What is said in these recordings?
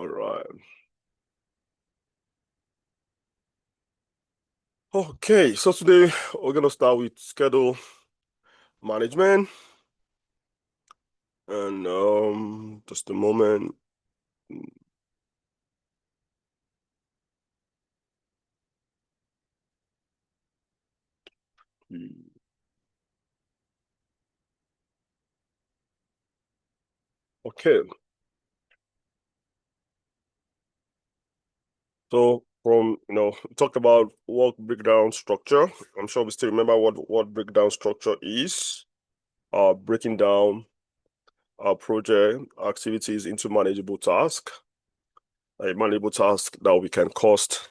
All right. Okay, so today we're gonna start with schedule management and just a moment. Okay, so we talked about work breakdown structure. I'm sure we still remember what breakdown structure is. Breaking down our project activities into manageable tasks. A manageable task that we can cost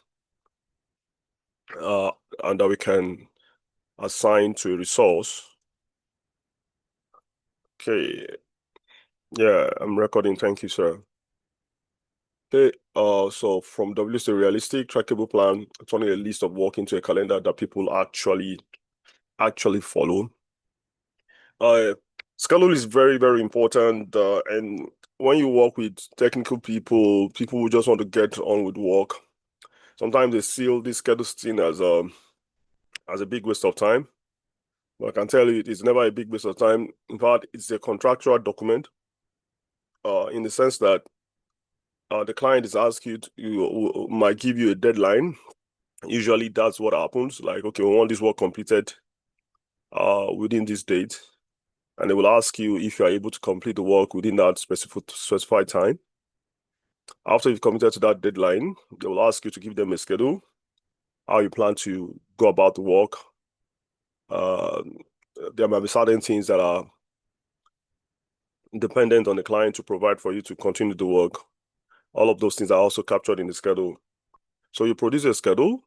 uh and that we can assign to a resource. Okay, yeah, I'm recording. Thank you, sir. Okay, so from WC to realistic trackable plan, turning a list of work into a calendar that people actually follow. Uh, Schedule is very, very important. And when you work with technical people who just want to get on with work, sometimes they see this schedule thing as a big waste of time. But I can tell you, it is never a big waste of time. In fact, it's a contractual document. In the sense that the client is asking you might give you a deadline. Usually that's what happens. Like, okay, we want this work completed within this date. And they will ask you if you are able to complete the work within that specified time. After you've committed to that deadline, they will ask you to give them a schedule, how you plan to go about the work. Uh, there might be certain things that are dependent on the client to provide for you to continue the work. All of those things are also captured in the schedule. So you produce a schedule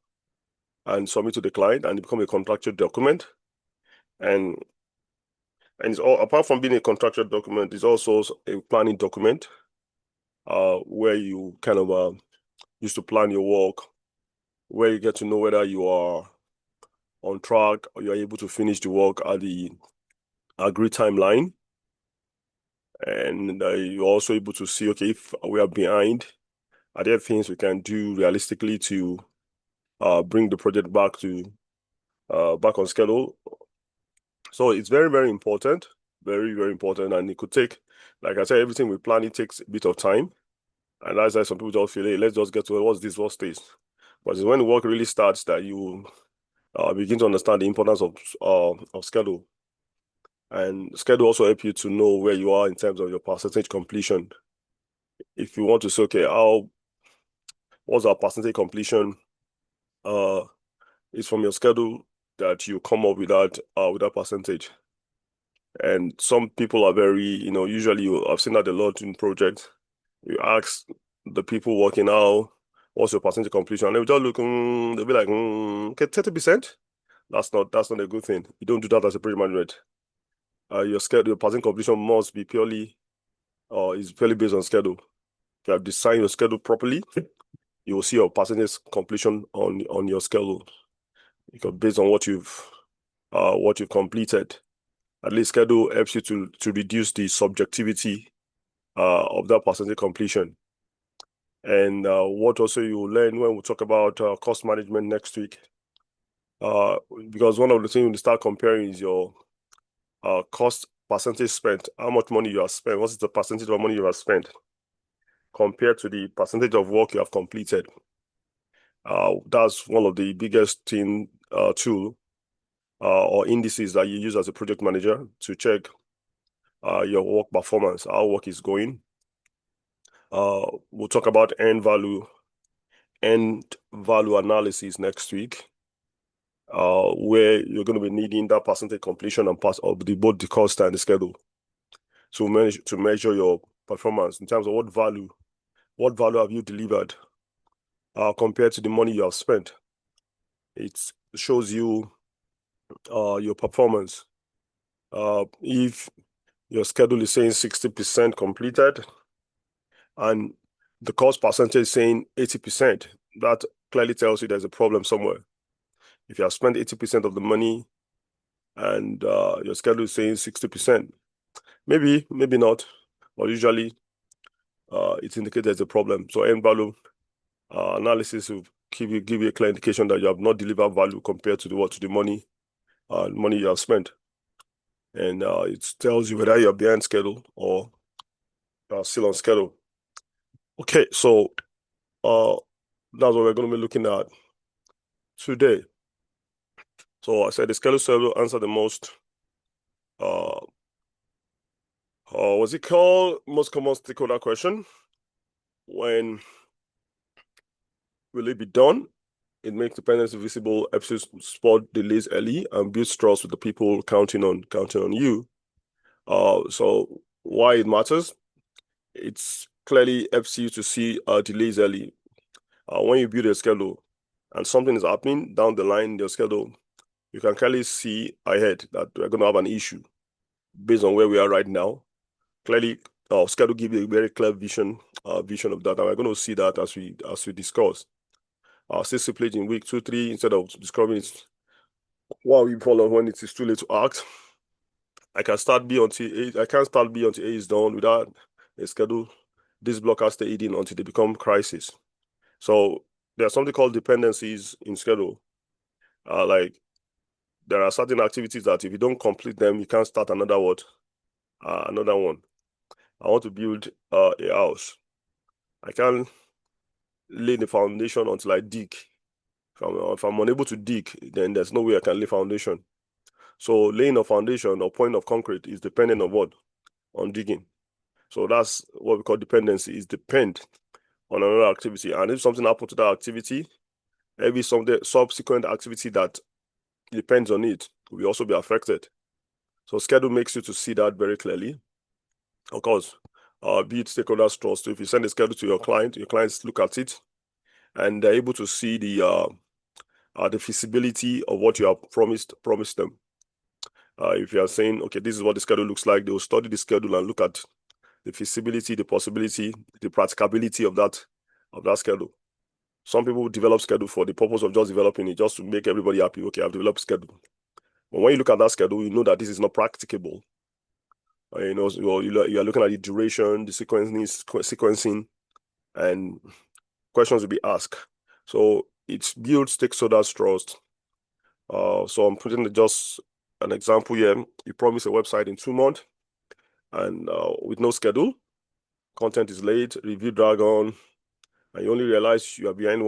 and submit to the client, and it becomes a contractual document. And it's all, apart from being a contractual document, it's also a planning document where you kind of used to plan your work, where you get to know whether you are on track or you're able to finish the work at the agreed timeline. And you're also able to see, okay, if we are behind, are there things we can do realistically to bring the project back on schedule. So it's very, very important, very, very important. And it could take, like I said, everything we plan, it takes a bit of time. And as I some people just feel, hey, let's just get to it. What's this? But it's when the work really starts that you begin to understand the importance of schedule. And schedule also help you to know where you are in terms of your percentage completion. If you want to say, okay, what's our percentage completion? Uh, it's from your schedule that you come up with that percentage. And some people are very, usually I've seen that a lot in projects. You ask the people working out, what's your percentage completion? And they'll just look, they'll be like, okay, 30%. That's not a good thing. You don't do that as a project management. Your percentage completion must be is purely based on schedule. If you have designed your schedule properly, you will see your percentage completion on your schedule. Because based on what you've completed, at least schedule helps you to reduce the subjectivity of that percentage completion. And what also you will learn when we talk about cost management next week. Because one of the things you start comparing is your cost percentage spent, how much money you have spent, what is the percentage of money you have spent compared to the percentage of work you have completed. That's one of the biggest tool or indices that you use as a project manager to check your work performance, how work is going. We'll talk about end value analysis next week, where you're going to be needing that percentage completion and part of both the cost and the schedule to measure your performance in terms of what value have you delivered compared to the money you have spent. It shows you your performance. If your schedule is saying 60% completed and the cost percentage is saying 80%, that clearly tells you there's a problem somewhere. If you have spent 80% of the money and your schedule is saying 60%, maybe not, but usually it indicates there's a problem. So end value analysis will give you a clear indication that you have not delivered value compared to the money you have spent. And it tells you whether you're behind schedule or still on schedule. Okay, so that's what we're going to be looking at today. So I said the schedule cell will answer the most what's it called? Most common stakeholder question. When will it be done? It makes dependency visible, helps you spot delays early, and builds trust with the people counting on you. So why it matters? It's clearly helps you to see delays early. When you build a schedule and something is happening down the line in your schedule, you can clearly see ahead that we're going to have an issue based on where we are right now. Clearly, our schedule gives you a very clear vision of that, and we're going to see that as we discuss. Say simply in week 2, 3, instead of describing it 1 week before when it is too late to act, I can't start B until A is done without a schedule. This blocker stay hidden until they become crisis. So there's something called dependencies in schedule. Like there are certain activities that if you don't complete them, you can't start another one. I want to build a house. I can't lay the foundation until I dig. If I'm unable to dig, then there's no way I can lay foundation. So laying a foundation or pouring of concrete is dependent on what? On digging. So that's what we call dependency. Is depend on another activity. And if something happens to that activity, every subsequent activity that depends on it will also be affected. So schedule makes you to see that very clearly. Of course, be it stakeholders trust. So if you send a schedule to your clients look at it and they're able to see the feasibility of what you have promised them. If you are saying, okay, this is what the schedule looks like, they will study the schedule and look at the feasibility, the possibility, the practicability of that schedule. Some people develop schedule for the purpose of just developing it, just to make everybody happy. Okay, I've developed schedule. But when you look at that schedule, you know that this is not practicable. You know, you are looking at the duration, the sequencing, and questions will be asked. So it builds stakeholders trust. So I'm putting just an example here. You promise a website in 2 months, and with no schedule, content is late, review drag on, and you only realize you are behind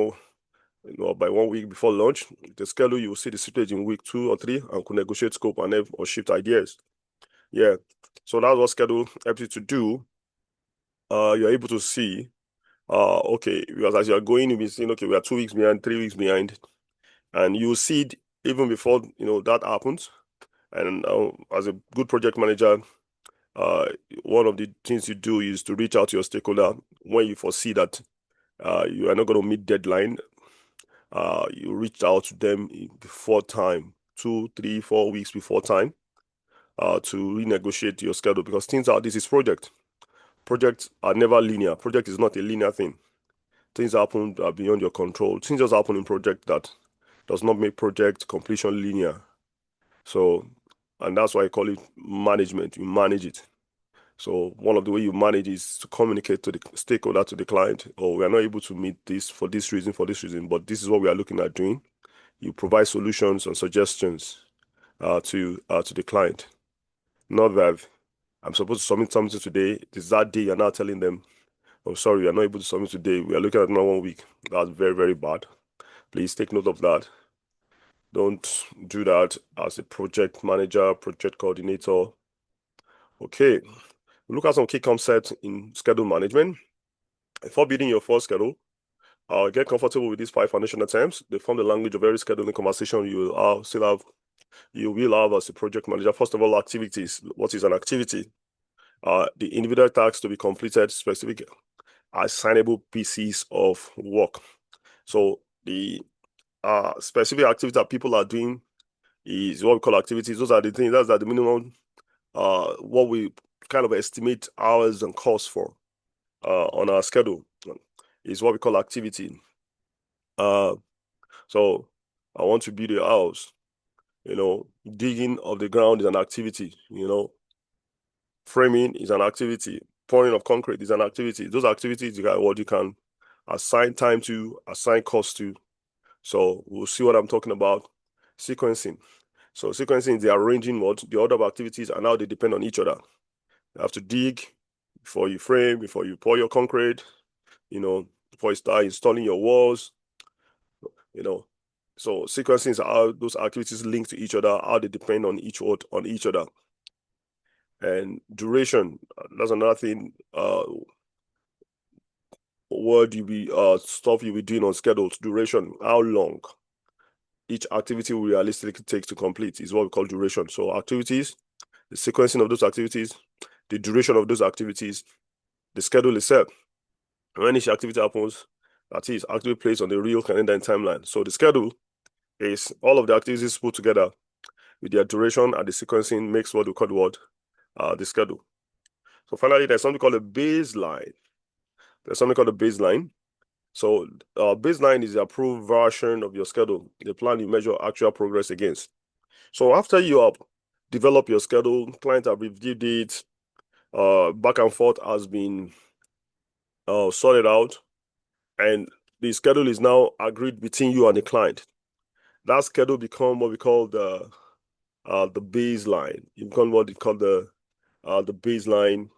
by 1 week before launch. The schedule, you will see the stage in week 2 or 3 and could negotiate scope or shift ideas. Yeah, so that's what schedule helps you to do. You're able to see, okay, because as you're going, you'll be seeing, okay, we are 2 weeks behind, 3 weeks behind, and you see it even before that happens. And as a good project manager, one of the things you do is to reach out to your stakeholder when you foresee that you are not going to meet deadline. You reach out to them before time, 2, 3, 4 weeks before time, to renegotiate your schedule, because this is project. Projects are never linear. Project is not a linear thing. Things happen beyond your control. Things just happen in project that does not make project completion linear. So, and that's why I call it management. You manage it. So one of the way you manage is to communicate to the stakeholder, to the client, we are not able to meet this for this reason, but this is what we are looking at doing. You provide solutions and suggestions to the client. Not that I'm supposed to submit something today. This is that day you're now telling them, "I'm sorry, we are not able to submit today. We are looking at another 1 week." That's very, very bad. Please take note of that. Don't do that as a project manager, project coordinator. Okay, we look at some key concepts in schedule management. Before building your first schedule, get comfortable with these 5 foundational terms. They form the language of every scheduling conversation you will have as a project manager. First of all, activities. What is an activity? The individual tasks to be completed, specific assignable pieces of work. So the specific activity that people are doing is what we call activities. Those are the things, that's the minimum, what we kind of estimate hours and costs for on our schedule is what we call activity. So I want to build a house. Digging of the ground is an activity. Framing is an activity. pouring of concrete is an activity. Those activities what you can assign time to, assign cost to. So we'll see what I'm talking about. Sequencing. So sequencing is the arranging the order of activities and how they depend on each other. You have to dig before you frame, before you pour your concrete, before you start installing your walls, So sequencing is how those activities link to each other, how they depend on each other. And duration, that's another thing. What you be stuff you'll be doing on schedules. Duration, how long each activity will realistically take to complete is what we call duration. So activities, the sequencing of those activities, the duration of those activities, the schedule itself. When each activity happens, that is actually placed on the real calendar and timeline. So the schedule is all of the activities put together with their duration and the sequencing makes what we call the schedule. So finally, there's something called a baseline. So baseline is the approved version of your schedule, the plan you measure actual progress against. So after you have developed your schedule, client have reviewed it, back and forth has been sorted out, and the schedule is now agreed between you and the client. That schedule become what we call the baseline. You become what they call the baseline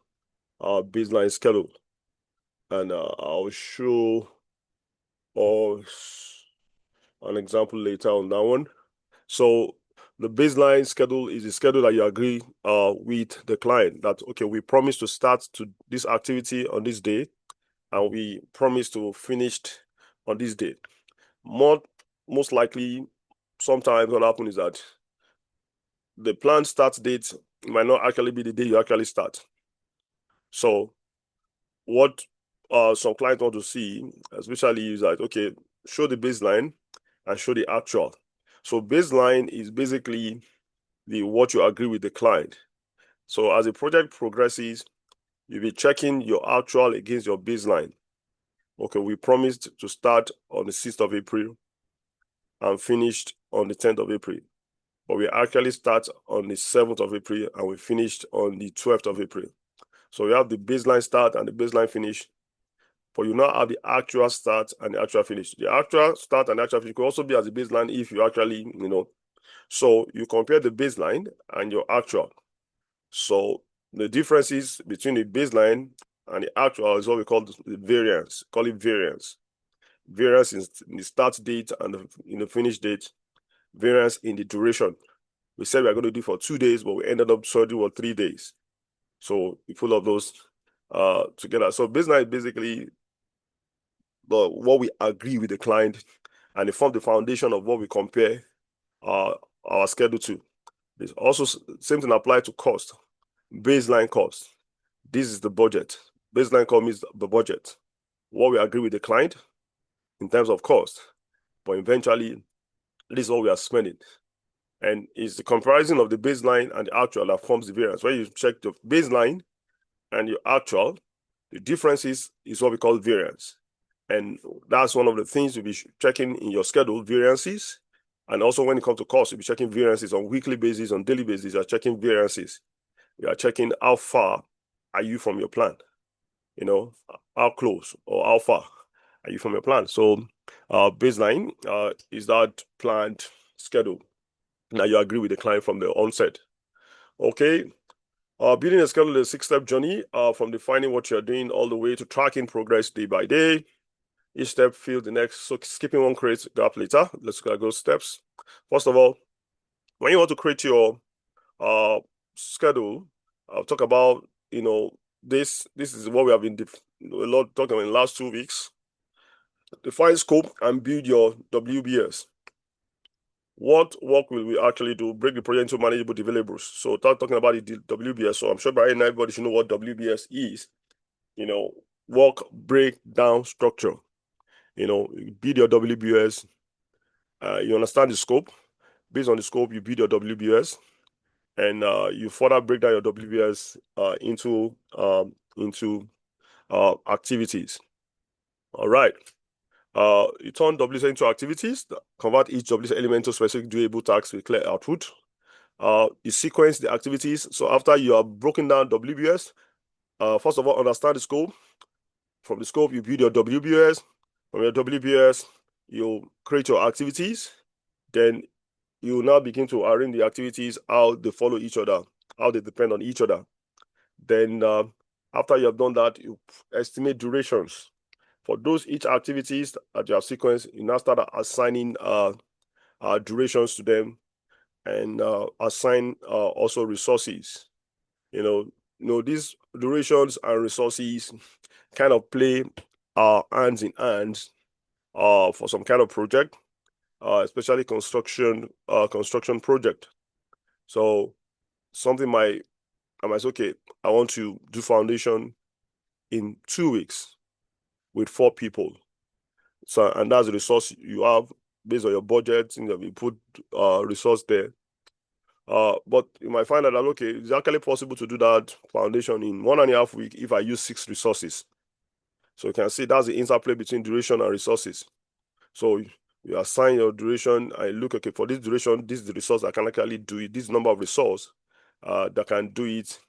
schedule, and I'll show an example later on that one. So the baseline schedule is a schedule that you agree with the client that, okay, we promise to start to this activity on this day, and we promise to finish on this day. Most likely, sometimes what happens is that the planned start date might not actually be the day you actually start. So what some clients want to see, especially, is that, okay, show the baseline and show the actual. So baseline is basically what you agree with the client. So as the project progresses, you'll be checking your actual against your baseline. Okay, we promised to start on the 6th of April and finished on the 10th of April. But we actually start on the 7th of April and we finished on the 12th of April. So we have the baseline start and the baseline finish, but you now have the actual start and the actual finish. The actual start and the actual finish could also be as a baseline if you actually, So you compare the baseline and your actual. So the differences between the baseline and the actual is what we call the variance. Call it variance. Variance in the start date and in the finish date. Variance in the duration. We said we are going to do for 2 days, but we ended up doing for 3 days. So we pull up those together. So baseline is basically what we agree with the client, and it forms the foundation of what we compare our schedule to. There's also same thing apply to cost. Baseline cost. This is the budget. Baseline cost means the budget. What we agree with the client in terms of cost, but eventually this is what we are spending. And it's the comparison of the baseline and the actual that forms the variance. When you check the baseline and your actual, the differences is what we call variance. And that's one of the things you'll be checking in your schedule, variances. And also when it comes to cost, you'll be checking variances on weekly basis, on daily basis. You're checking variances. You are checking how far are you from your plan? How close or how far are you from your plan? So baseline is that planned schedule. Now you agree with the client from the onset. Okay. Building a schedule is a 6-step journey from defining what you're doing all the way to tracking progress day by day. Each step fills the next. So skipping one creates a gap later. Let's go those steps. First of all, when you want to create your schedule, I'll talk about, this is what we have been a lot talking about in the last 2 weeks. Define scope and build your WBS. What work will we actually do? Break the project into manageable deliverables. So talking about the WBS. So I'm sure by now everybody should know what WBS is. Work breakdown structure. Build your WBS. You understand the scope. Based on the scope, you build your WBS, and you further break down your WBS into activities. All right. You turn WBS into activities, convert each WBS element to specific doable tasks with clear output. You sequence the activities. So after you have broken down WBS, first of all, understand the scope. From the scope, you build your WBS. From your WBS, you create your activities. Then you now begin to arrange the activities, how they follow each other, how they depend on each other. Then after you have done that, you estimate durations. For those each activities that you have sequenced, you now start assigning durations to them and assign also resources. These durations and resources kind of play hands in hands for some kind of project, especially construction project. So something I might say, okay, I want to do foundation in 2 weeks with 4 people. So, and that's the resource you have based on your budget, and you put resource there. But you might find that, okay, it's actually possible to do that foundation in 1.5 weeks if I use 6 resources. So you can see that's the interplay between duration and resources. So you assign your duration and look, okay, for this duration, this is the resource that can actually do it, this number of resource that can do it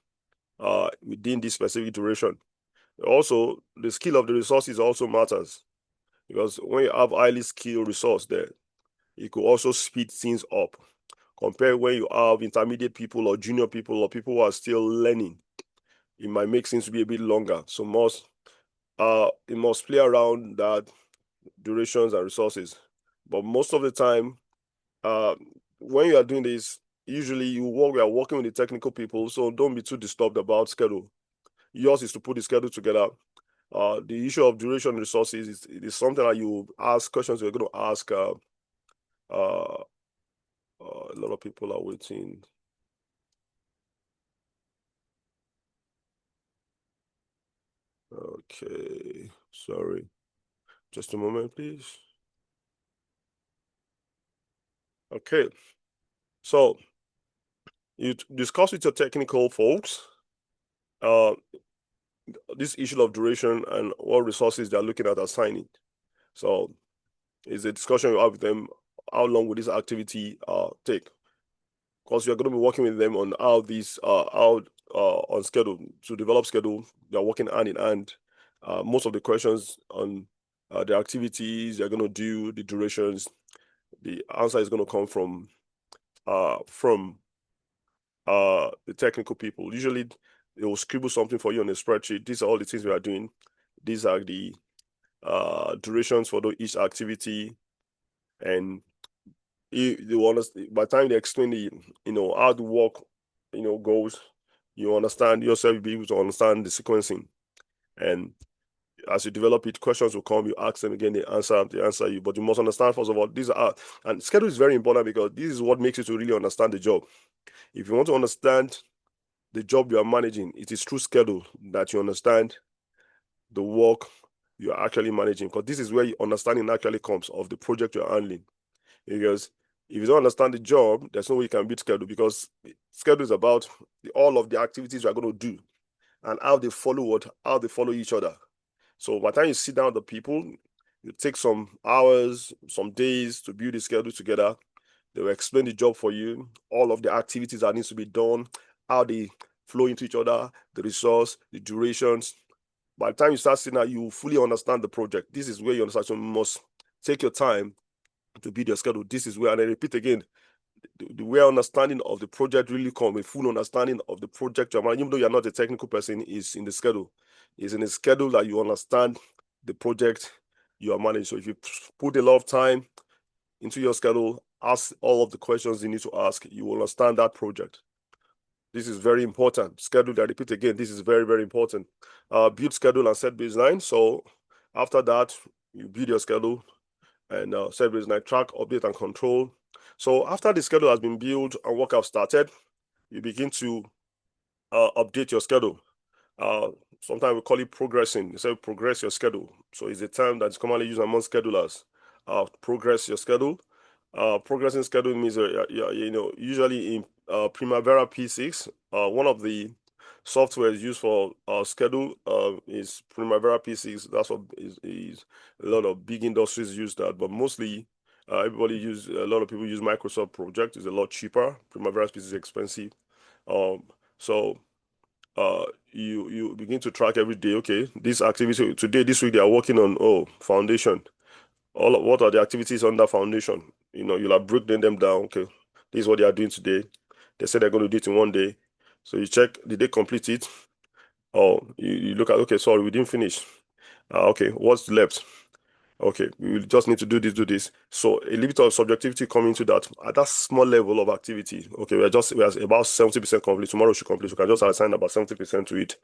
within this specific duration. Also, the skill of the resources also matters, because when you have highly skilled resource there, it could also speed things up. Compare when you have intermediate people or junior people or people who are still learning, it might make things to be a bit longer. So it must play around that durations and resources. But most of the time, when you are doing this, usually we are working with the technical people, so don't be too disturbed about schedule. Yours is to put the schedule together. The issue of duration resources is something that you ask questions you're going to ask. A lot of people are waiting. Okay, sorry. Just a moment, please. Okay, so you discuss with your technical folks this issue of duration and what resources they're looking at assigning. So it's a discussion you have with them. How long will this activity take? Because you're going to be working with them on how on schedule to develop schedule. They're working hand in hand. Most of the questions on the activities they're going to do, the durations, the answer is going to come from the technical people. Usually, they will scribble something for you on a spreadsheet. These are all the things we are doing. These are the durations for each activity, and they will understand. By the time they explain how the work goes, you understand yourself. You'll be able to understand the sequencing, and as you develop it, questions will come. You ask them again, they answer you. But you must understand, first of all, and schedule is very important, because this is what makes you to really understand the job. If you want to understand the job you are managing, it is through schedule that you understand the work you are actually managing, because this is where your understanding actually comes of the project you're handling. Because if you don't understand the job, there's no way you can beat schedule, because schedule is about all of the activities you are going to do and how they follow each other. So by the time you sit down with the people, you take some hours, some days to build the schedule together. They will explain the job for you, all of the activities that needs to be done, how they flow into each other, the resource, the durations. By the time you start sitting down, you fully understand the project. This is where you understand. So you must take your time to build your schedule. This is where, and I repeat again, the way understanding of the project really come, a full understanding of the project you're managing, even though you're not a technical person, is in the schedule. It's in the schedule that you understand the project you are managing. So if you put a lot of time into your schedule, ask all of the questions you need to ask, you will understand that project. This is very important. Schedule, I repeat again, this is very, very important. Build schedule and set baseline. So after that, you build your schedule and set baseline, track, update, and control. So after the schedule has been built and work have started, you begin to update your schedule. Sometimes we call it progressing. You say progress your schedule. So it's a term that's commonly used among schedulers. Progress your schedule. Progressing schedule means, usually in Primavera P6, one of the softwares used for schedule is Primavera P6. That's what is a lot of big industries use that, but mostly a lot of people use Microsoft Project. It's a lot cheaper. Primavera P6 is expensive. So you begin to track every day. Okay, this activity today, this week they are working on foundation. What are the activities under foundation? You'll have broken them down. Okay, this is what they are doing today. They said they're going to do it in one day. So you check, did they complete it? Or you look at, okay, sorry, we didn't finish. Okay, what's left? Okay, we will just need to do this, do this. So a little bit of subjectivity coming to that at that small level of activity. Okay, we're about 70% complete. Tomorrow we should complete. We can just assign about 70% to it,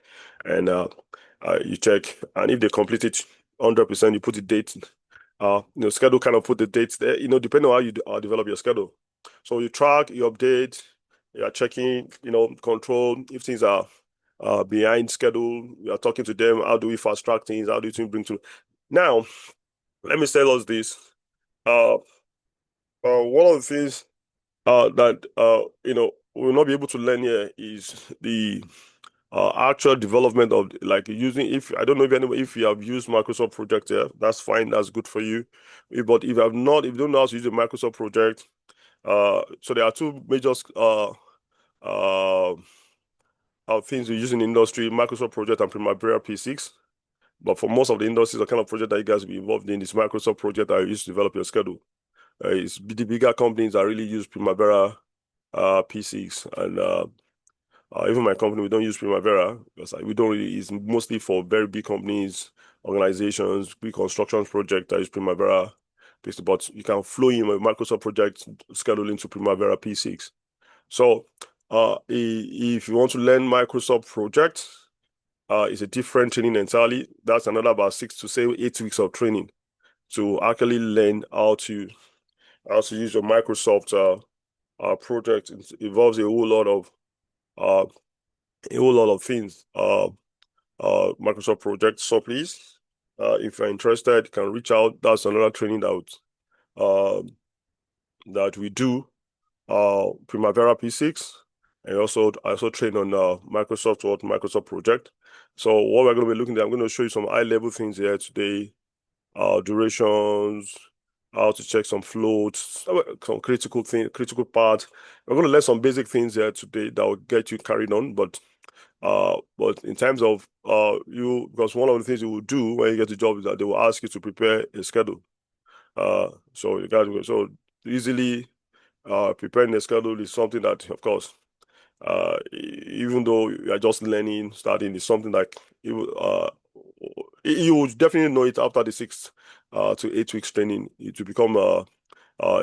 and you check. And if they complete it 100%, you put the date. Schedule kind of put the dates there. Depending on how you develop your schedule. So you track, you update, you are checking. Control if things are behind schedule. We are talking to them. How do we fast track things? How do you bring to now? Let me tell us this. Uh, one of the things that we'll not be able to learn here is the actual development of like using. If I don't know if you have used Microsoft Project here, that's fine. That's good for you. But if you have not, if you don't know how to use a Microsoft Project, so there are two major uh, things we use in the industry: Microsoft Project and Primavera P6. But for most of the industries, the kind of project that you guys will be involved in is Microsoft Project that you use to develop your schedule. It's the bigger companies that really use Primavera P6, and even my company, we don't use Primavera because we don't really. It's mostly for very big companies, organizations, big construction projects that use Primavera P6. But you can flow in a Microsoft Project schedule into Primavera P6. So, if you want to learn Microsoft Project, it's a different training entirely. That's another about 6 to 8 weeks of training to actually learn how to use your Microsoft project. It involves uh, a whole lot of things. Microsoft project. So please, if you're interested, you can reach out. That's another training that we do. Primavera P6, and I also train on Microsoft project. So what we're going to be looking at, I'm going to show you some high level things here today. Durations, how to check some floats, some critical parts. We're going to learn some basic things here today that will get you carried on. But in terms of because one of the things you will do when you get the job is that they will ask you to prepare a schedule. So you guys, so easily preparing a schedule is something that, of course, even though you are just learning, starting, is something like you will definitely know it after the 6 to 8 weeks training. It will become a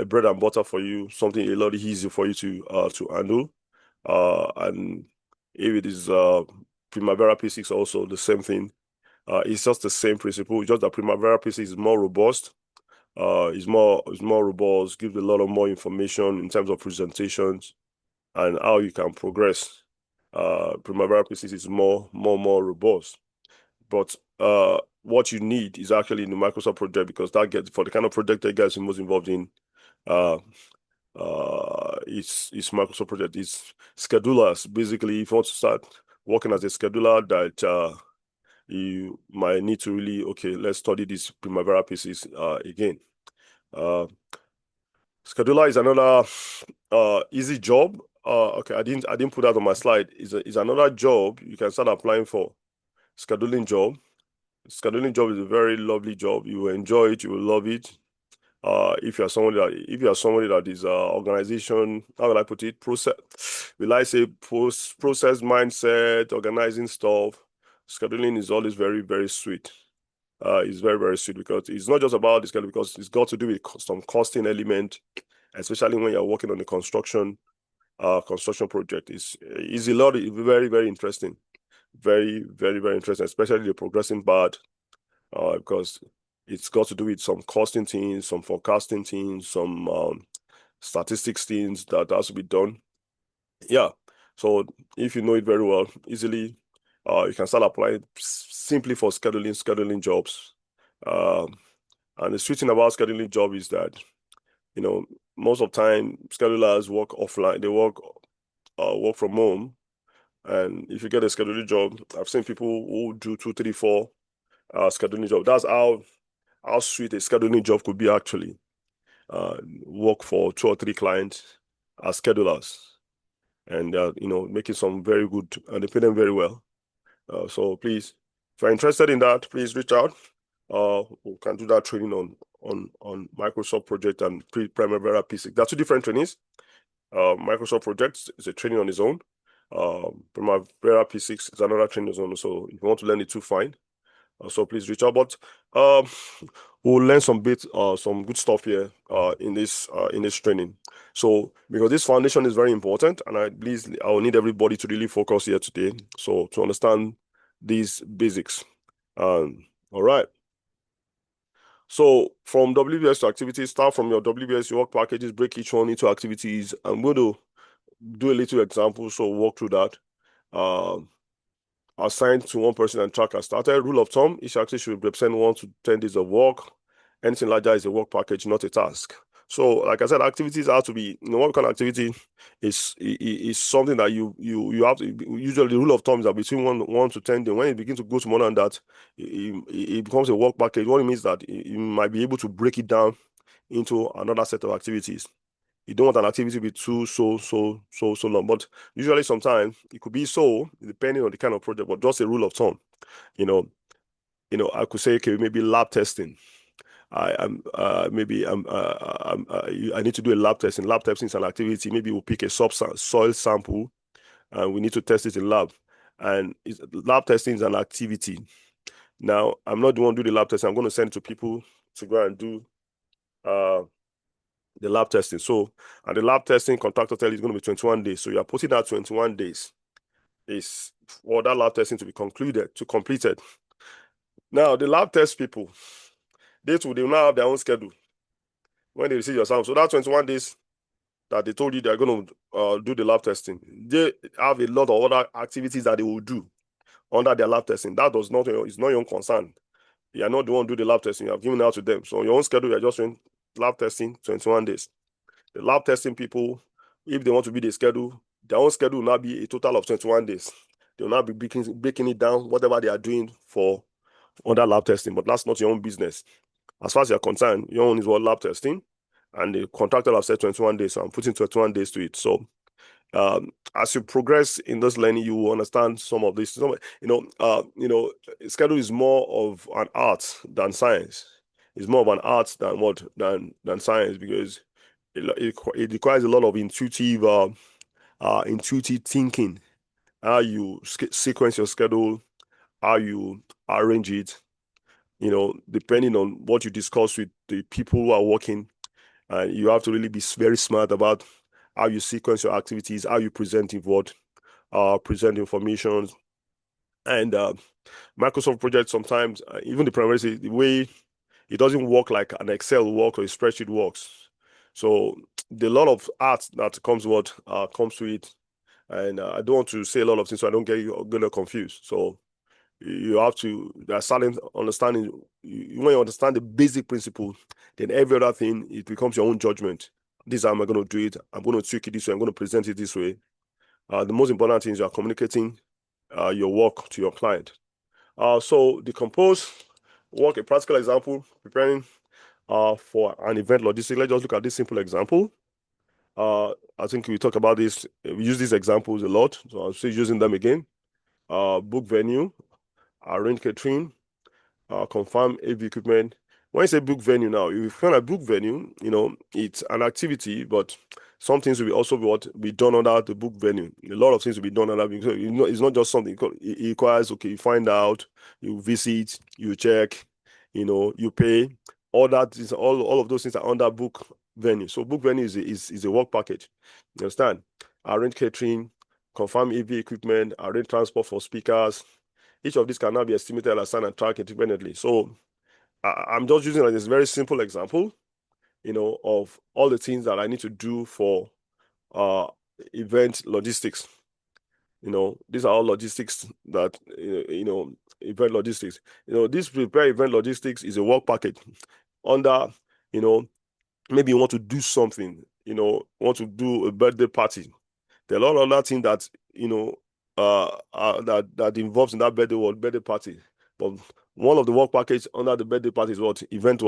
bread and butter for you, something a lot easier for you to handle. And if it is Primavera P6, also the same thing. It's just the same principle, just that Primavera P6 is more robust. Is more robust, gives a lot of more information in terms of presentations and how you can progress. Primavera P6 is more robust. But what you need is actually in the Microsoft project, because that gets for the kind of project that you guys are most involved in. It's Microsoft project. It's schedulers. Basically, if you want to start working as a scheduler, that you might need to really, okay, let's study this Primavera P6 again. Scheduler is another easy job. Okay, I didn't put that on my slide. Is another job you can start applying for. Scheduling job. Scheduling job is a very lovely job. You will enjoy it. You will love it. If you are somebody that is organization, how will I put it? Process. Will I say process mindset, organizing stuff? Scheduling is always very, very sweet. It's very, very sweet because it's not just about the schedule, because it's got to do with some costing element, especially when you're working on a construction project. It's a lot, very, very interesting. Very, very, very interesting, especially the progressing part, because it's got to do with some costing things, some forecasting things, some statistics things that has to be done. Yeah. So if you know it very well, easily, you can start applying simply for scheduling jobs. And the sweet thing about scheduling job is that, most of the time schedulers work offline. They work from home. And if you get a scheduling job, I've seen people who do 2, 3, 4 scheduling job. That's how sweet a scheduling job could be actually. Work for 2 or 3 clients as schedulers, and making some very good, and they pay them very well. So please, if you're interested in that, please reach out. We can do that training on Microsoft Project and Primavera P6. There are two different trainings. Microsoft Project is a training on its own. Primavera P6 is another training on its own. So if you want to learn it too, fine. So please reach out. But we'll learn some good stuff here in this training. So because this foundation is very important, and I will need everybody to really focus here today. So to understand these basics. All right. So from WBS to activities, start from your WBS work packages, break each one into activities. I'm going to do a little example, so walk through that. Assigned to one person and track has started. Rule of thumb, each activity should represent 1 to 10 days of work. Anything larger is a work package, not a task. So, like I said, activities have to be, what kind of activity is something that you have to, usually the rule of thumb is that between 1 to 10 days. When it begins to go to more than that, it becomes a work package. What it means that you might be able to break it down into another set of activities. You don't want an activity to be too so long, but usually sometimes it could be so, depending on the kind of project, but just a rule of thumb. I could say, okay, maybe lab testing. I need to do a lab testing. Lab testing is an activity. Maybe we'll pick a soil sample and we need to test it in lab. And lab testing is an activity. Now, I'm not the one to do the lab testing. I'm going to send it to people to go and do the lab testing. So, and the lab testing contractor tell you it's going to be 21 days. So you are putting that 21 days is for that lab testing to be completed. Now, the lab test people, they will now have their own schedule when they receive your sample. So that 21 days that they told you they're going to do the lab testing, they have a lot of other activities that they will do under their lab testing. That is not your own concern. You are not the one to do the lab testing. You have given it out to them. So on your own schedule, you're just doing lab testing 21 days. The lab testing people, if they want to be the schedule, their own schedule will not be a total of 21 days. They will not be breaking it down, whatever they are doing for other lab testing, but that's not your own business. As far as you're concerned, your own is what lab testing, and the contractor has said 21 days, so I'm putting 21 days to it. So as you progress in this learning, you will understand some of this. Schedule is more of an art than science. It's more of an art than science, because it requires a lot of intuitive thinking. How you sequence your schedule, how you arrange it, depending on what you discuss with the people who are working. And you have to really be very smart about how you sequence your activities, how you present present information. And Microsoft Project sometimes, even the primary, the way it doesn't work like an Excel work or a spreadsheet works. So the lot of art that comes to it. And I don't want to say a lot of things so I don't get confused. So you have to, there's certain understanding. When you understand the basic principle, then every other thing, it becomes your own judgment. This is how am I going to do it? I'm going to tweak it this way. I'm going to present it this way. The most important thing is you are communicating your work to your client. So decompose work, a practical example, preparing for an event logistic. Let's just look at this simple example. I think we talk about this, we use these examples a lot, so I'll still using them again. Book venue, arrange catering, confirm AV equipment. When you say book venue now, if you find a book venue, it's an activity, but some things will also be done under the book venue. A lot of things will be done under, because it's not just something. It requires, okay, you find out, you visit, you check, you pay. All that is all of those things are under book venue. So book venue is a work package. You understand? Arrange catering, confirm AV equipment, arrange transport for speakers. Each of these can now be estimated, assigned, and tracked independently. So I'm just using this very simple example, of all the things that I need to do for event logistics. These are all logistics that, event logistics. This prepare event logistics is a work package under, maybe you want to do something, want to do a birthday party. There are a lot of other things that, that involves in that birthday party. But one of the work package under the birthday party is what? The event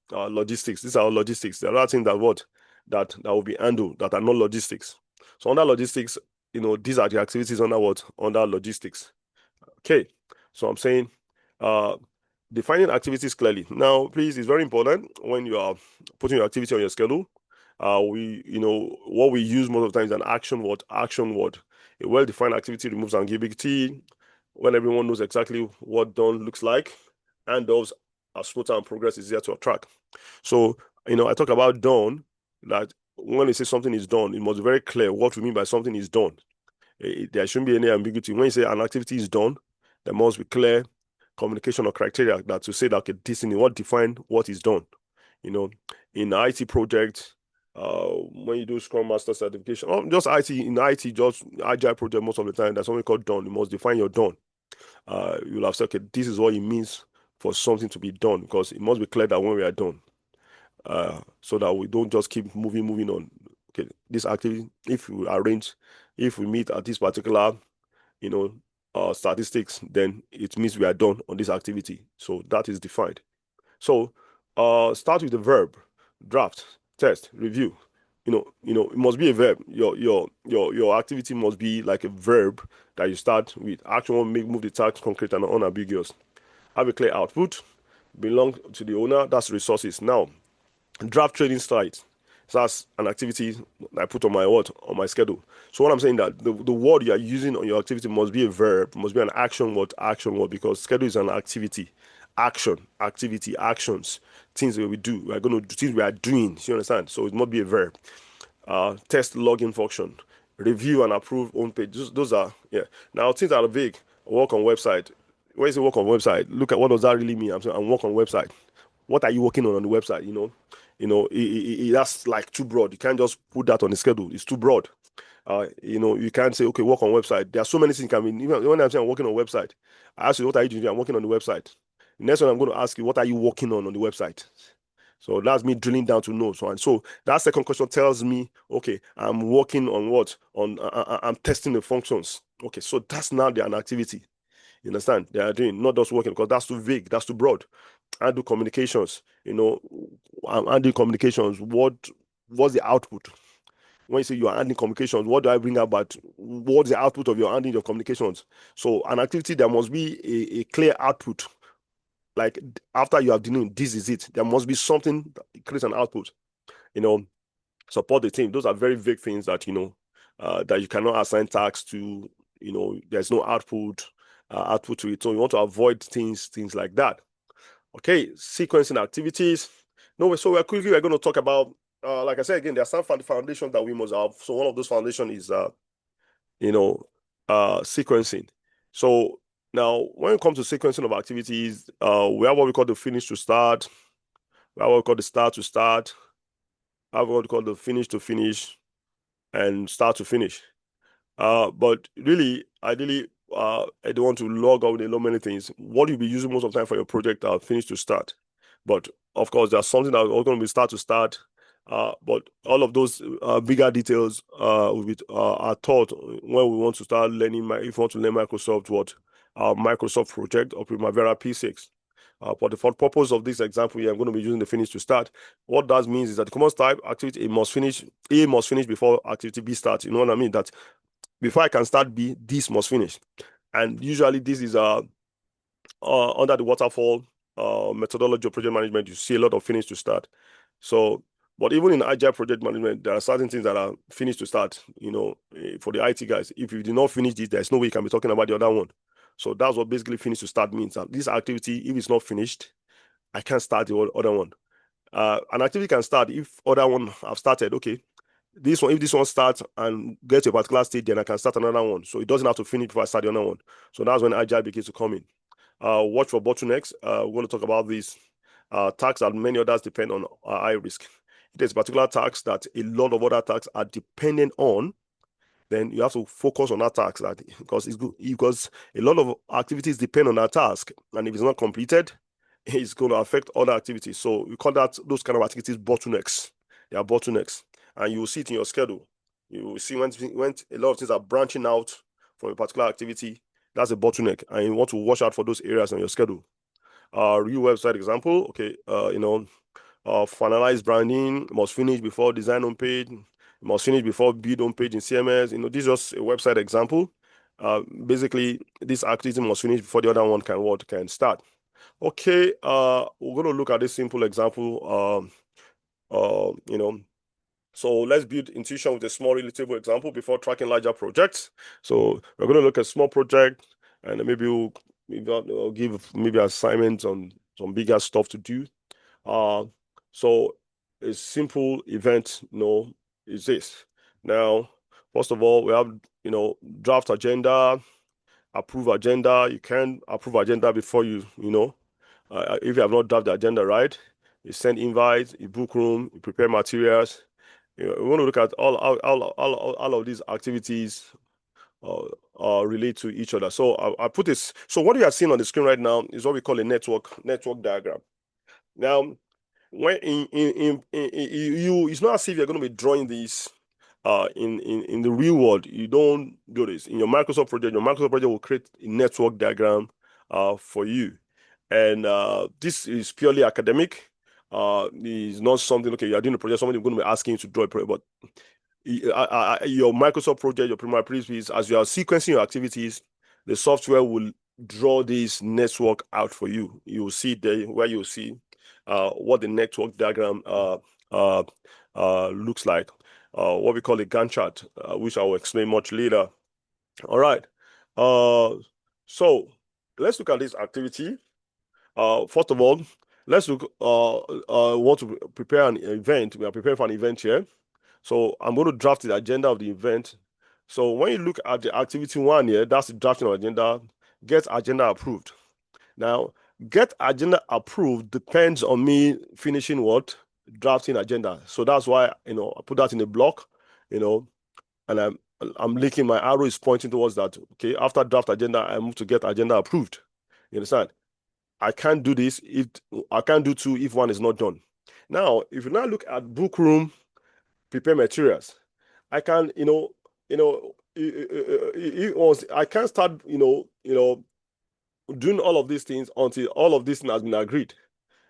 logistics. These are logistics. There are other things that will be handled that are not logistics. So under logistics, these are the activities under what? Under logistics. Okay, so I'm saying defining activities clearly. Now, please, it's very important when you are putting your activity on your schedule. What we use most of the time is an action word. Action word. A well-defined activity removes ambiguity when everyone knows exactly what done looks like, and those are smoother and progress is easier to track. So, I talk about done, that when we say something is done, it must be very clear what we mean by something is done. There shouldn't be any ambiguity. When you say an activity is done, there must be clear communication or criteria that to say that, okay, this is what define what is done. In IT project, when you do Scrum Master certification, or just IT, just Agile project, most of the time, there's something called done. You must define your done. You'll have said, okay, this is what it means for something to be done, because it must be clear that when we are done, so that we don't just keep moving on. Okay, this activity, if we meet at this particular, statistics, then it means we are done on this activity. So that is defined. So start with the verb: draft, test, review. It must be a verb. Your activity must be like a verb that you start with. Action will move the task concrete and unambiguous. Have a clear output. Belong to the owner. That's resources. Now, draft training slides. So that's an activity I put on my schedule. So what I'm saying that the word you are using on your activity must be a verb, must be an action word, because schedule is an activity. Action, activity, actions, things that we do. We are going to do things we are doing. You understand? So it must be a verb. Test login function, review and approve on page. Those are, yeah. Now things that are vague. Work on website. When you say work on website, look at what does that really mean. I'm saying and work on website. What are you working on the website? That's like too broad. You can't just put that on the schedule. It's too broad. You can't say, okay, work on website. There are so many things can mean. Even when I'm saying I'm working on website, I ask you, what are you doing? I'm working on the website. The next one I'm going to ask you, what are you working on the website? So that's me drilling down to know. So that second question tells me, okay, I'm working on what? I'm testing the functions. Okay, so that's now an activity. You understand? They are doing, not just working, because that's too vague, that's too broad. I do communications, I'm adding communications. What's the output? When you say you are adding communications, what do I bring about? What's the output of your adding your communications? So an activity, there must be a clear output. Like after you have done this is it. There must be something that creates an output. Support the team. Those are very vague things that that you cannot assign tasks to. There's no output to it. So you want to avoid things like that. Okay, sequencing activities. No, so we're going to talk about, like I said again, there are some foundations that we must have. So one of those foundations is, sequencing. So now, when it comes to sequencing of activities, we have what we call the finish to start. We have what we call the start to start. We have what we call the finish to finish, and start to finish. But really, ideally, I don't want to log out with a lot many things. What you'll be using most of the time for your project are finish to start. But of course, there's something that are going to be start to start. But all of those bigger details are taught when we want to start learning. If you want to learn Microsoft, Microsoft project or Primavera P6. For the purpose of this example here, I'm going to be using the finish to start. What that means is that the common type activity A must finish before activity B starts. You know what I mean? That before I can start B, this must finish. And usually this is under the waterfall methodology of project management. You see a lot of finish to start. So, but even in agile project management, there are certain things that are finish to start. For the IT guys, if you did not finish this, there's no way you can be talking about the other one. So that's what basically finish to start means. That this activity, if it's not finished, I can't start the other one. An activity can start if other one have started. Okay, if this one starts and gets to a particular stage, then I can start another one. So it doesn't have to finish before I start the other one. So that's when agile begins to come in. Watch for bottlenecks. We're going to talk about this. Tasks and many others depend on high risk. If there's a particular task that a lot of other tasks are dependent on, then you have to focus on that task, because it's good, because a lot of activities depend on that task, and if it's not completed, it's going to affect other activities. So we call those kind of activities bottlenecks. They are bottlenecks, and you will see it in your schedule. You will see when a lot of things are branching out from a particular activity. That's a bottleneck, and you want to watch out for those areas on your schedule. Real website example. Okay, finalize branding must finish before design on page. It must finish before build home page in CMS. This is just a website example. Basically, this activity must finish before the other one can start. Okay, we're going to look at this simple example. So let's build intuition with a small relatable example before tracking larger projects. So we're going to look at small project, and maybe we'll give maybe assignments on some bigger stuff to do. So a simple event, is this. Now, first of all, we have, draft agenda, approve agenda. You can approve agenda before if you have not drafted the agenda right, you send invites, you book room, you prepare materials. We want to look at all of these activities relate to each other. So I put this. So what you are seeing on the screen right now is what we call a network diagram. Now, when it's not as if you're going to be drawing these in the real world. You don't do this in your Microsoft project. Your Microsoft project will create a network diagram for you, and this is purely academic. It's not something, okay, you're doing a project, somebody is going to be asking you to draw a project, but your Microsoft project, your primary principles, as you are sequencing your activities, the software will draw this network out for you. You will see there where you'll see what the network diagram looks like, what we call a Gantt chart, which I will explain much later. All right. So let's look at this activity. First of all, let's look. Want to prepare an event. We are preparing for an event here. So I'm going to draft the agenda of the event. So when you look at the activity 1 here, that's the drafting of agenda. Get agenda approved. Now, get agenda approved depends on me finishing what? Drafting agenda. So that's why, I put that in a block, and I'm linking, my arrow is pointing towards that. Okay, after draft agenda, I move to get agenda approved. You understand? I can't do this if I can't do 2 if 1 is not done. Now, if you now look at book room, prepare materials, I can, I can't start, doing all of these things until all of this thing has been agreed.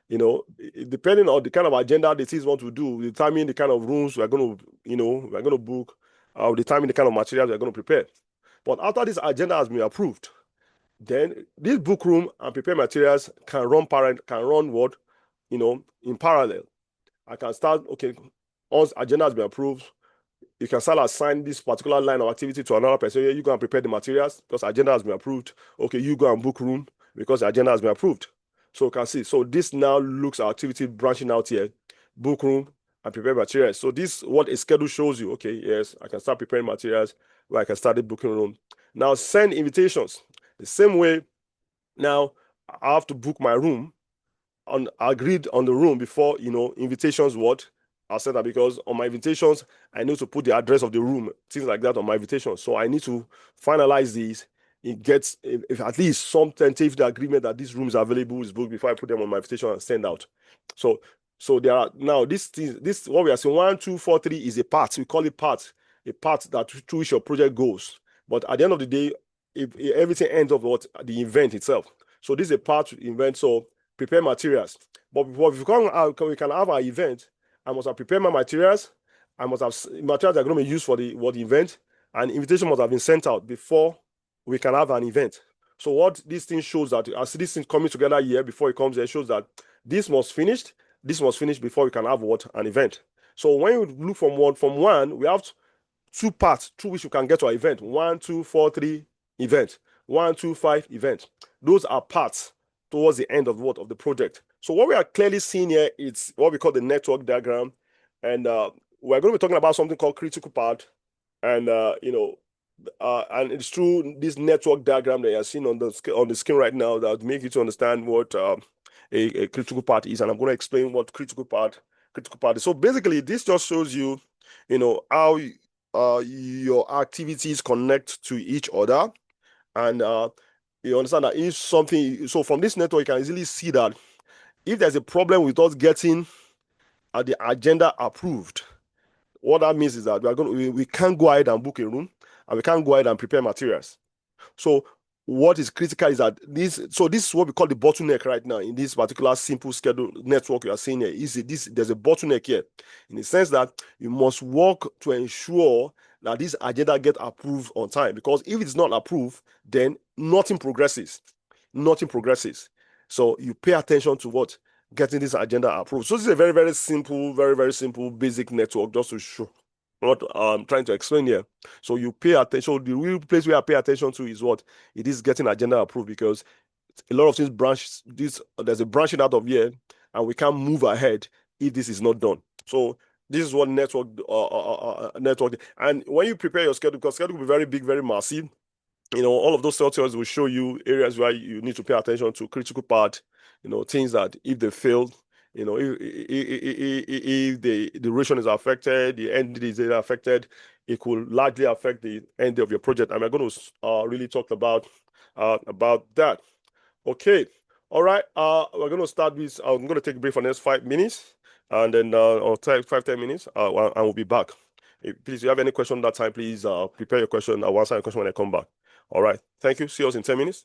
Depending on the kind of agenda the teams want to do, determine the kind of rooms we're going to book, determine the kind of materials we're going to prepare. But after this agenda has been approved, then this book room and prepare materials can run what, in parallel. I can start, okay, once agenda has been approved, you can start assign this particular line of activity to another person. You go and prepare the materials because agenda has been approved. Okay, you go and book room because the agenda has been approved. So you can see, so this now looks at activity branching out here, book room and prepare materials. So this what a schedule shows you. Okay, yes, I can start preparing materials where I can start the booking room. Now send invitations. The same way, now I have to book my room agreed on the room before, invitations I'll say that because on my invitations, I need to put the address of the room, things like that on my invitation. So I need to finalize these. It gets if at least some tentative agreement that this room is available is booked before I put them on my invitation and send out. So there are now this what we are saying 1, 2, 4, 3 is a part. We call it part, a part that through which your project goes. But at the end of the day, if everything ends up what the event itself. So this is a part event. So prepare materials. But before we can have our event, I must have prepared my materials. I must have materials that are going to be used for the event, and invitation must have been sent out before we can have an event. So what this thing shows that as this thing coming together here before it comes here shows that this must finish before we can have an event. So when you look from one, we have 2 parts through which you can get to an event. 1, 2, 4, 3 event. 1, 2, 5 event. Those are parts towards the end of the project. So what we are clearly seeing here is what we call the network diagram, and we're going to be talking about something called critical path, and and it's through this network diagram that you're seeing on the screen right now that make you to understand what a critical path is, and I'm going to explain what critical path is. So basically, this just shows you, how your activities connect to each other, and you understand that if something, so from this network, you can easily see that if there's a problem with us getting the agenda approved, what that means is that we can't go ahead and book a room, and we can't go ahead and prepare materials. So what is critical is that this is what we call the bottleneck right now in this particular simple schedule network you are seeing here. There's a bottleneck here in the sense that you must work to ensure that this agenda get approved on time, because if it's not approved, then nothing progresses. So you pay attention to what getting this agenda approved. So this is a very, very simple, very, very simple basic network, just to show what I'm trying to explain here. So you pay attention. The real place where I pay attention to is what it is getting agenda approved, because a lot of things there's a branching out of here, and we can't move ahead if this is not done. So this is what network. And when you prepare your schedule, because schedule will be very big, very massive, all of those tutorials will show you areas where you need to pay attention to critical part, things that if they fail, if the duration is affected, the end is affected, it could largely affect the end of your project. And we're going to really talk about that. Okay. All right. We're going to start with, I'm going to take a break for the next 5 minutes, and then I'll take 5-10 minutes, and we'll be back. Please, if you have any question that time, please prepare your question. I'll answer your question when I come back. All right. Thank you. See us in 10 minutes.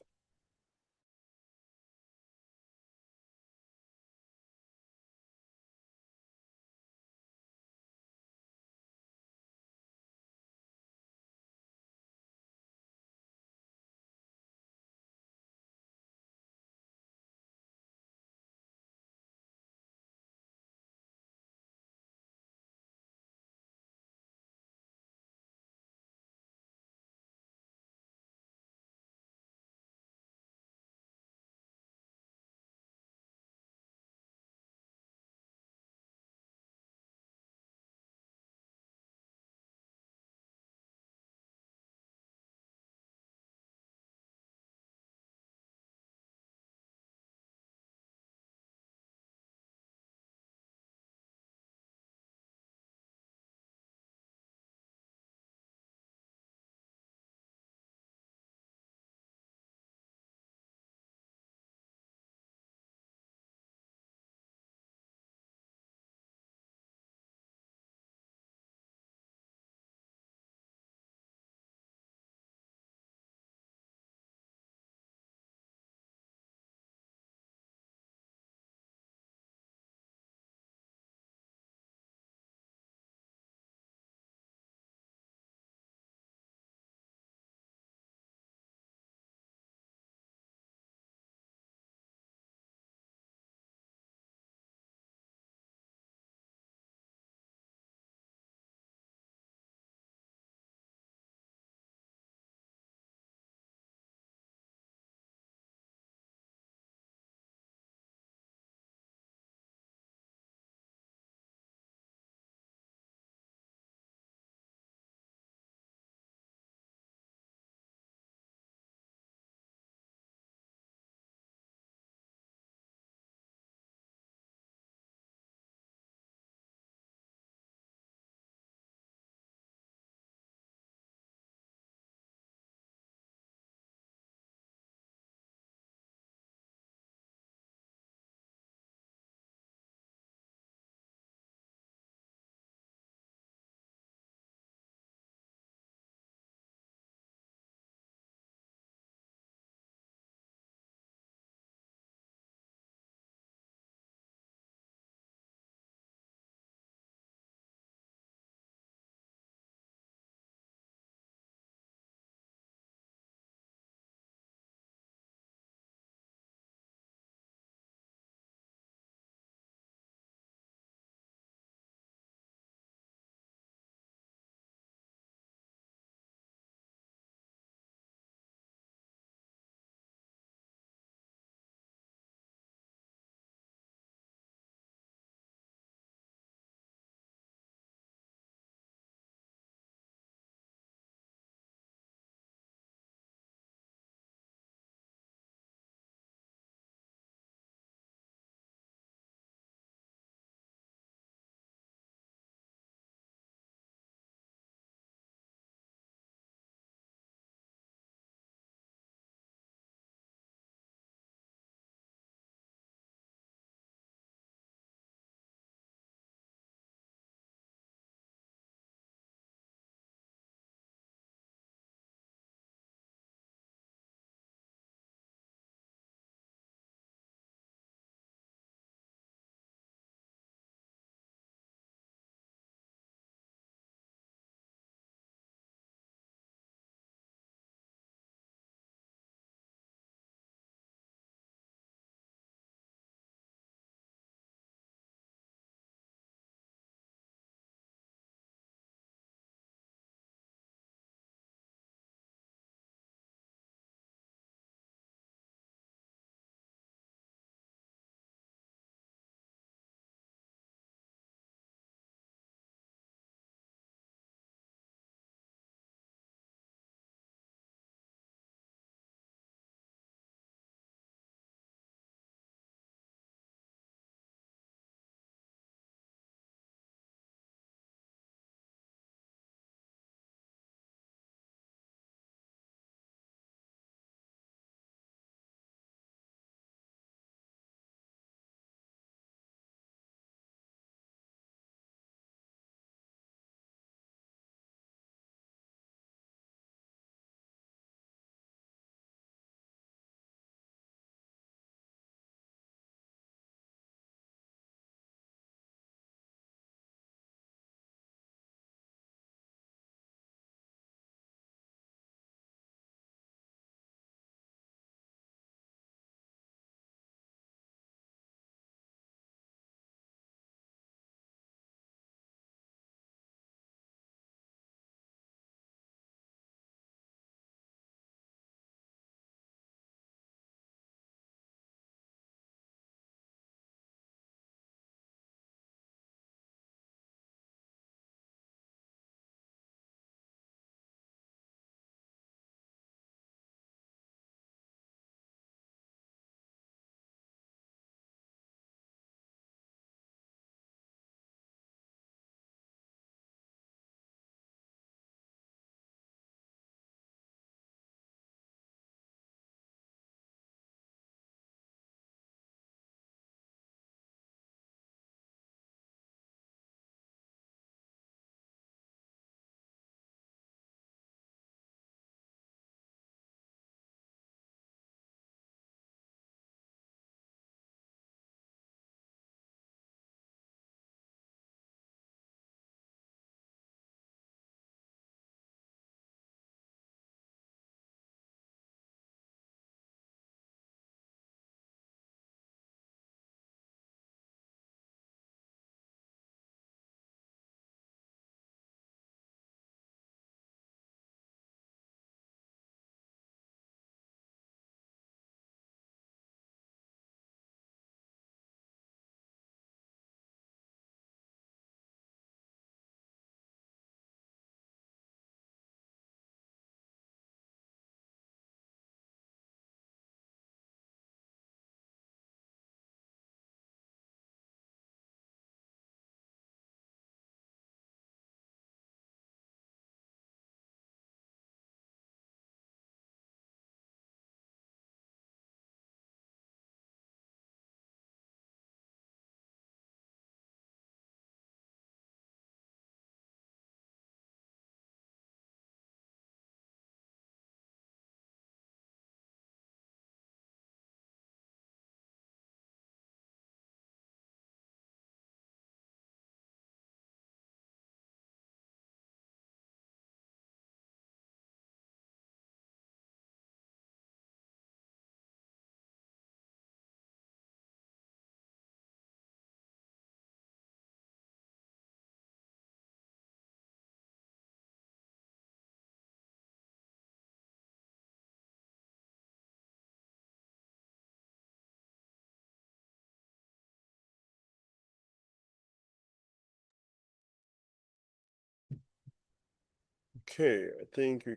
Okay, I think we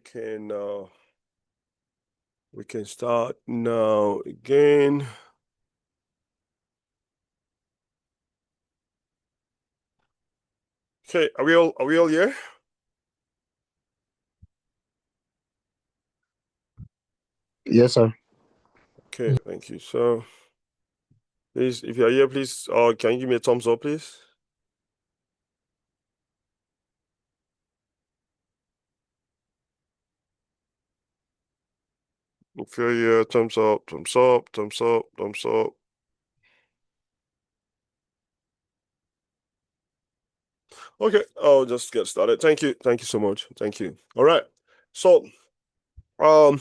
can start now again. Okay, are we all here? Yes, sir. Okay, thank you. So please, if you're here, please can you give me a thumbs up, please? If you're here, thumbs up, thumbs up, thumbs up, thumbs up. Okay, I'll just get started. Thank you. Thank you so much. Thank you. All right. So, um,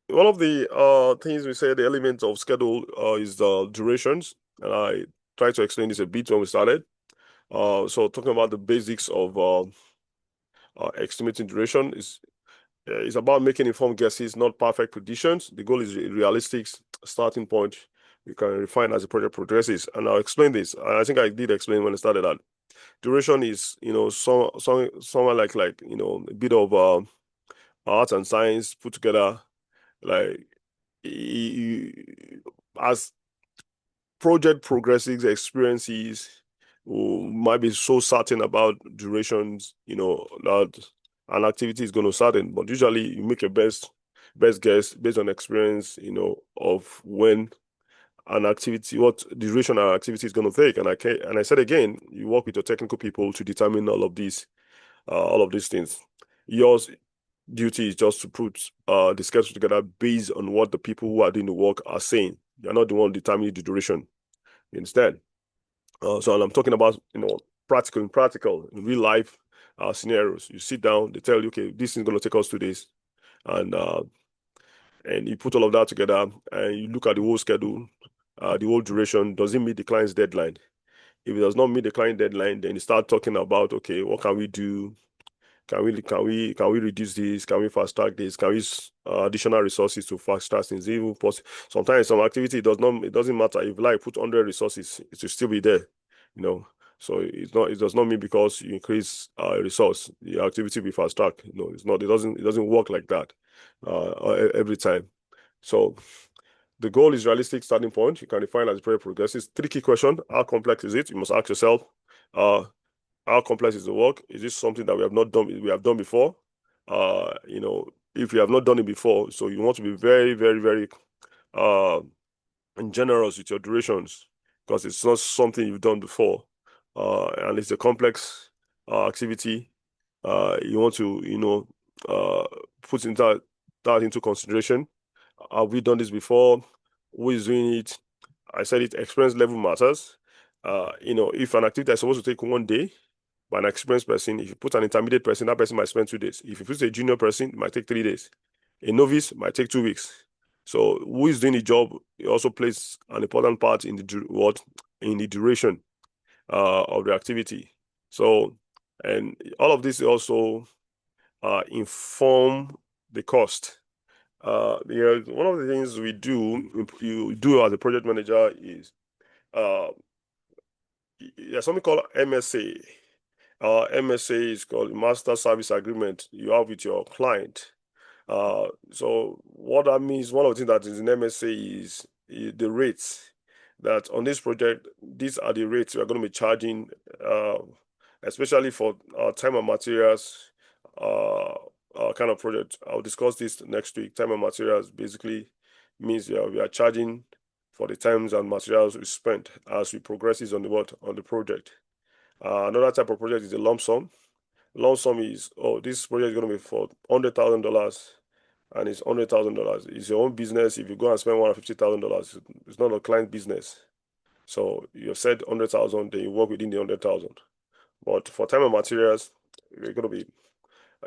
one of the things we say the element of schedule is the durations, and I tried to explain this a bit when we started. So talking about the basics of estimating duration is about making informed guesses, not perfect predictions. The goal is a realistic starting point you can refine as the project progresses. And I'll explain this. I think I did explain when I started that duration is, somewhere like a bit of art and science put together. Like as project progresses, experiences might be so certain about durations, that an activity is going to certain. But usually, you make a best guess based on experience, of when an activity, what duration an activity is going to take. And I said again, you work with your technical people to determine all of these things. Yours duty is just to put the schedule together based on what the people who are doing the work are saying. You're not the one determining the duration. Instead, so and I'm talking about practical in real life scenarios. You sit down, they tell you, okay, this is going to take us 2 days, and you put all of that together, and you look at the whole schedule, the whole duration. Does it meet the client's deadline? If it does not meet the client deadline, then you start talking about, okay, what can we do? Can we reduce this? Can we fast track this? Can we use additional resources to fast track things? Even possible. Sometimes some activity it doesn't matter if like put 100 resources, it will still be there, you know. So it does not mean because you increase resource, the activity will be fast track. It's not. It doesn't work like that every time. So the goal is realistic starting point. You can define as the project progresses. Three key question: how complex is it? You must ask yourself. Uh, how complex is the work? Is this something that we have done before? If you have not done it before, so you want to be very, very, very uh generous with your durations because it's not something you've done before. And it's a complex activity. You want to, uh put that into consideration. Have we done this before? Who is doing it? I said it, experience level matters. If an activity is supposed to take 1 day, by an experienced person, if you put an intermediate person, that person might spend 2 days. If you put a junior person, it might take 3 days. A novice might take 2 weeks. So who is doing the job, it also plays an important part in the duration of the activity. So, and all of this also inform the cost. One of the things you do as a project manager is uh, there's something called MSA. MSA is called Master Service Agreement you have with your client. So what that means, one of the things that is in MSA is the rates that on this project, these are the rates we are going to be charging, uh, especially for time and materials kind of project. I'll discuss this next week. Time and materials basically means we are charging for the times and materials we spent as we progresses on the project. Another type of project is a lump sum. Lump sum is, oh, this project is going to be for $100,000 and it's $100,000. It's your own business. If you go and spend $150,000, it's not a client business. So you've said 100,000, then you work within the 100,000. But for time and materials, you're going to be,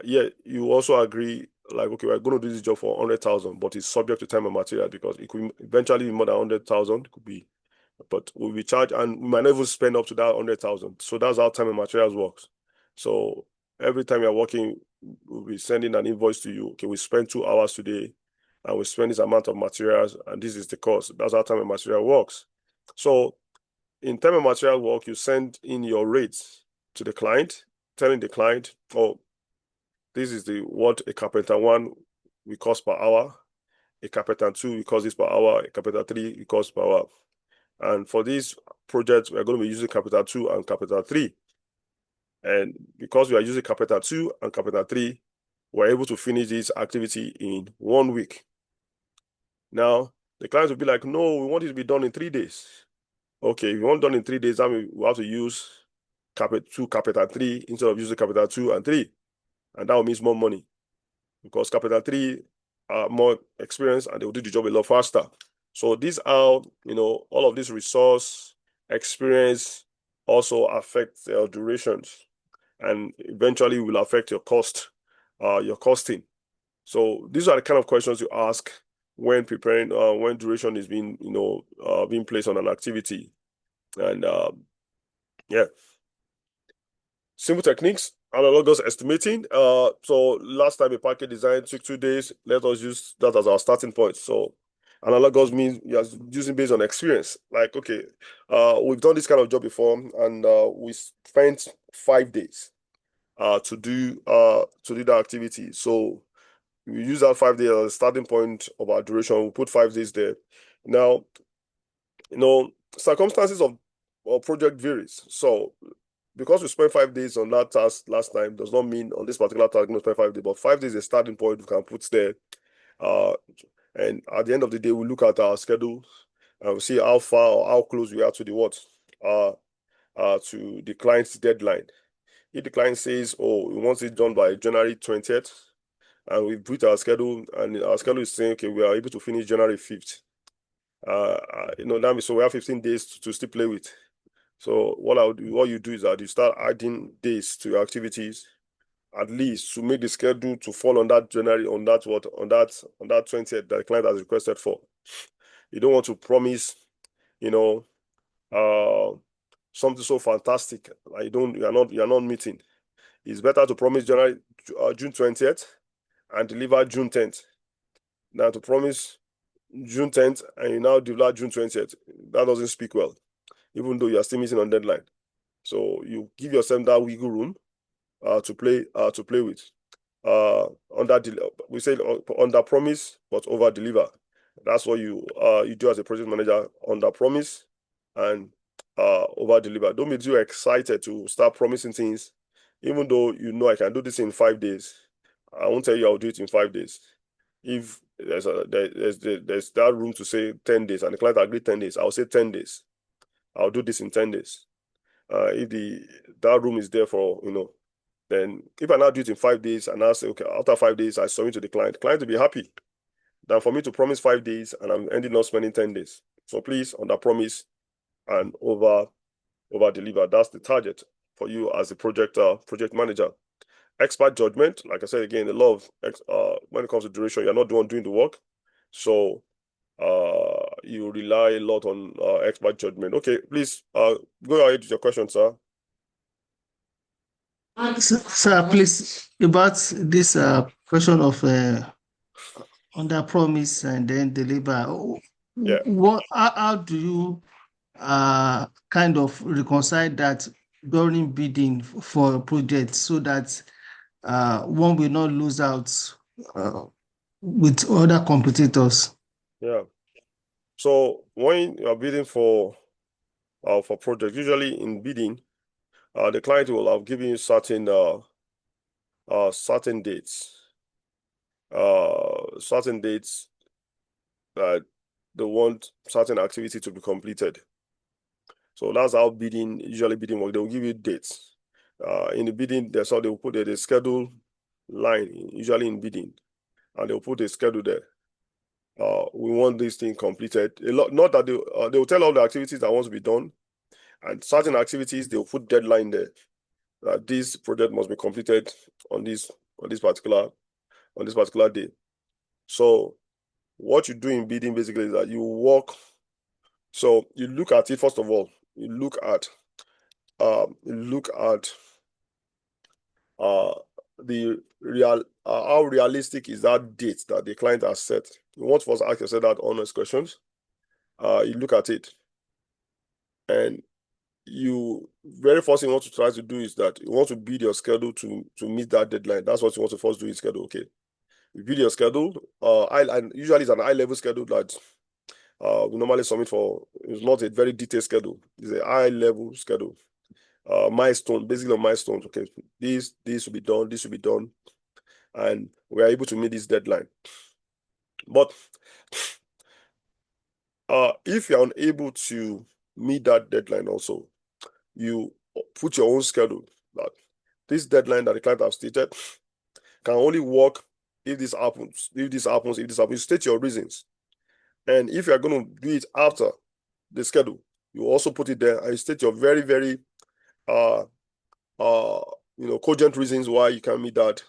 yeah, you also agree, like, okay, we're going to do this job for 100,000, but it's subject to time and material because it could eventually be more than 100,000. It could be, but we'll be charged and we might never spend up to that 100,000. So that's how time and materials works. So every time you're working, we'll be sending an invoice to you. Okay, we spent 2 hours today and we spend this amount of materials and this is the cost. That's how time and material works. So in time and material work, you send in your rates to the client, telling the client, oh, This is what a carpenter 1 will cost per hour, a carpenter 2 will cost this per hour, a carpenter 3 will cost per hour. And for this project, we're going to be using carpenter 2 and carpenter 3. And because we are using carpenter 2 and carpenter 3, we're able to finish this activity in 1 week. Now, the client will be like, no, we want it to be done in 3 days. Okay, if you want it done in 3 days, then we have to use carpenter 2, carpenter 3 instead of using carpenter 2 and 3. And that will mean more money because carpenter 3 are more experienced and they will do the job a lot faster. So these are, all of this resource experience also affect their durations and eventually will affect your cost, your costing. So these are the kind of questions you ask when preparing, when duration is being, being placed on an activity. And yeah, simple techniques. Analogous estimating. So last time a package design took 2 days. Let us use that as our starting point. So analogous means you're using based on experience. Like, okay, we've done this kind of job before, and we spent 5 days to do the activity. So we use that 5 days as a starting point of our duration. We put 5 days there. Now, circumstances of project varies. So because we spent 5 days on that task last time does not mean on this particular task we spend 5 days, but 5 days is a starting point we can put there. And at the end of the day, we look at our schedule and we see how far or how close we are to to the client's deadline. If the client says, oh, we want it done by January 20th, and we put our schedule, and our schedule is saying, okay, we are able to finish January 5th. That means so we have 15 days to still play with. So what you do is that you start adding days to your activities, at least to make the schedule to fall on that 20th that the client has requested for. You don't want to promise, something so fantastic like you're not meeting. It's better to promise June 20th and deliver June 10th than to promise June 10th and you now deliver June 20th. That doesn't speak well, even though you are still missing on deadline. So you give yourself that wiggle room to play with. We say under promise but over deliver. That's what you do as a project manager: under promise and over deliver. Don't be too excited to start promising things, even though I can do this in 5 days. I won't tell you I'll do it in 5 days. If there's that room to say 10 days and the client agreed 10 days, I'll say 10 days. I'll do this in 10 days. If that room is there for, then if I now do it in 5 days and I say, okay, after 5 days, I submit to the client will be happy than for me to promise 5 days and I'm ending up spending 10 days. So please, under promise and over deliver. That's the target for you as a project manager. Expert judgment, like I said again, the law of when it comes to duration, you're not the one doing the work. So you rely a lot on expert judgment. Okay, please go ahead with your question, sir. Sir, please, about this question of under promise and then deliver. Yeah. How do you kind of reconcile that during bidding for a project so that one will not lose out with other competitors? Yeah. So when you are bidding for project, usually in bidding, the client will have given you certain dates. Certain dates that they want certain activity to be completed. So that's how usually bidding work. They will give you dates. In the bidding, they will put the schedule line, usually in bidding, and they'll put a schedule there. We want this thing completed. Not that they will tell all the activities that want to be done, and certain activities they'll put deadline there. That this project must be completed on this particular day. So what you do in bidding basically is that you work. So you look at it first of all. You look at how realistic is that date that the client has set. You want to first ask yourself that honest questions. You look at it, and you very first thing you want to try to do is that you want to build your schedule to meet that deadline. That's what you want to first do in schedule. Okay, you build your schedule. And usually it's an high level schedule that we normally submit for. It's not a very detailed schedule. It's a high level schedule. Milestone, basically milestones. Okay, this will be done. This will be done, and we are able to meet this deadline. But if you are unable to meet that deadline, also you put your own schedule that this deadline that the client have stated can only work if this happens, if this happens, if this happens. You state your reasons. And if you are going to do it after the schedule, you also put it there and you state your very, very cogent reasons why you can't meet that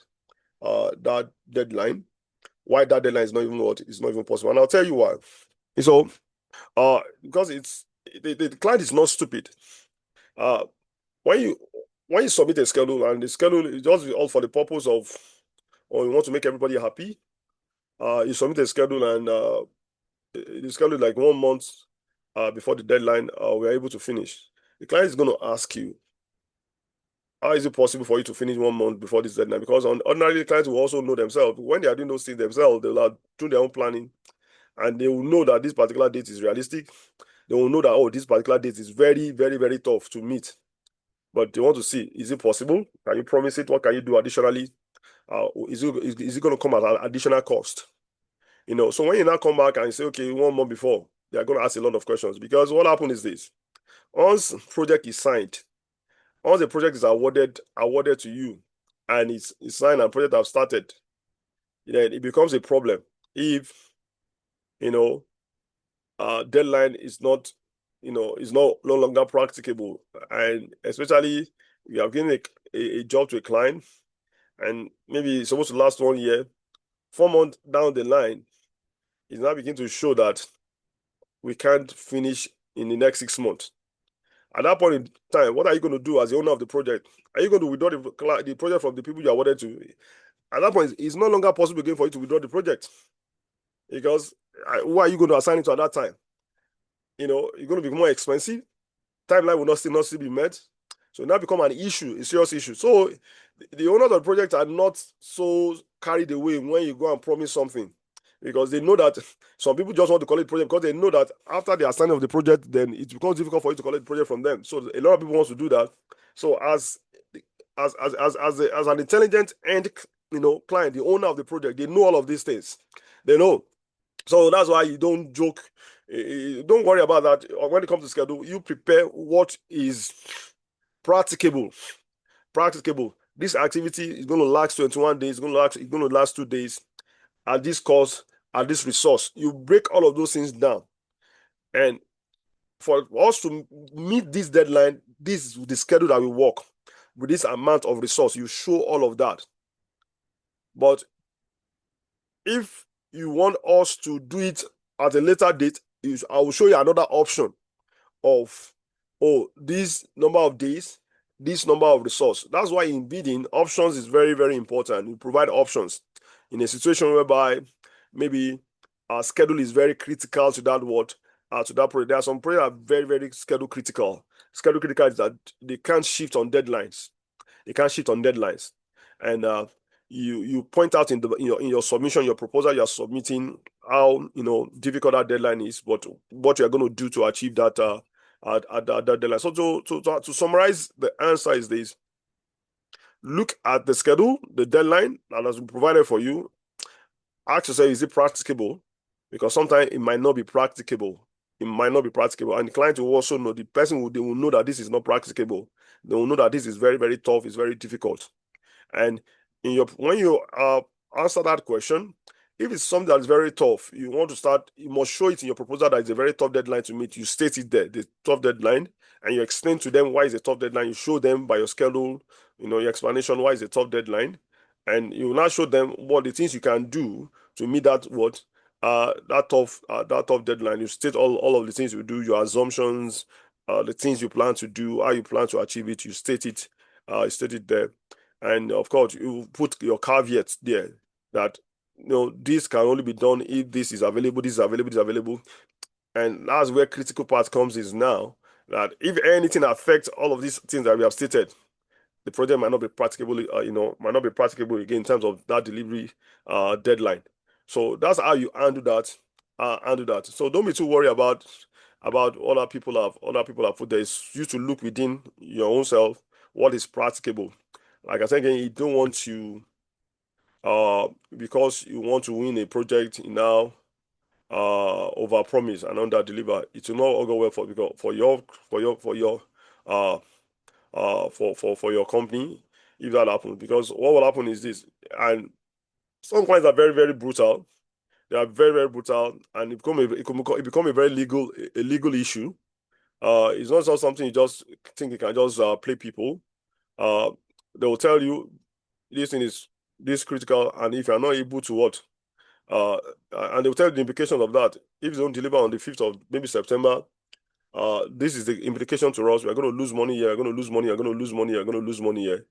that deadline, why that deadline is not even possible. And I'll tell you why. So because the client is not stupid. When you submit a schedule and the schedule is just all for the purpose of, or you want to make everybody happy, you submit a schedule and the schedule like 1 month before the deadline, we're able to finish. The client is going to ask you, how is it possible for you to finish 1 month before this deadline? Because ordinarily, clients will also know themselves. When they are doing those things themselves, they'll do their own planning and they will know that this particular date is realistic. They will know that, oh, this particular date is very, very, very tough to meet. But they want to see, is it possible? Can you promise it? What can you do additionally? Is it going to come at an additional cost? So when you now come back and say, okay, 1 month before, they are going to ask a lot of questions. Because what happened is this. Once project is signed, once the project is awarded to you, and it's signed and project have started, then it becomes a problem if deadline is not no longer practicable. And especially you have given a job to a client and maybe it's supposed to last 1 year, 4 months down the line, it's now beginning to show that we can't finish in the next 6 months. At that point in time, what are you going to do as the owner of the project? Are you going to withdraw the project from the people you awarded to? At that point, it's no longer possible again for you to withdraw the project because who are you going to assign it to at that time? You're going to be more expensive. Timeline will not still be met. So it now become an issue, a serious issue. So the owners of the project are not so carried away when you go and promise something, because they know that some people just want to collect project because they know that after the assigning of the project, then it becomes difficult for you to collect the project from them. So a lot of people want to do that. So as an intelligent end, client, the owner of the project, they know all of these things. They know. So that's why you don't joke. Don't worry about that. When it comes to schedule, you prepare what is practicable. This activity is going to last 21 days. It's going to last 2 days. At this cost, at this resource, you break all of those things down. And for us to meet this deadline, this is the schedule that we work with this amount of resource. You show all of that. But if you want us to do it at a later date, I will show you another option of, this number of days, this number of resource. That's why in bidding, options is very, very important. You provide options in a situation whereby maybe our schedule is very critical to that project. There are some projects that are very, very schedule critical. Schedule critical is that they can't shift on deadlines. And you point out in your submission, your proposal, you're submitting how difficult that deadline is, but what you're going to do to achieve that that deadline. So to summarize, the answer is this: look at the schedule, the deadline that has been provided for you. Ask yourself, is it practicable? Because sometimes it might not be practicable. And the client will also know, they will know that this is not practicable. They will know that this is very, very tough, it's very difficult. And when you answer that question, if it's something that is very tough, you must show it in your proposal that it's a very tough deadline to meet. You state it there, the tough deadline, and you explain to them why it's a tough deadline. You show them by your schedule, your explanation why it's a tough deadline, and you will now show them what the things you can do to meet that tough deadline. You state all of the things you do, your assumptions, the things you plan to do, how you plan to achieve it. You state it there. And of course, you put your caveats there that this can only be done if this is available, this is available, this is available. And that's where critical part comes is now. that if anything affects all of these things that we have stated, the project might not be practicable, might not be practicable again in terms of that delivery deadline. So that's how you handle that. So don't be too worried about other people have put there. It's you to look within your own self what is practicable. Like I said again, you don't want to because you want to win a project now over promise and under deliver. It will not go well uh for your company if that happens, because what will happen is this, and some clients are very, very brutal. They are very, very brutal, and it become a very legal issue. It's not just something you just think you can just play people. uh they will tell you this thing is this critical, and if you are not able to what uh and they will tell you the implications of that. If you don't deliver on the 5th of maybe September, this is the implication to us. We're going to lose money here, we're going to lose money, we're going to lose money, we're going to lose money here,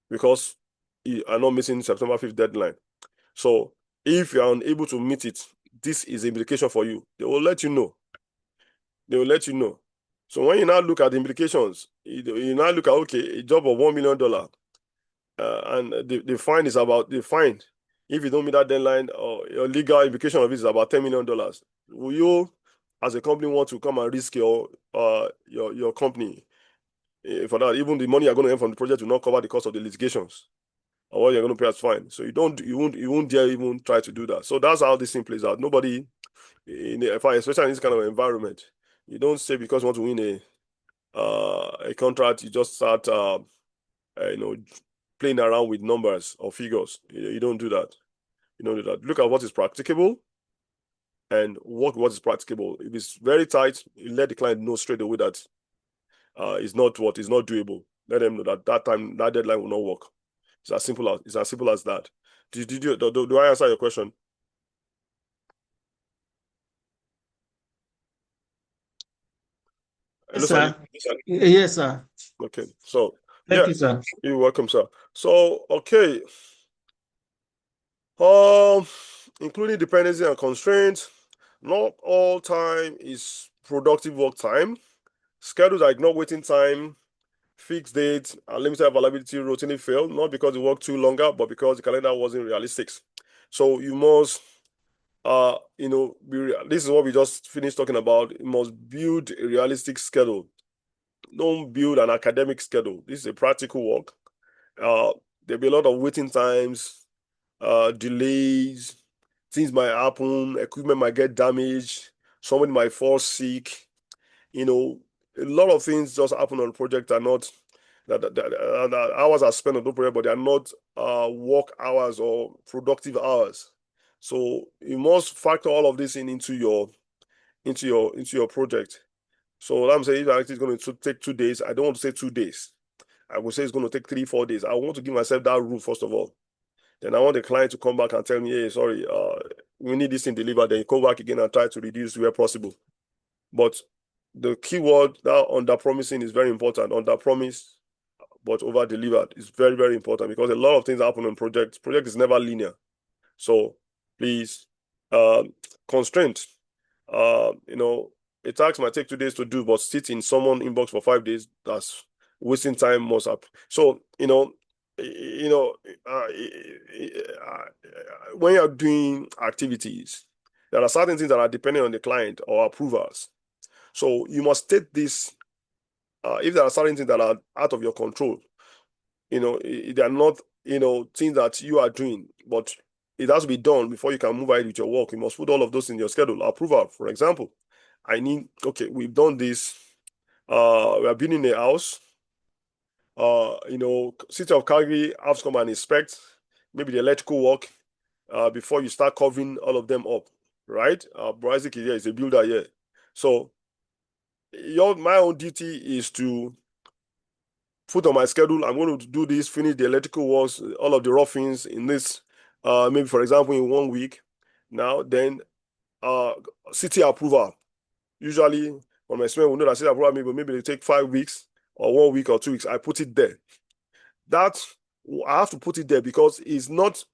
because you are not missing September 5th deadline. So if you are unable to meet it, this is the implication for you. They will let you know. They will let you know. So when you now look at the implications, you now look at, okay, a job of $1 million, and the fine is about the fine. If you don't meet that deadline, or your legal implication of it is about $10 million, will you, as a company, want to come and risk your company for that? Even the money you're going to earn from the project will not cover the cost of the litigations or what you're going to pay as fine. So you won't dare even try to do that. So that's how this thing plays out. Nobody especially in this kind of environment, you don't say because you want to win a contract, you just start playing around with numbers or figures. You don't do that. You don't do that. Look at what is practicable and what is practicable. If it's very tight, you let the client know straight away that it's not doable. Let them know that that deadline will not work. It's as simple as that. Do I answer your question? Yes, sir. Yes, sir. Okay. So Thank you, sir. You're welcome, sir. So okay. Including dependency and constraints. Not all time is productive work time. Schedules are ignore waiting time, fixed dates, and limited availability routinely fail, not because the work too longer, but because the calendar wasn't realistic. So you must, this is what we just finished talking about. You must build a realistic schedule. Don't build an academic schedule. This is a practical work. There'll be a lot of waiting times, delays, things might happen, equipment might get damaged, someone might fall sick. A lot of things just happen on the project are not that hours are spent on the project, but they are not work hours or productive hours. So you must factor all of this into your project. So I'm saying if actually it's going to take 2 days, I don't want to say 2 days. I would say it's going to take 3-4 days. I want to give myself that rule first of all. Then I want the client to come back and tell me, hey, sorry, we need this thing delivered. Then you come back again and try to reduce where possible. But the key word, that under-promising, is very important. Under-promise, but over-delivered is very, very important, because a lot of things happen on projects. Project is never linear. So please, constraint. A task might take 2 days to do, but sit in someone's inbox for 5 days, that's wasting time most up. So, when you're doing activities, there are certain things that are dependent on the client or approvers. So you must state this. If there are certain things that are out of your control, they are not, things that you are doing, but it has to be done before you can move ahead with your work. You must put all of those in your schedule. Approval, for example, we've done this. We have been in a house. City of Calgary has to come and inspect maybe the electrical work before you start covering all of them up, right? Bro Isaac is here, is a builder here. So my own duty is to put on my schedule, I'm going to do this, finish the electrical works, all of the roughings in this, maybe for example in 1 week. Now then, city approval. Usually, on my experience, we know that city approval maybe they take 5 weeks or 1 week or 2 weeks. I put it there. That I have to put it there because it's not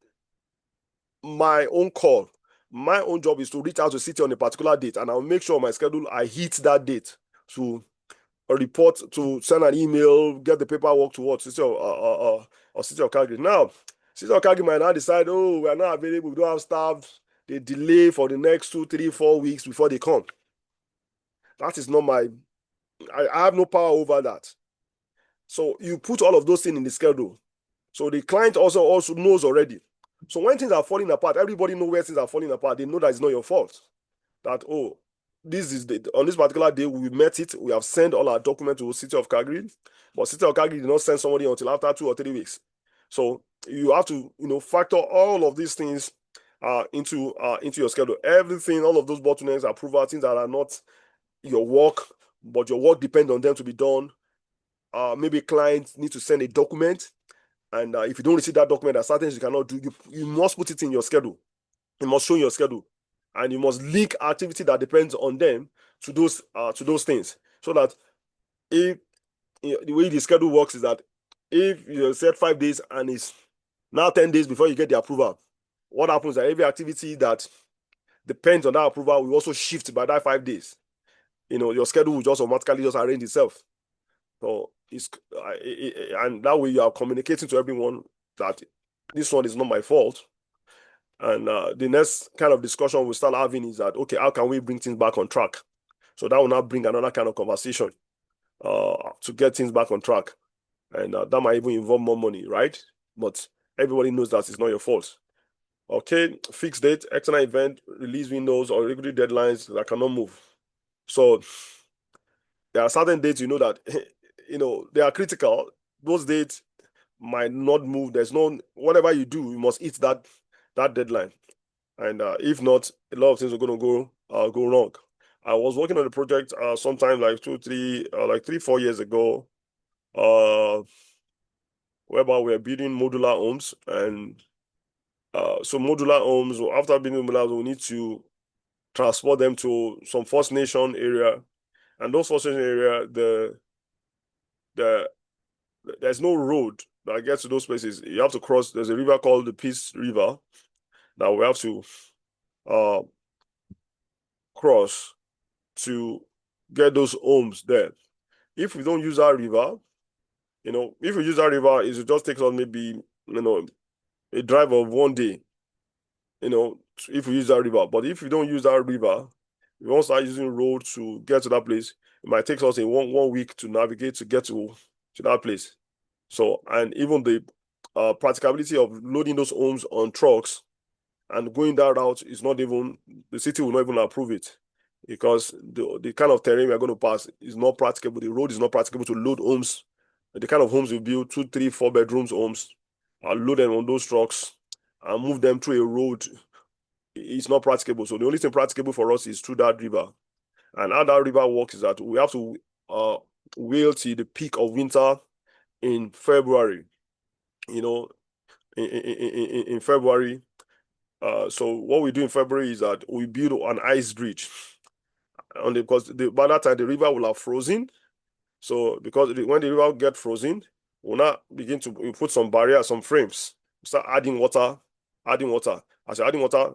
my own call. My own job is to reach out to city on a particular date, and I'll make sure on my schedule I hit that date to report, to send an email, get the paperwork to what? City of Calgary. Now, City of Calgary might now decide, oh, we are not available, we don't have staff. They delay for the next 2, 3, 4 weeks before they come. That is not my, I have no power over that. So you put all of those things in the schedule. So the client also knows already. So when things are falling apart, everybody knows where things are falling apart. They know that it's not your fault. That, oh, this is on this particular day, we met it. We have sent all our documents to the City of Calgary, but City of Calgary did not send somebody until after 2 or 3 weeks. So you have to, factor all of these things into your schedule. Everything, all of those bottlenecks, approval, things that are not your work, but your work depends on them to be done. Maybe clients need to send a document, and if you don't receive that document, there are certain things you cannot do. You must put it in your schedule. You must show your schedule, and you must link activity that depends on them to those things, so that if the way the schedule works is that if you set 5 days and it's now 10 days before you get the approval, what happens is that every activity that depends on that approval will also shift by that 5 days. Your schedule will just automatically just arrange itself. So and that way you are communicating to everyone that this one is not my fault. And the next kind of discussion we'll start having is that, okay, how can we bring things back on track? So that will now bring another kind of conversation to get things back on track. And that might even involve more money, right? But everybody knows that it's not your fault. Okay, fixed date, external event, release windows, or regulatory deadlines that cannot move. So there are certain dates that they are critical. Those dates might not move. There's no, whatever you do, you must hit that deadline. And if not, a lot of things are going to go wrong. I was working on a project sometime like 3, 4 years ago, whereby we are building modular homes. And so modular homes, after building modular homes, we need to transport them to some First Nation area. And those First Nation area, there's no road that gets to those places. You have to cross. There's a river called the Peace River that we have to cross to get those homes there. If we don't use that river, if we use that river, it just takes us maybe a drive of 1 day. If we use that river, but if we don't use that river, we won't start using road to get to that place. It might take us in one week to navigate to get to that place. So, and even the practicability of loading those homes on trucks and going that route is not even, the city will not even approve it, because the kind of terrain we are going to pass is not practicable. The road is not practicable to load homes. The kind of homes we build, 2, 3, 4 bedrooms homes, load them on those trucks and move them through a road. It's not practicable. So the only thing practicable for us is through that river. And how that river works is that we have to wait till the peak of winter in February. In February. So what we do in February is that we build an ice bridge, because by that time the river will have frozen. So because when the river gets frozen, we'll now begin to put some barriers, some frames, start adding water. As you're adding water,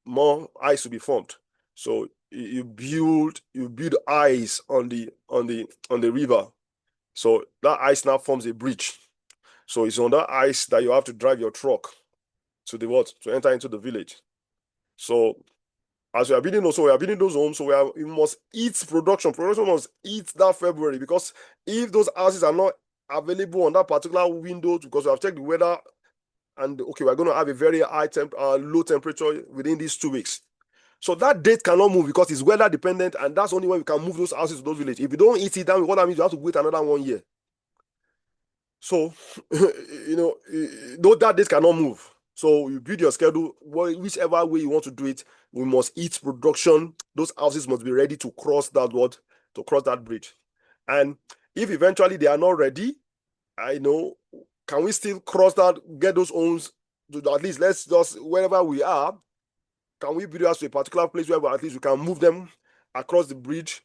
more ice will be formed. So you build ice on the river. So that ice now forms a bridge. So it's on that ice that you have to drive your truck to enter into the village. So as we are building those homes, so we must eat production. Production must eat that February, because if those houses are not available on that particular window, because we have checked the weather, and okay, we're going to have a very low temperature within these 2 weeks. So that date cannot move because it's weather dependent, and that's only when we can move those houses to those villages. If you don't eat it down, what that means, you have to wait another 1 year. So, that date cannot move. So you build your schedule, whichever way you want to do it. We must eat production. Those houses must be ready to cross that bridge. And if eventually they are not ready, can we still cross that, get those homes to at least, let's just, wherever we are, can we build us to a particular place where at least we can move them across the bridge,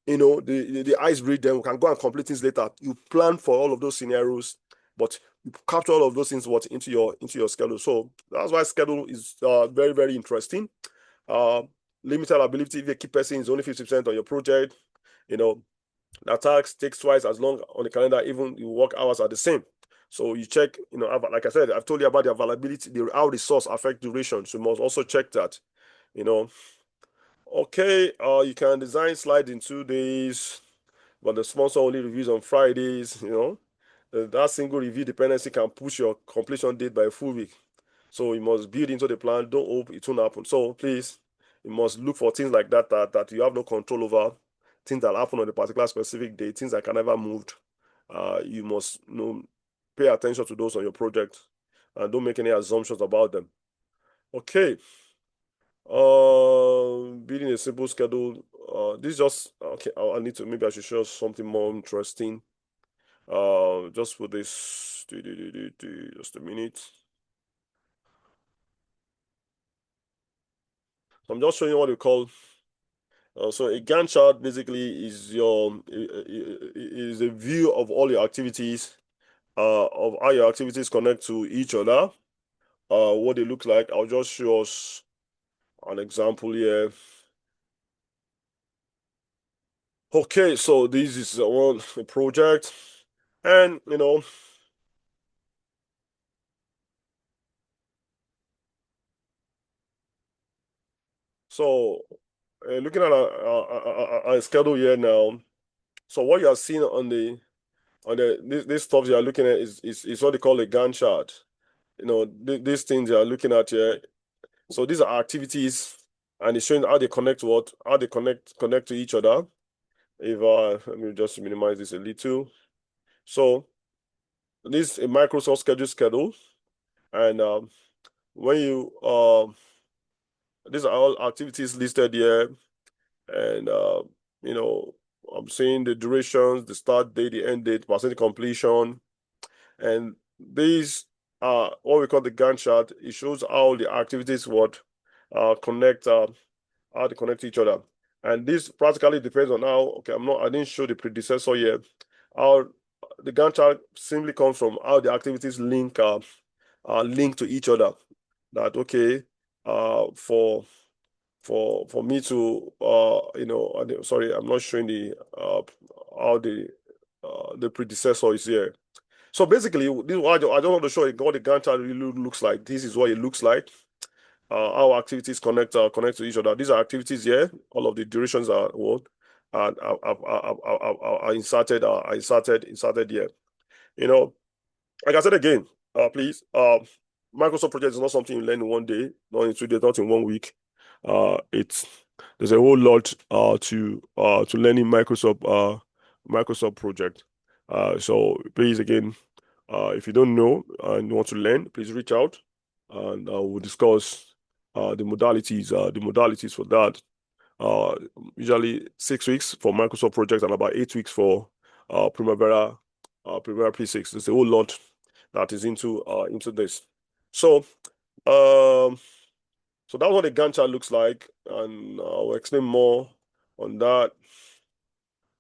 the ice bridge, then we can go and complete things later. You plan for all of those scenarios, but you capture all of those things into your schedule. So that's why schedule is very, very interesting. Limited ability, if a key person is only 50% on your project, the task takes twice as long on the calendar, even your work hours are the same. So you check, like I said, I've told you about the availability, how resource affect duration. So you must also check that, Okay, you can design slides in 2 days, but the sponsor only reviews on Fridays, That single review dependency can push your completion date by a full week. So you must build into the plan. Don't hope it won't happen. So please, you must look for things like that you have no control over, things that happen on a particular specific day, things that can never moved. You must pay attention to those on your project and don't make any assumptions about them. Okay. Building a simple schedule. This is just okay. Maybe I should show something more interesting. Just for this, just a minute. So I'm just showing you what we call. So a Gantt chart basically is is a view of all your activities, of how your activities connect to each other, what they look like. I'll just show us an example here. Okay, so this is a project, and so looking at a schedule here now. So what you are seeing on this stuff you are looking at is what they call a Gantt chart. These things you are looking at here. So these are activities, and it's showing how they connect connect to each other. If let me just minimize this a little. So this is a Microsoft schedule, and when you these are all activities listed here, and I'm seeing the durations, the start date, the end date, percent completion, and these are what we call the Gantt chart. It shows how the activities would connect, how they connect to each other. And this practically depends on how, I didn't show the predecessor yet. How the Gantt chart simply comes from how the activities link linked to each other. That for me to sorry, I'm not showing the how the predecessor is here. So basically, this is what I don't want to show you what the Gantt chart really looks like. This is what it looks like. How activities connect to each other. These are activities here. All of the durations are inserted here. Like I said again, please, Microsoft project is not something you learn in one day, not in 2 days, not in 1 week. There's a whole lot to learning Microsoft project. So please again, if you don't know and want to learn, please reach out, and we'll discuss the modalities for that. Usually 6 weeks for Microsoft project and about 8 weeks for Primavera P6. There's a whole lot that is into this. So so that's what the Gantt chart looks like, and I'll explain more on that.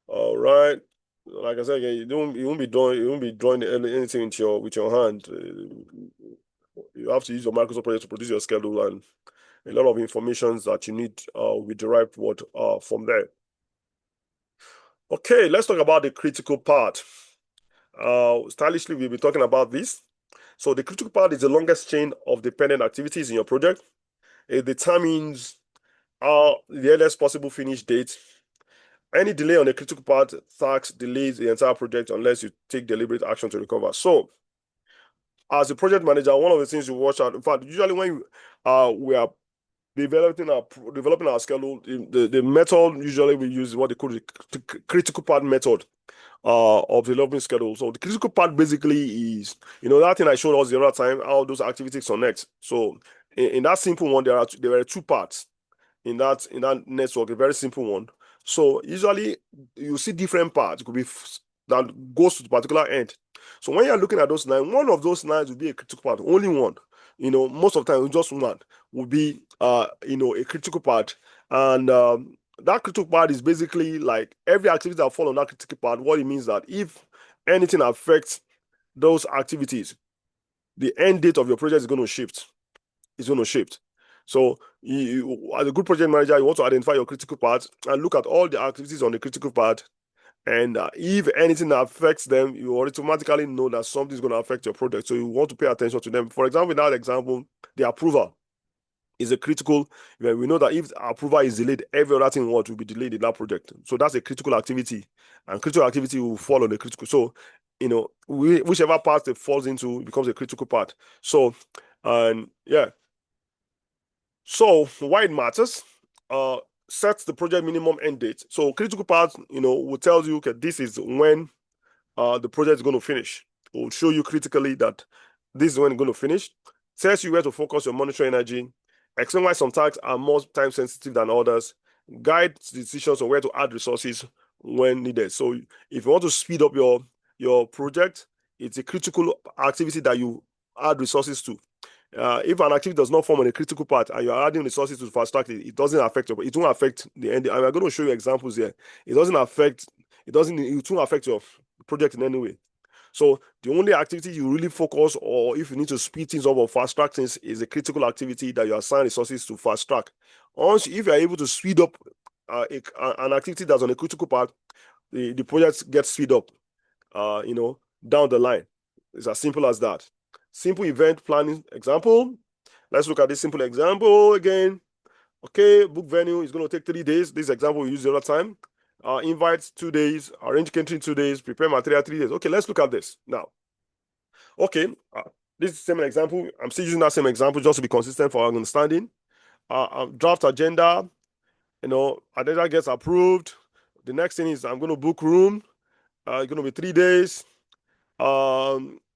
All right. Like I said again, you won't be drawing anything with your hand. You have to use your Microsoft project to produce your schedule, and a lot of information that you need will be derived from there. Okay, let's talk about the critical part. Stylishly, we'll be talking about this. So the critical part is the longest chain of dependent activities in your project. It determines the earliest possible finish date. Any delay on the critical part task delays the entire project unless you take deliberate action to recover. So, as a project manager, one of the things you watch out, in fact, usually when we are developing our schedule, the method usually we use is what they call the critical part method of developing schedule. So the critical part basically is, that thing I showed us the other time, how those activities connect. So in that simple one, there are 2 parts in that network, a very simple one. So usually you see different parts. It could be that goes to the particular end. So when you're looking at those lines, one of those lines will be a critical part, only one. Most of the time, just one will be a critical part. And that critical part is basically like every activity that falls on that critical part. What it means that if anything affects those activities, the end date of your project is going to shift. It's going to shift. So as a good project manager, you want to identify your critical path and look at all the activities on the critical path. And if anything affects them, you automatically know that something is going to affect your project. So you want to pay attention to them. For example, in that example, the approval is a critical. We know that if approval is delayed, every other thing will be delayed in that project. So that's a critical activity, and critical activity will fall on the critical. So, whichever part it falls into becomes a critical part. So, and yeah. So why it matters? Sets the project minimum end date. So critical part, will tell you, okay, this is when the project is going to finish. It will show you critically that this is when it's going to finish. Tells you where to focus your monitoring energy. Explain why some tasks are more time sensitive than others. Guide decisions on where to add resources when needed. So if you want to speed up your project, it's a critical activity that you add resources to. If an activity does not form on a critical part and you are adding resources to fast track it, it won't affect the end. I'm going to show you examples here. It won't affect your project in any way. So the only activity you really focus, or if you need to speed things up or fast track things, is a critical activity that you assign resources to fast track. If you are able to speed up an activity that's on a critical part, the project gets speed up, down the line. It's as simple as that. Simple event planning example. Let's look at this simple example again. Okay, book venue is going to take 3 days. This example we use the other time. Invites 2 days, arrange catering 2 days, prepare material 3 days. Okay, let's look at this now. Okay, this is the same example. I'm still using that same example just to be consistent for our understanding. Draft agenda, agenda gets approved. The next thing is I'm going to book room. It's going to be 3 days.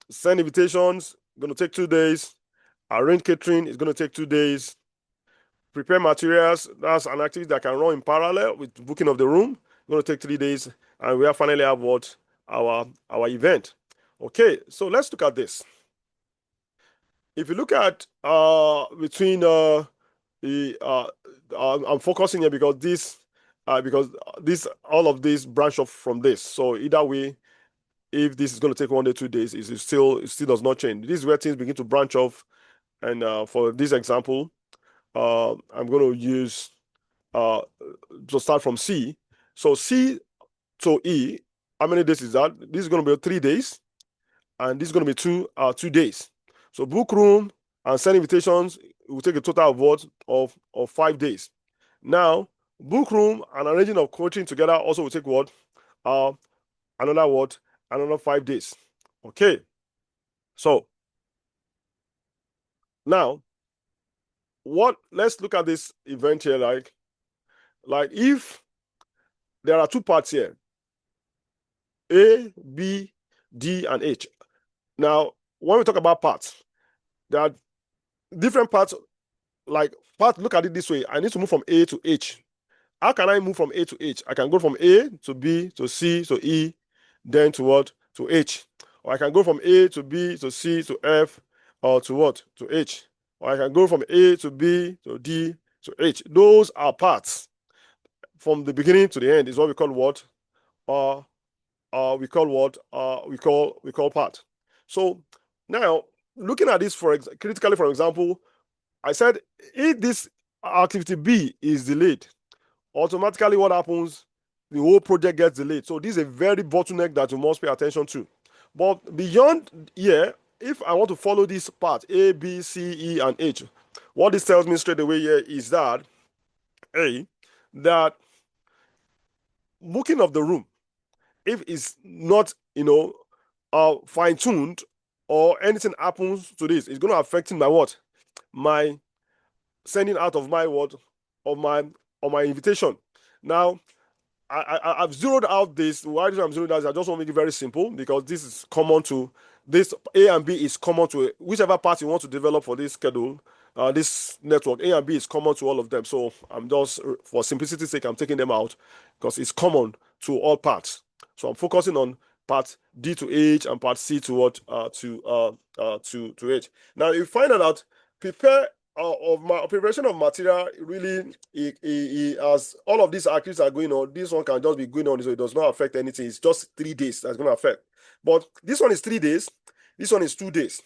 Send invitations, going to take 2 days. Arrange catering is going to take 2 days. Prepare materials, that's an activity that can run in parallel with booking of the room. It's going to take 3 days. And we finally have what? Our event. Okay, so let's look at this. If you look at between I'm focusing here because all of this branch off from this. So either way, if this is going to take 1 day, 2 days, it still does not change. This is where things begin to branch off. And for this example, I'm going to use to start from C. So C to E, how many days is that? This is going to be 3 days, and this is going to be 2 days. So book room and send invitations will take a total of what? Of 5 days. Now, book room and arranging of coaching together also will take what? Another 5 days. Okay. So now, let's look at this event here. Like if there are 2 parts here, A, B, D, and H. Now, when we talk about parts, there are different parts. Look at it this way. I need to move from A to H. How can I move from A to H? I can go from A to B to C to E, then to what? To H. Or I can go from A to B to C to F, or to what? To H. Or I can go from A to B to D to H. Those are parts. From the beginning to the end is what we call what? We call part. So now, looking at this critically, for example, I said if this activity B is delayed, automatically what happens? The whole project gets delayed. So this is a very bottleneck that you must pay attention to. But beyond here, if I want to follow this part, A, B, C, E, and H, what this tells me straight away here is that that booking of the room, if it's not fine-tuned, or anything happens to this, it's going to affect my what? My sending out of my what? Of my invitation. Now, I've zeroed out this. Why do I'm zeroing out? I just want to make it very simple, because this is common to this. A and B is common to whichever part you want to develop for this schedule, this network. A and B is common to all of them. So I'm just, for simplicity's sake, I'm taking them out because it's common to all parts. So I'm focusing on part D to H and part C to what? To H. Now you find out prepare. Of my preparation of material, really, as all of these activities are going on, this one can just be going on, so it does not affect anything. It's just 3 days that's going to affect. But this one is 3 days, this one is 2 days.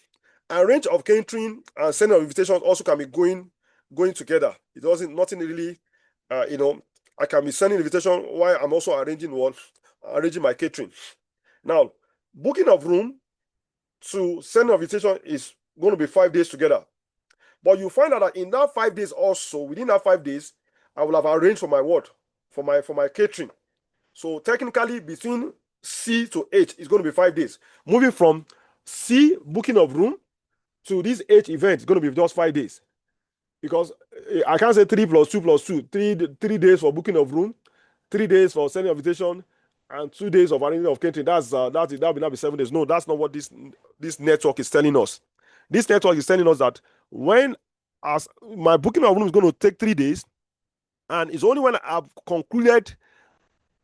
And range of catering and sending of invitations also can be going going together. It doesn't, nothing really, I can be sending invitation while I'm also arranging my catering. Now, booking of room to send invitation is going to be 5 days together. But you find out that in that 5 days also, within that 5 days, I will have arranged for my what? For my catering. So technically, between C to H is going to be 5 days. Moving from C, booking of room, to this H event is going to be just 5 days. Because I can't say 3 plus 2 plus 2. 3 days for booking of room, 3 days for sending invitation, and 2 days of arranging of catering. That will not be 7 days. No, that's not what this network is telling us. This network is telling us that when as my booking of room is going to take 3 days, and it's only when I've concluded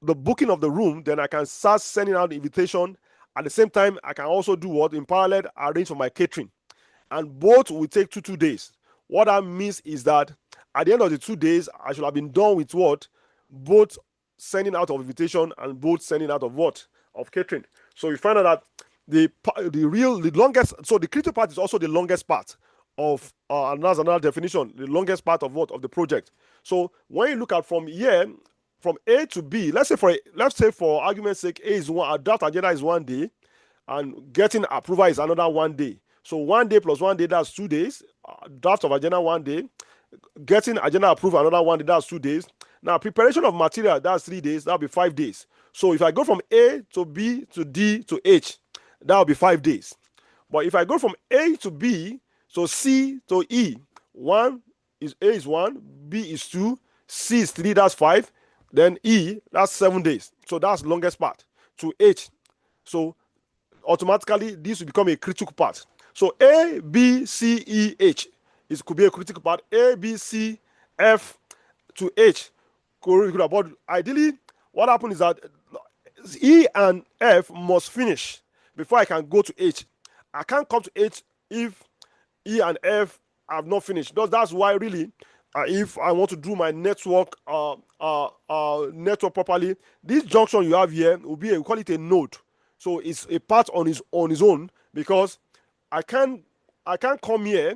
the booking of the room, then I can start sending out the invitation. At the same time, I can also do what? In parallel, arrange for my catering. And both will take 2 days. What that means is that at the end of the 2 days, I should have been done with what? Both sending out of invitation and both sending out of what? Of catering. So you find out that the longest, so the critical part is also the longest part of, and that's another definition, the longest part of what? Of the project. So when you look at from here, from A to B, let's say for argument's sake, A is one, draft agenda is 1 day, and getting approval is another 1 day. So 1 day plus 1 day, that's 2 days. Draft of agenda 1 day. Getting agenda approved another 1 day, that's 2 days. Now, preparation of material, that's 3 days. That'll be 5 days. So if I go from A to B to D to H, that'll be 5 days. But if I go from A to B, so C to E, A is 1, B is 2, C is 3, that's 5. Then E, that's 7 days. So that's longest part. To H. So automatically, this will become a critical part. So A, B, C, E, H could be a critical part. A, B, C, F to H. But ideally, what happens is that E and F must finish before I can go to H. I can't come to H if E and F have not finished. That's why really, if I want to do my network network properly, this junction you have here will be we call it a node. So it's a part on its own, because I can't come here.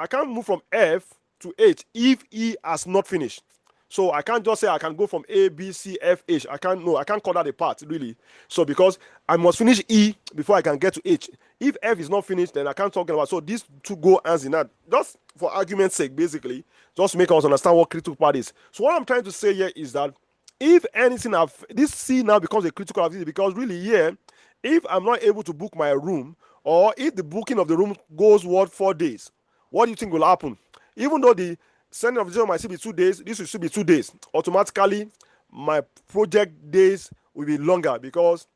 I can't move from F to H if E has not finished. So I can't just say I can go from A, B, C, F, H. I can't call that a part, really. So because I must finish E before I can get to H. If F is not finished, then I can't talk about. So these two go hands in hand. Just for argument's sake, basically, just to make us understand what critical part is. So what I'm trying to say here is that if anything, this C now becomes a critical activity, because really here, if I'm not able to book my room, or if the booking of the room goes 4 days, what do you think will happen? Even though the sending of the might still be 2 days, this will still be 2 days. Automatically, my project days will be longer, because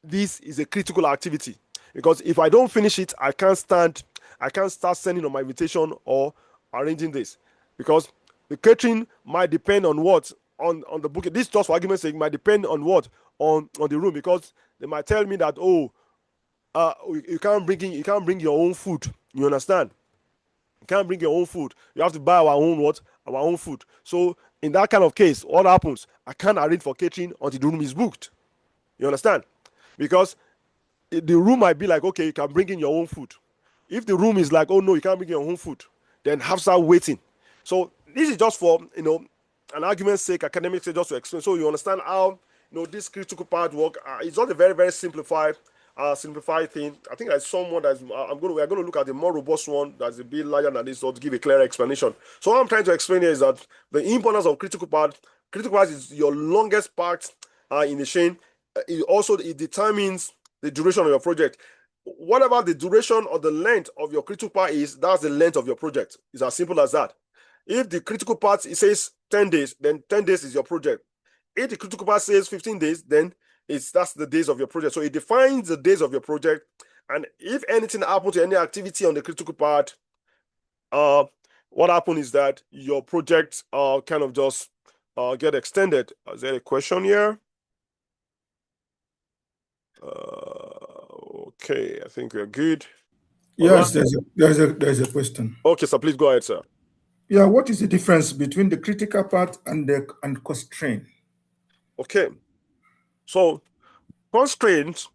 this is a critical activity. Because if I don't finish it, I can't start sending on my invitation or arranging this, because the catering might depend on what on the booking. This, just for argument's sake, might depend on what on the room, because they might tell me that, oh, you can't bring your own food. You understand? You can't bring your own food. You have to buy our own food. So in that kind of case, what happens? I can't arrange for catering until the room is booked. You understand? Because the room might be like, okay, you can bring in your own food. If the room is like, oh no, you can't bring your own food, then have to start waiting. So this is just for an argument's sake, academic sake, just to explain, so you understand how this critical part work. It's not a very, very simplified thing. I think there's someone that's we're going to look at the more robust one that's a bit larger than this, so to give a clearer explanation. So what I'm trying to explain here is that the importance of critical part is your longest part in the chain. It determines the duration of your project. Whatever the duration or the length of your critical part is, that's the length of your project. It's as simple as that. If the critical part, it says 10 days, then 10 days is your project. If the critical part says 15 days, then that's the days of your project. So it defines the days of your project. And if anything happens to any activity on the critical part, what happens is that your project kind of just get extended. Is there a question here? Okay, I think we're good. Yes, there's a question. Okay, so please go ahead, sir. Yeah, what is the difference between the critical part and constraint? Okay, so constraints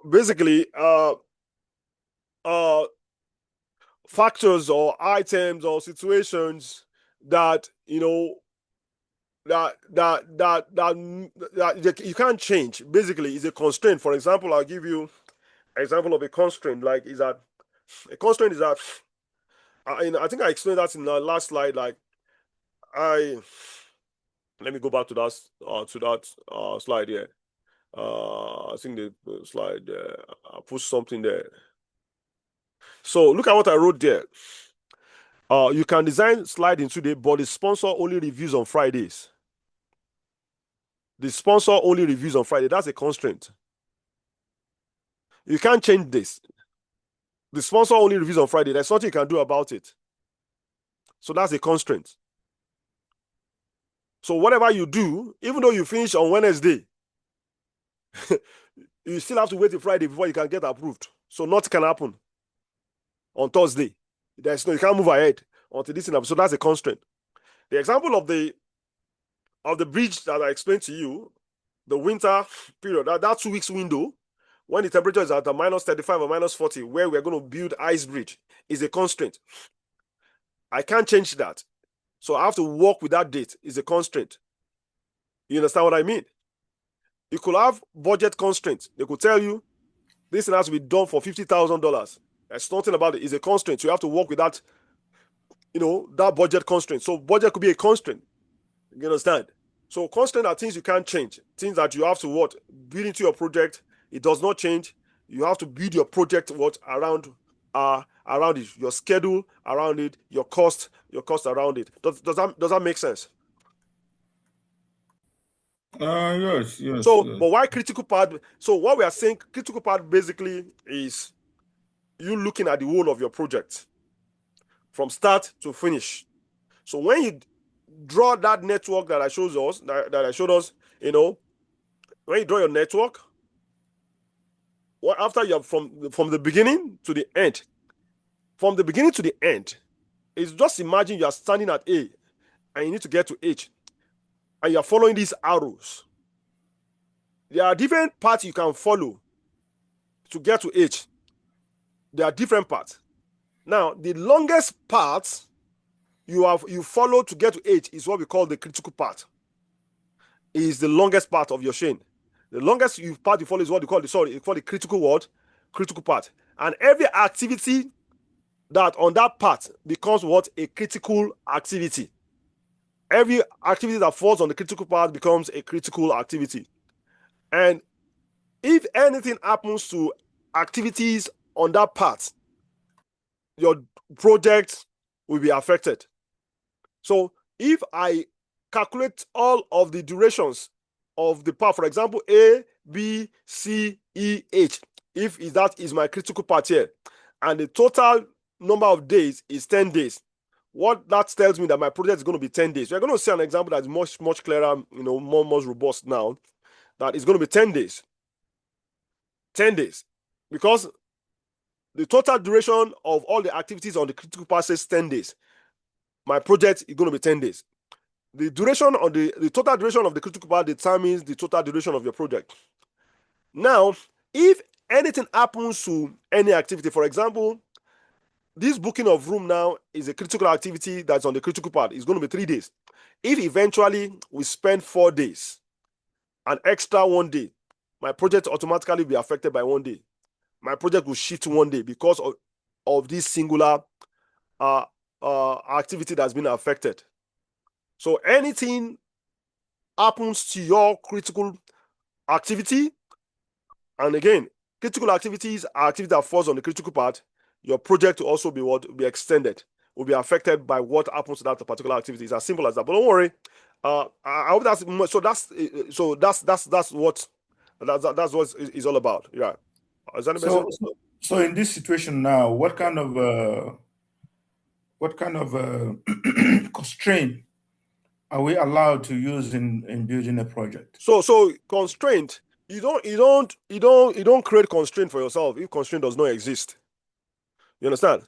basically factors or items or situations that that you can't change. Basically, is a constraint. For example, I'll give you an example of a constraint. Like, is that a constraint is that I think I explained that in the last slide. Like, let me go back to that slide here. I think the slide I put something there. So look at what I wrote there. You can design sliding today, but the sponsor only reviews on Fridays. The sponsor only reviews on Friday. That's a constraint. You can't change this. The sponsor only reviews on Friday. There's nothing you can do about it. So that's a constraint. So whatever you do, even though you finish on Wednesday, you still have to wait till Friday before you can get approved. So nothing can happen on Thursday. You can't move ahead until this thing. So that's a constraint. The example of the bridge that I explained to you, the winter period, that 2 weeks window, when the temperature is at a -35 or -40, where we're going to build ice bridge, is a constraint. I can't change that. So I have to work with that date. Is a constraint. You understand what I mean? You could have budget constraints. They could tell you this thing has to be done for $50,000. There's nothing about it. It's a constraint. So you have to work with that, that budget constraint. So budget could be a constraint. You understand? So constraints are things you can't change. Things that you have to build into your project. It does not change. You have to build your project around it, your schedule around it, your cost around it. Does that make sense? Yes. So, yes. but why critical part? So what we are saying, critical part basically is you looking at the whole of your project from start to finish. So when you draw that network that I showed us, when you draw your network, after you have from the beginning to the end, it's just imagine you are standing at A and you need to get to H, and you're following these arrows. There are different paths you can follow to get to H. There are different paths. Now, the longest path you follow to get to H is what we call the critical path. It is the longest part of your chain. The longest path you follow is what you call the critical path. And every activity that on that path becomes a critical activity. Every activity that falls on the critical path becomes a critical activity. And if anything happens to activities on that path, your project will be affected. So if I calculate all of the durations of the path, for example, A, B, C, E, H, if that is my critical path here, and the total number of days is 10 days, what that tells me that my project is going to be 10 days. We're going to see an example that's much clearer, more robust now, that is going to be 10 days. 10 days. Because the total duration of all the activities on the critical path says 10 days. My project is going to be 10 days. The duration on the total duration of the critical path determines the total duration of your project. Now, if anything happens to any activity, for example, this booking of room now is a critical activity that's on the critical path. It's going to be 3 days. If eventually we spend 4 days, an extra 1 day, my project automatically will be affected by 1 day. My project will shift 1 day because of this singular activity that's been affected. So anything happens to your critical activity, and again, critical activities are activities that falls on the critical part. Your project will also be extended, will be affected by what happens to that particular activity. It's as simple as that. But don't worry. I hope that's what it's all about. Yeah. Is that so in this situation now, what kind of constraint are we allowed to use in building a project? So constraint, you don't create constraint for yourself if constraint does not exist. You understand?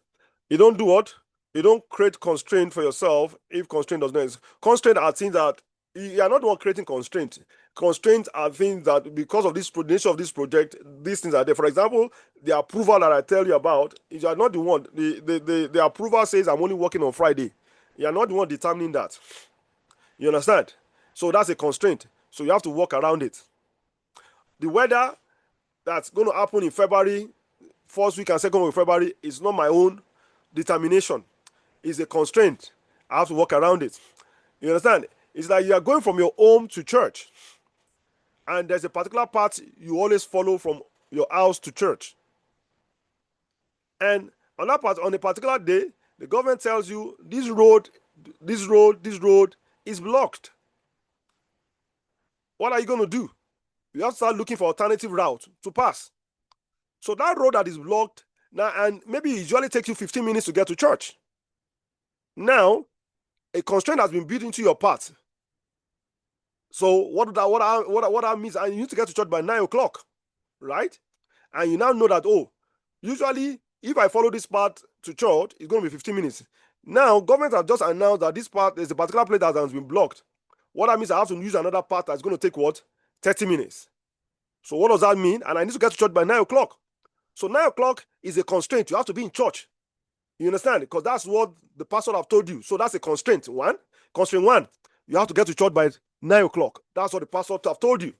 You don't do what? You don't create constraint for yourself if constraint does not exist. Constraint are things that you are not the one creating constraint. constraints are things that, because of this nature of this project, these things are there. For example, the approval that I tell you about, you are not the one. The approval says I'm only working on Friday. You are not the one determining that. You understand? So that's a constraint. So you have to work around it. The weather that's going to happen in February, first week and second week of February, is not my own determination. It's a constraint. I have to work around it. You understand? It's like you are going from your home to church, and there's a particular path you always follow from your house to church. And on that part, on a particular day, the government tells you this road is blocked. What are you going to do? You have to start looking for alternative route to pass. So that road that is blocked now, and maybe it usually takes you 15 minutes to get to church. Now, a constraint has been built into your path. So what that means, and you need to get to church by 9 o'clock, right? And you now know that, oh, usually if I follow this path to church, it's going to be 15 minutes. Now, government has just announced that this path, there's a particular place that has been blocked. What that means, I have to use another path that's going to take what? 30 minutes. So what does that mean? And I need to get to church by 9 o'clock. So 9 o'clock is a constraint. You have to be in church. You understand? Because that's what the pastor have told you. So that's a constraint. Constraint one, you have to get to church by 9 o'clock. That's what the pastor have told you.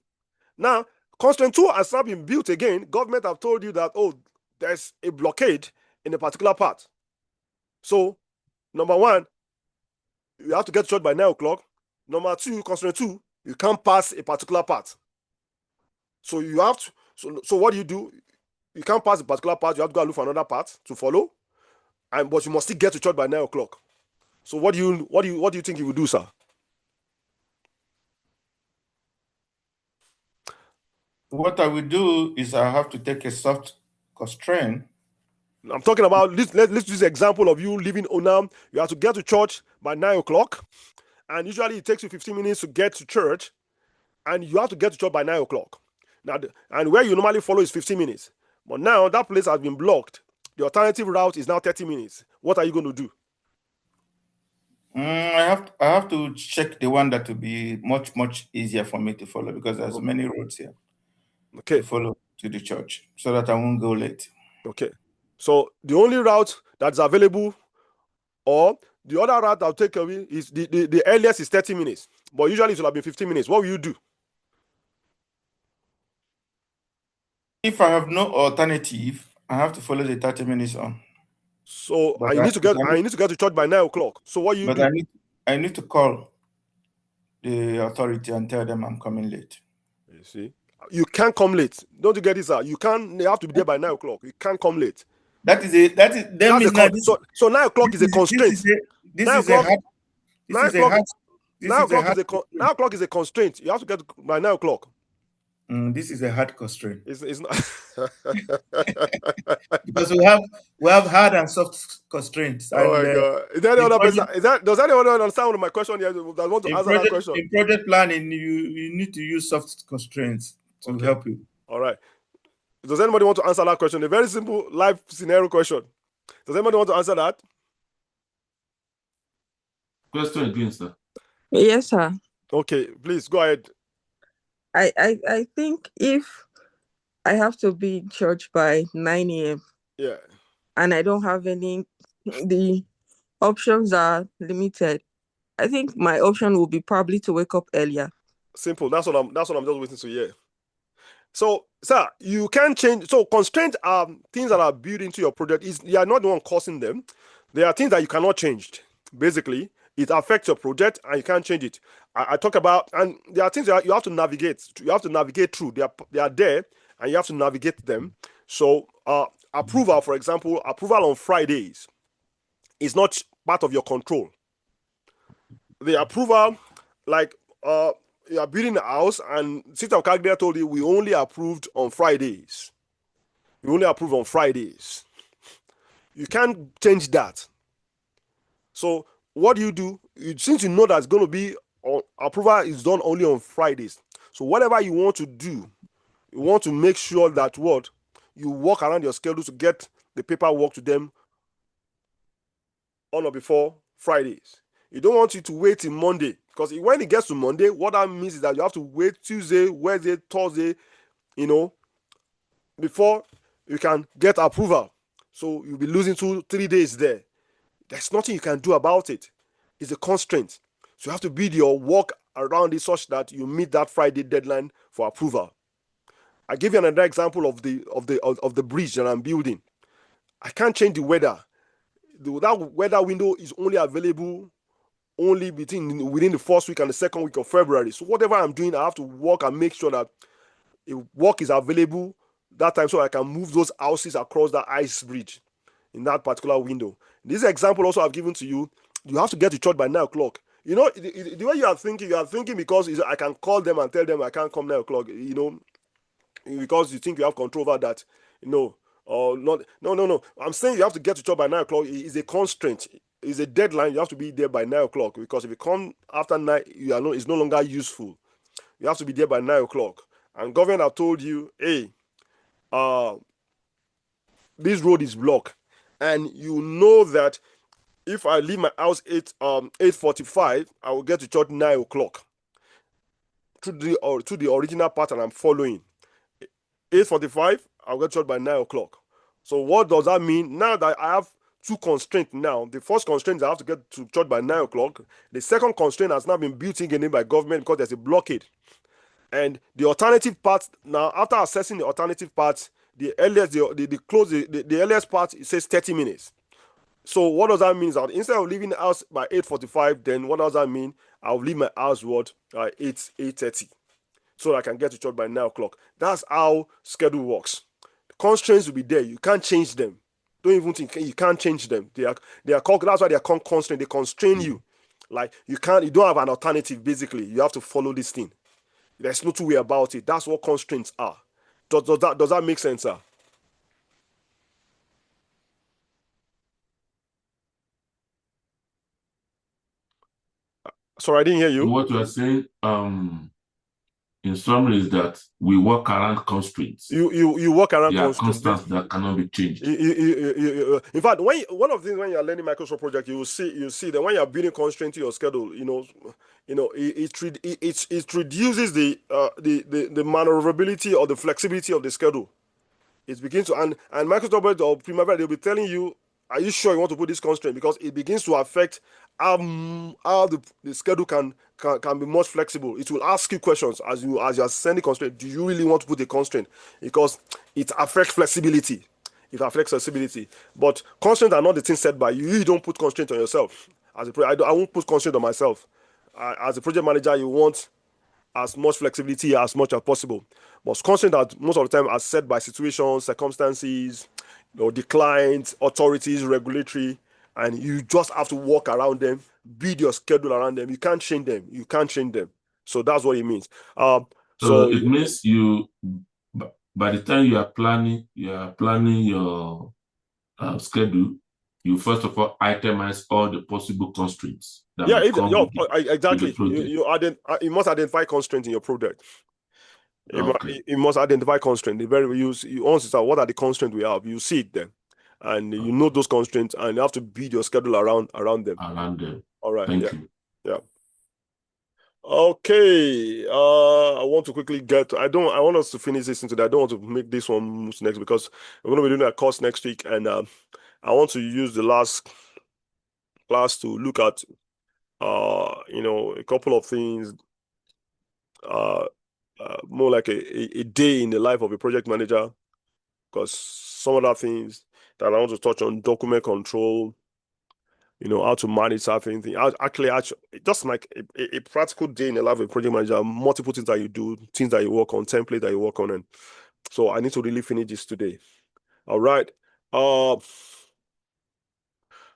Now, constraint two has not been built again. Government have told you that, oh, there's a blockade in a particular part. So, number one, you have to get to church by 9 o'clock. Number two, constraint two, you can't pass a particular part. So you have to, so what do? You can't pass a particular part, you have to go and look for another part to follow. But you must still get to church by 9 o'clock. So what do you think you will do, sir? What I will do is I have to take a soft constraint. I'm talking about this. Let's use the example of you leaving Onam. You have to get to church by 9 o'clock, and usually it takes you 15 minutes to get to church, and you have to get to church by 9 o'clock. Now, and where you normally follow is 15 minutes, but now that place has been blocked. The alternative route is now 30 minutes. What are you going to do? I have to check the one that will be much easier for me to follow, because there's many roads here. Okay. To follow to the church so that I won't go late. Okay. So the only route that's available, or the other route I'll take away, is the earliest is 30 minutes, but usually it will have been 15 minutes. What will you do? If I have no alternative, I have to follow the 30 minutes on. So I need to get to church by 9 o'clock. So what you do? But I need to call the authority and tell them I'm coming late. You see, you can't come late. Don't you get this? You have to be there by 9 o'clock. You can't come late. So 9 o'clock is a constraint. 9 o'clock is a constraint. You have to get by 9 o'clock. This is a hard constraint. It's not because we have hard and soft constraints. Oh my God! Is there any other person? Does anyone understand my question here? That want to answer that question? In project planning, you need to use soft constraints to help you. All right. Does anybody want to answer that question? A very simple life scenario question. Does anybody want to answer that? Question again, sir. Yes, sir. Okay, please go ahead. I think if I have to be in church by 9 a.m. Yeah. and I don't have the options are limited, I think my option will be probably to wake up earlier. Simple. That's what I'm just waiting to hear. So, sir, you can change. So constraints are things that are built into your project. You are not the one causing them. There are things that you cannot change. Basically, it affects your project and you can't change it. I talk about, and there are things that you have to navigate. You have to navigate through. They are there, and you have to navigate them. So, approval, for example, approval on Fridays is not part of your control. The approval, like you are building a house, and City of Calgary told you we only approved on Fridays. We only approve on Fridays. You can't change that. So what do? Since you know that's going to be approval is done only on Fridays. So whatever you want to do, you want to make sure that you work around your schedule to get the paperwork to them on or before Fridays. You don't want you to wait till Monday Because when it gets to Monday, what that means is that you have to wait Tuesday, Wednesday, Thursday, before you can get approval. So you'll be losing 2-3 days there. There's nothing you can do about it. It's a constraint. So you have to build your work around it such that you meet that Friday deadline for approval. I give you another example of the bridge that I'm building. I can't change the weather. That weather window is only available within the first week and the second week of February. So whatever I'm doing, I have to work and make sure that work is available that time so I can move those houses across that ice bridge in that particular window. This example also I've given to you. You have to get to church by 9 o'clock. The way you are thinking because I can call them and tell them I can't come 9 o'clock, because you think you have control over that. Or not. No. I'm saying you have to get to church by 9 o'clock. It's a constraint. It's a deadline. You have to be there by 9 o'clock, because if you come after 9, it's no longer useful. You have to be there by 9 o'clock. And government have told you, hey, this road is blocked, and you know that if I leave my house 8:45, I will get to church 9 o'clock. To the original pattern I'm following. 8:45, I'll get to church by 9 o'clock. So what does that mean? Now that I have two constraints now. The first constraint is I have to get to church by 9 o'clock. The second constraint has now been built in by government because there's a blockade. And the alternative part, now after assessing the alternative parts, the earliest part, it says 30 minutes. So what does that mean? That instead of leaving the house by 8:45, then what does that mean? I'll leave my house 8:30, so that I can get to church by 9 o'clock. That's how schedule works. The constraints will be there. You can't change them. Don't even think you can't change them. They are that's why they are constrained. They constrain you. Like you don't have an alternative. Basically, you have to follow this thing. There's no two way about it. That's what constraints are. Does that make sense, sir? Sorry, I didn't hear you. What you are saying, in summary, is that we work around constraints. You work around constraints. Constants that cannot be changed. In fact, one of the things when you are learning Microsoft project, you see that when you are building constraint to your schedule, it reduces the maneuverability or the flexibility of the schedule. It begins to and Microsoft or Primavera, they'll be telling you, are you sure you want to put this constraint? Because it begins to affect how the schedule can be much flexible. It will ask you questions as you are sending constraint. Do you really want to put a constraint? Because it affects flexibility. It affects flexibility. But constraints are not the thing set by you. You don't put constraint on yourself. I won't put constraint on myself. As a project manager, you want as much flexibility as much as possible. But constraints that most of the time are set by situations, circumstances, declines, authorities, regulatory, and you just have to walk around them, build your schedule around them. You can't change them. So that's what it means. So it means you, by the time you are planning your schedule, you first of all itemize all the possible constraints. Exactly. You must identify constraints in your project. You must identify constraints. What are the constraints we have? You see it then, and you know those constraints, and you have to build your schedule around them. All right. Thank you. Yeah. Okay. I want to quickly I want us to finish this into that. I don't want to make this one move next because we're going to be doing a course next week, and I want to use the last class to look at a couple of things, more like a day in the life of a project manager, because some other things that I want to touch on: document control, how to manage certain things. Actually, just like a practical day in the life of a project manager, multiple things that you do, things that you work on, template that you work on, and so I need to really finish this today. All right.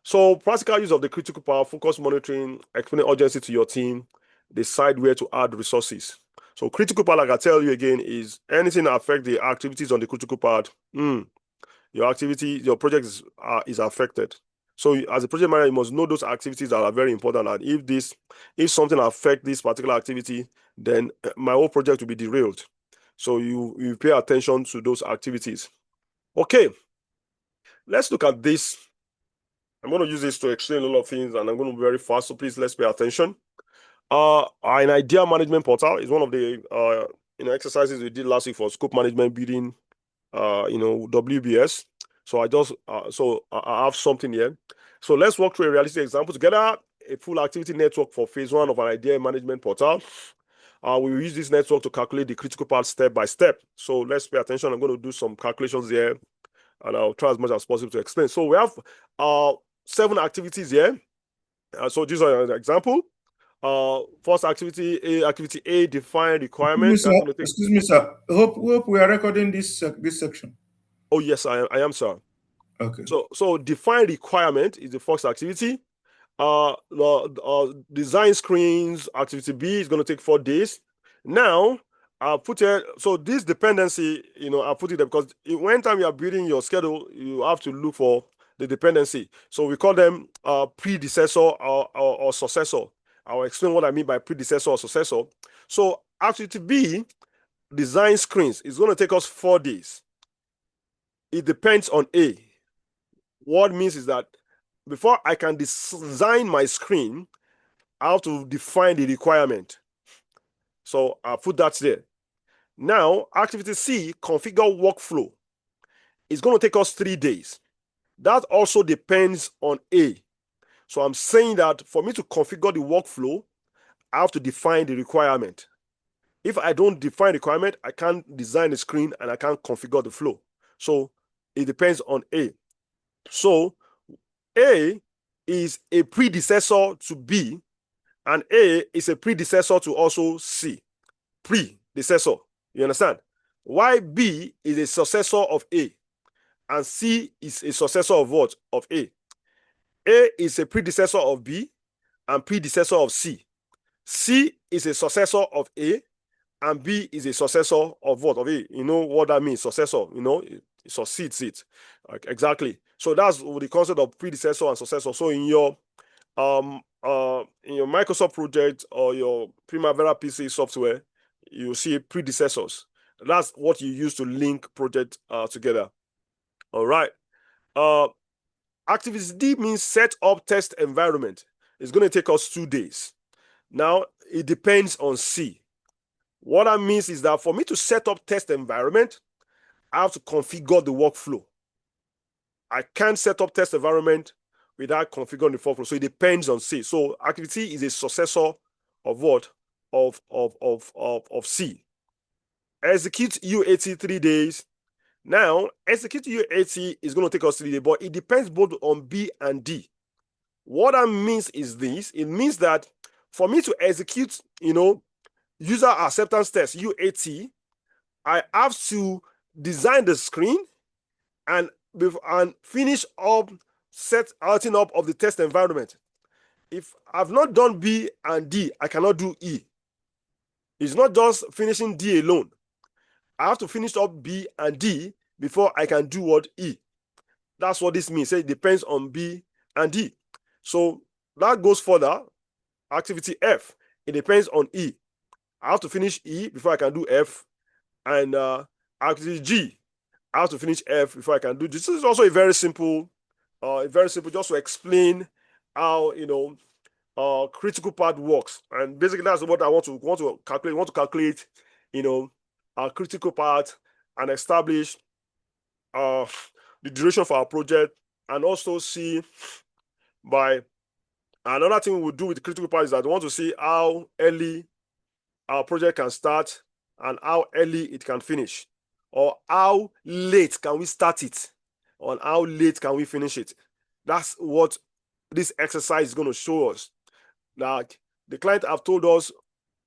So practical use of the critical path, focus monitoring, explaining urgency to your team, decide where to add resources. So critical path, like I tell you again, is anything that affects the activities on the critical path. Your project is affected. So as a project manager, you must know those activities that are very important. And if something affects this particular activity, then my whole project will be derailed. So you pay attention to those activities. Okay, let's look at this. I'm going to use this to explain a lot of things, and I'm going to be very fast. So please, let's pay attention. An idea management portal is one of the exercises we did last week for scope management building, WBS. So I have something here. So let's walk through a realistic example together. A full activity network for phase 1 of an idea management portal. We will use this network to calculate the critical path step by step. So let's pay attention. I'm going to do some calculations here, and I'll try as much as possible to explain. So we have 7 activities here. So these are an example. First activity A, define requirements. Excuse me, sir. Hope we are recording this section. Oh yes, I am, sir. Okay. So define requirement is the first activity. Design screens, activity B is going to take 4 days. Now I'll put it, so this dependency, I'll put it there because when time you are building your schedule, you have to look for the dependency. So we call them predecessor or successor. I'll explain what I mean by predecessor or successor. So activity B, design screens, is going to take us 4 days. It depends on A. What means is that before I can design my screen, I have to define the requirement. So I'll put that there. Now, activity C, configure workflow, is going to take us 3 days. That also depends on A. So I'm saying that for me to configure the workflow, I have to define the requirement. If I don't define the requirement, I can't design the screen and I can't configure the flow. So it depends on A. So A is a predecessor to B, and A is a predecessor to also C. Predecessor. You understand? Why B is a successor of A, and C is a successor of what? Of A. A is a predecessor of B and predecessor of C. C is a successor of A, and B is a successor of what? Of A. You know what that means? Successor. It succeeds it. Exactly. So that's the concept of predecessor and successor. So in your Microsoft project or your Primavera PC software, you see predecessors. That's what you use to link project together. All right. Activity D means set up test environment. It's going to take us 2 days. Now, it depends on C. What that means is that for me to set up test environment, I have to configure the workflow. I can't set up test environment without configuring the workflow. So it depends on C. So activity is a successor of what? Of C. Execute UAT 3 days. Now, execute UAT is going to take us 3 days, but it depends both on B and D. What that means is this. It means that for me to execute, user acceptance test, UAT, I have to design the screen and finish up, setting up of the test environment. If I've not done B and D, I cannot do E. It's not just finishing D alone. I have to finish up B and D before I can do what? E. That's what this means. It depends on B and D. So that goes further. Activity F, it depends on E. I have to finish E before I can do F. And activity G, I have to finish F before I can do this. This is also a very simple just to explain how critical path works. And basically that's what I want to calculate. I want to calculate, our critical path and establish the duration for our project, and also see by another thing we will do with the critical path is that we want to see how early our project can start and how early it can finish, or how late can we start it, or how late can we finish it. That's what this exercise is going to show us. Like the client have told us,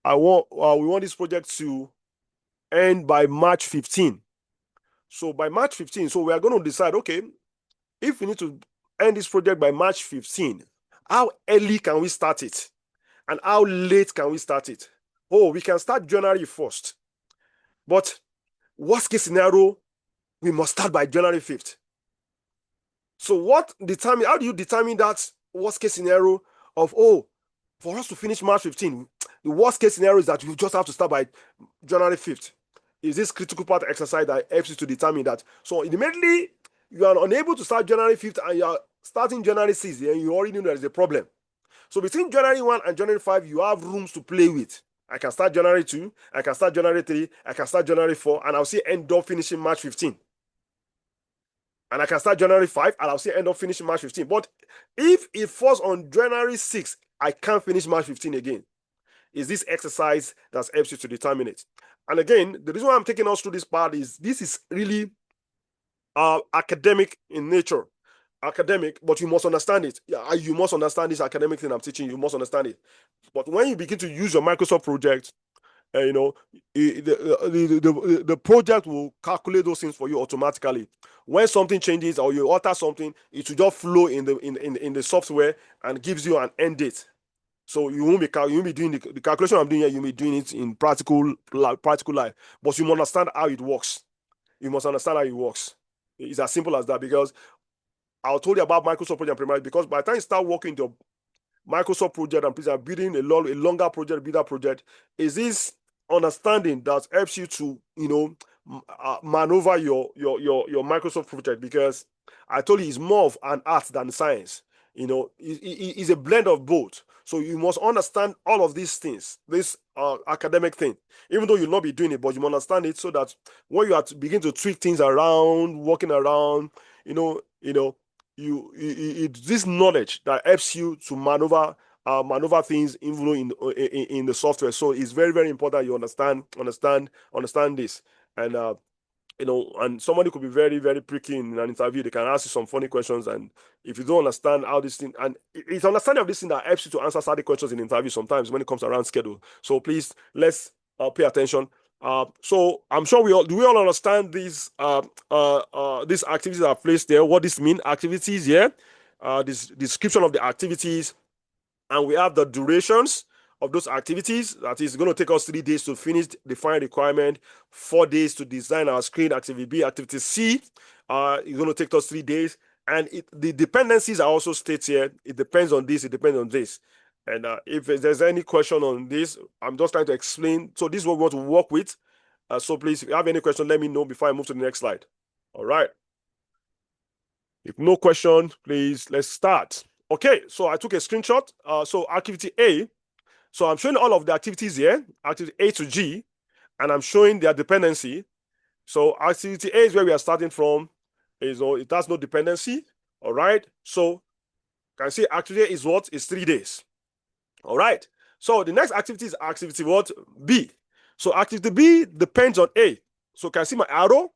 we want this project to end by March 15. So by March 15, so we are going to decide, okay, if we need to end this project by March 15, how early can we start it? And how late can we start it? Oh, we can start January 1st. But worst case scenario, we must start by January 5th. So how do you determine that worst case scenario of, for us to finish March 15, the worst case scenario is that we just have to start by January 5th. Is this critical path exercise that helps you to determine that? So immediately you are unable to start January 5th and you are starting January 6th, and you already know there is a problem. So between January 1 and January 5, you have rooms to play with. I can start January 2, I can start January 3, I can start January 4, and I'll see end up finishing March 15. And I can start January 5, and I'll see end up finishing March 15. But if it falls on January 6, I can't finish March 15 again. Is this exercise that helps you to determine it. And again, the reason why I'm taking us through this part is this is really academic in nature. Academic, but you must understand it. Yeah, you must understand this academic thing I'm teaching. You must understand it. But when you begin to use your Microsoft project, you know, the project will calculate those things for you automatically. When something changes or you alter something, it will just flow in the software and gives you an end date. So you won't be doing the calculation I'm doing here. You'll be doing it in practical life, but you must understand how it works. You must understand how it works. It's as simple as that. Because I told you about Microsoft project primarily, because by the time you start working your Microsoft project and please building a longer project, bigger project, is this understanding that helps you to, you know, maneuver your Microsoft project. Because I told you it's more of an art than science. You know, it's a blend of both. So you must understand all of these things, this academic thing, even though you'll not be doing it, but you must understand it so that when you are to begin to tweak things around, walking around, it's this knowledge that helps you to maneuver things even in the software. So it's very, very important you understand this. And you know, and somebody could be very, very pricky in an interview. They can ask you some funny questions, and if you don't understand how this thing, and it's understanding of this thing that helps you to answer certain questions in interviews sometimes when it comes around schedule. So please, let's pay attention. So I'm sure we all understand these activities that are placed there. What this mean? Activities here. This description of the activities, and we have the durations of those activities. That is going to take us 3 days to finish the final requirement, 4 days to design our screen. Activity B, activity C is going to take us 3 days. And the dependencies are also stated here. It depends on this, it depends on this. And if there's any question on this, I'm just trying to explain. So this is what we want to work with. So please, if you have any question, let me know before I move to the next slide. All right. If no question, please, let's start. Okay, so I took a screenshot. So activity A. So I'm showing all of the activities here, activity A to G, and I'm showing their dependency. So activity A is where we are starting from. It has no dependency. All right. So you can see activity A is what? It's 3 days. All right. So the next activity is activity what? B. So activity B depends on A. So can I see my arrow?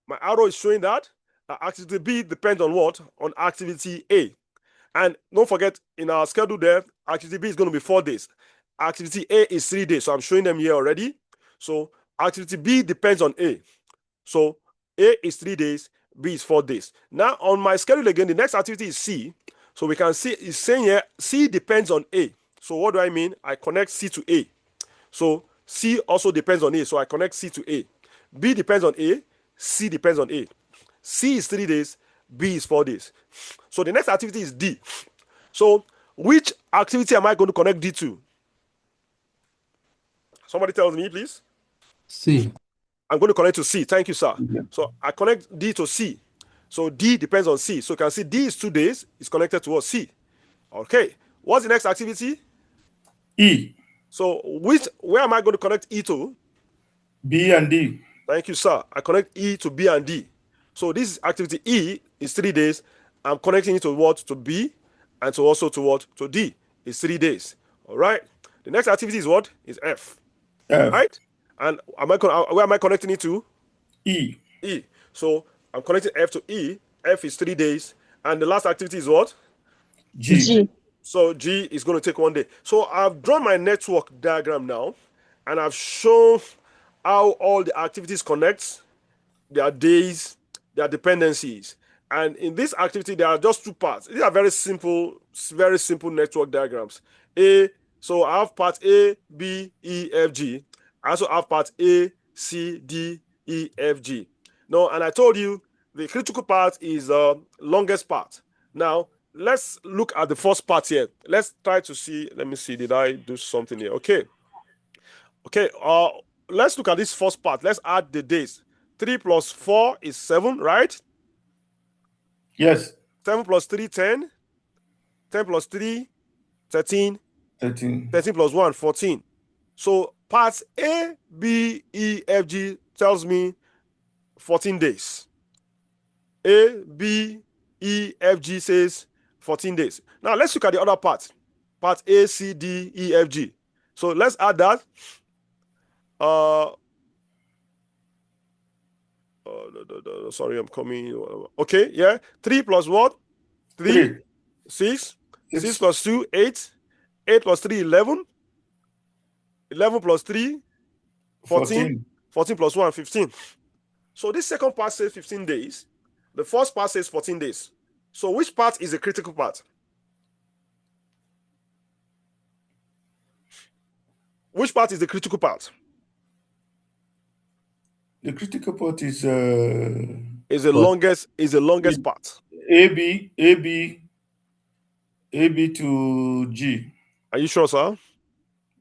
My arrow is showing that activity B depends on what? On activity A. And don't forget, in our schedule there, activity B is going to be 4 days. Activity A is 3 days. So I'm showing them here already. So activity B depends on A. So A is 3 days, B is 4 days. Now on my schedule again, the next activity is C. So we can see it's saying here, C depends on A. So what do I mean? I connect C to A. So C also depends on A. So I connect C to A. B depends on A. C depends on A. C is 3 days. B is 4 days. So the next activity is D. So which activity am I going to connect D to? Somebody tells me, please. C. I'm going to connect to C. Thank you, sir. Yeah. So I connect D to C. So D depends on C. So you can see D is 2 days. It's connected to C. Okay. What's the next activity? E. So where am I going to connect E to? B and D. Thank you, sir. I connect E to B and D. So this is activity E is 3 days. I'm connecting it to what? To B, and to also to what? To D. It's 3 days. All right. The next activity is what? Is F. F. Right? And where am I connecting it to? E. E. So I'm connecting F to E. F is 3 days. And the last activity is what? G. So G is going to take 1 day. So I've drawn my network diagram now, and I've shown how all the activities connect, their days, their dependencies. And in this activity, there are just 2 parts. These are very simple network diagrams. So I have part A, B, E, F, G. I also have part A, C, D, E, F, G. No, and I told you the critical part is the longest part. Now, let's look at the first part here. Let's try to see. Let me see. Did I do something here? Okay. Let's look at this first part. Let's add the days. 3 plus 4 is 7, right? Yes. 7 plus 3, 10. 10 plus 3, 13, 13. 13 plus 1, 14. So parts A, B, E, F, G tells me 14 days. A, B, E, F, G says 14 days. Now let's look at the other part. Part A, C, D, E, F, G. So let's add that. Sorry, I'm coming. Okay, yeah. 3 plus what? 3. 6. 6 plus 2, 8. 8 plus 3, 11. 11 plus 3, 14. 14 plus 1, 15. So this second part says 15 days. The first part says 14 days. So which part is the critical part? Which part is the critical part? The critical part is the longest part. AB to G. Are you sure, sir?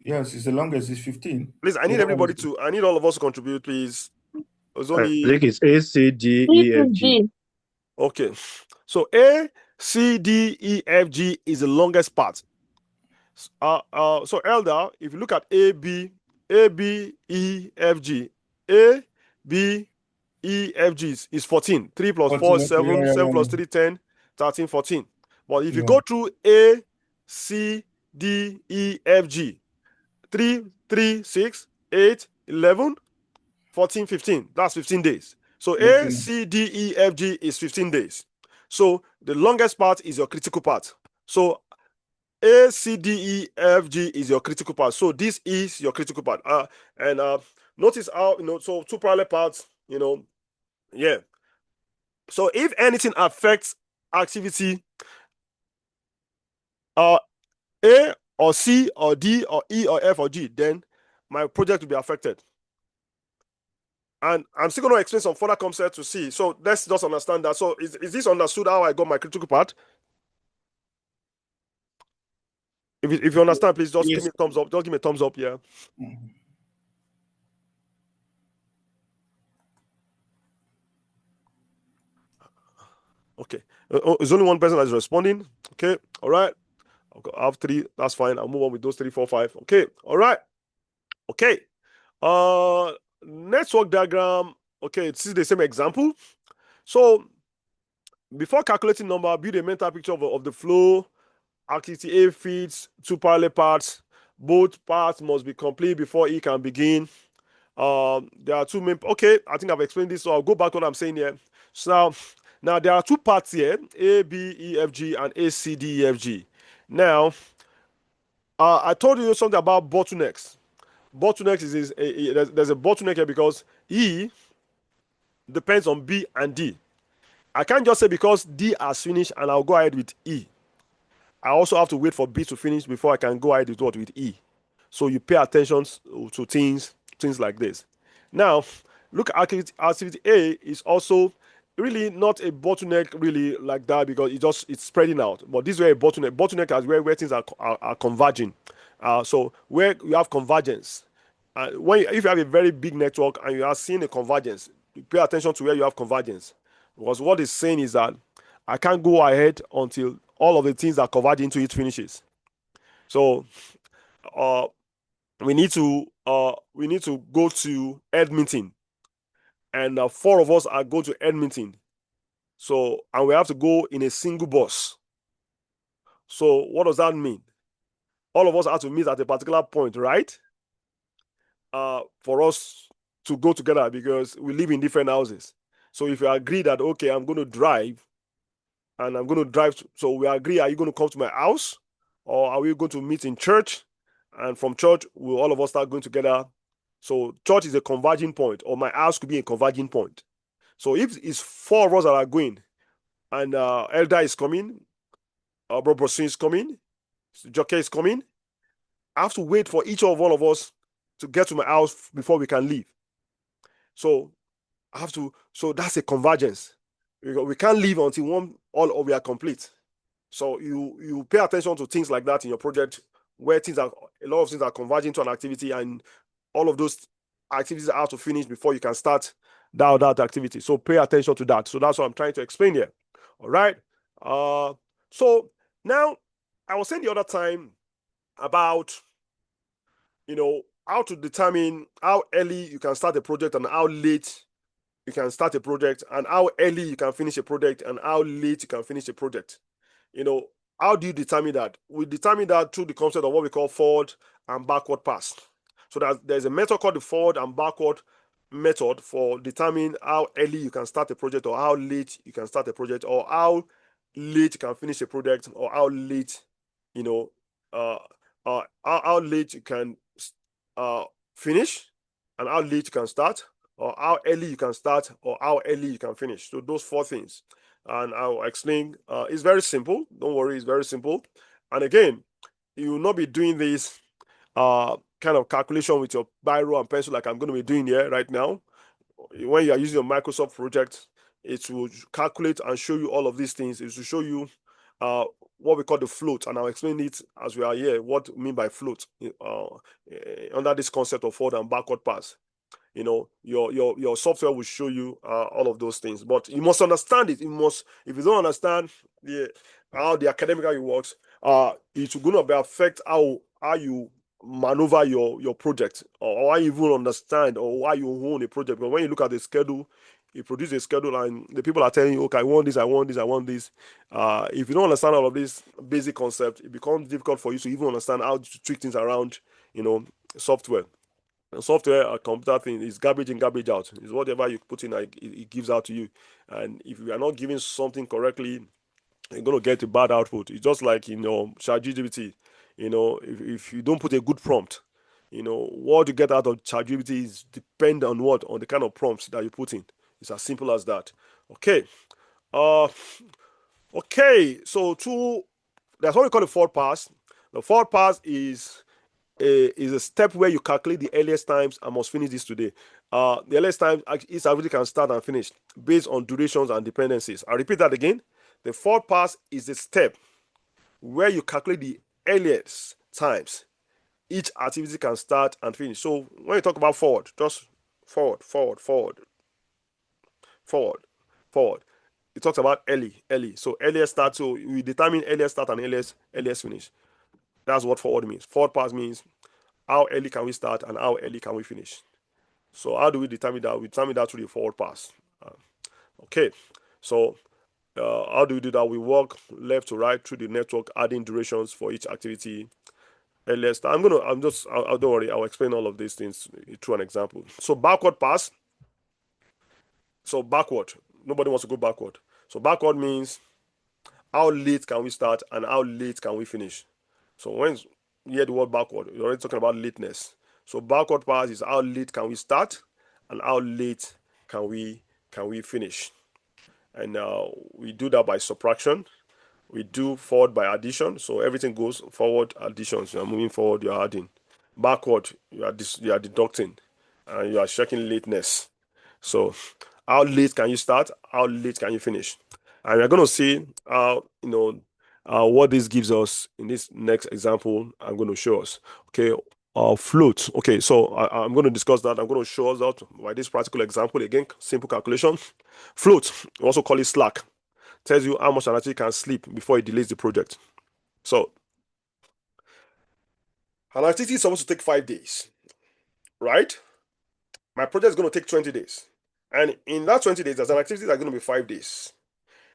Yes, it's the longest. It's 15. Please, I need everybody to. I need all of us to contribute, please. It's only. I think it's A, C, D, E, F, G. Okay, so A, C, D, E, F, G is the longest part. So Elder, if you look at A, B, E, F, G, A, B, E, F, G is 14. 3 plus 4, 7, 7 plus 3, 10, 13, 14. But if you go through A, C, D, E, F, G, 3, 3, 6, 8, 11, 14, 15. That's 15 days. So A, C, D, E, F, G is 15 days. So the longest part is your critical part. So A, C, D, E, F, G is your critical part. So this is your critical part. Notice how, so two parallel parts, yeah. So if anything affects activity, A or C or D or E or F or G, then my project will be affected. And I'm still going to explain some further concepts to see. So let's just understand that. So is this understood how I got my critical part? If you understand, please just give me a thumbs up. Just give me a thumbs up, yeah. Okay. There's only one person that is responding. Okay. All right. I have 3. That's fine. I'll move on with those 3, 4, 5. Okay. All right. Okay. Network diagram. Okay. This is the same example. So before calculating number, build a mental picture of the flow. Activity A feeds 2 parallel parts. Both parts must be complete before it can begin. There are 2 main. Okay, I think I've explained this, so I'll go back to what I'm saying here. So now there are 2 parts here: A, B, E, F, G, and A, C, D, E, F, G. Now, I told you something about bottlenecks. Bottlenecks there's a bottleneck here because E depends on B and D. I can't just say because D has finished and I'll go ahead with E. I also have to wait for B to finish before I can go ahead with E. So you pay attention to things like this. Now, look at activity A is also really not a bottleneck really like that because it's spreading out. But this is where a bottleneck is where things are converging. So where you have convergence. If you have a very big network and you are seeing a convergence, you pay attention to where you have convergence. Because what it's saying is that I can't go ahead until all of the things that converge into it finishes. So we need to go to Edmonton, and 4 of us are going to Edmonton. So, and we have to go in a single bus. So what does that mean? All of us have to meet at a particular point, right? For us to go together because we live in different houses. So if you agree that, okay, I'm going to drive, and I'm going to drive, so we agree, are you going to come to my house? Or are we going to meet in church? And from church, will all of us start going together? So church is a converging point, or my house could be a converging point. So if it's 4 of us that are going, and Elder is coming, Brother is coming, Jockey is coming, I have to wait for each of all of us to get to my house before we can leave. So so that's a convergence. We can't leave until we are complete. So you pay attention to things like that in your project, where a lot of things are converging to an activity, and all of those activities have to finish before you can start that activity. So pay attention to that. So that's what I'm trying to explain here. All right. So now I was saying the other time about, how to determine how early you can start a project and how late you can start a project, and how early you can finish a project and how late you can finish a project. How do you determine that? We determine that through the concept of what we call forward and backward pass. So that there's a method called the forward and backward method for determining how early you can start a project, or how late you can start a project, or how late you can finish a project, or how late, how late you can finish, and how late you can start, or how early you can start, or how early you can finish. So those 4 things, and I'll explain. It's very simple. Don't worry, it's very simple. And again, you will not be doing this kind of calculation with your biro and pencil like I'm going to be doing here right now. When you are using your Microsoft project, it will calculate and show you all of these things. It will show you what we call the float, and I'll explain it as we are here, what we mean by float under this concept of forward and backward pass. Your software will show you all of those things, but you must understand it. If you don't understand how the academic works, it's going to affect how you maneuver your project, or how you even understand, or why you own a project. But when you look at the schedule, you produce a schedule and the people are telling you, okay, I want this, I want this, I want this. If you don't understand all of this basic concept, it becomes difficult for you to even understand how to tweak things around, software. And software, a computer thing, is garbage in, garbage out. It's whatever you put in, it gives out to you. And if you are not giving something correctly, you're going to get a bad output. It's just like, ChatGPT. If you don't put a good prompt, what you get out of ChatGPT is depend on what? On the kind of prompts that you put in. It's as simple as that. Okay. Okay. So that's what we call the forward pass. The forward pass is a step where you calculate the earliest times. I must finish this today. The earliest time each activity can start and finish based on durations and dependencies. I'll repeat that again. The forward pass is a step where you calculate the earliest times each activity can start and finish. So when you talk about forward, just forward. It talks about early. So earliest start. So we determine earliest start and earliest finish. That's what forward means. Forward pass means how early can we start and how early can we finish. So how do we determine that? We determine that through the forward pass. Okay. So how do we do that? We walk left to right through the network, adding durations for each activity. Earliest. Don't worry. I'll explain all of these things through an example. So backward pass. So backward. Nobody wants to go backward. So backward means how late can we start and how late can we finish. So when you hear the word backward, you're already talking about lateness. So backward pass is how late can we start and how late can we finish. And we do that by subtraction. We do forward by addition. So everything goes forward, additions. You are moving forward, you are adding. Backward, you are deducting, and you are checking lateness. So how late can you start? How late can you finish? And we're going to see what this gives us in this next example. I'm going to show us. Okay, float. Okay, so I'm going to discuss that. I'm going to show us that by this practical example. Again, simple calculation. Float, we also call it slack, tells you how much an activity can sleep before it delays the project. So an activity is supposed to take 5 days, right? My project is going to take 20 days. And in that 20 days, there's an activity that's going to be 5 days.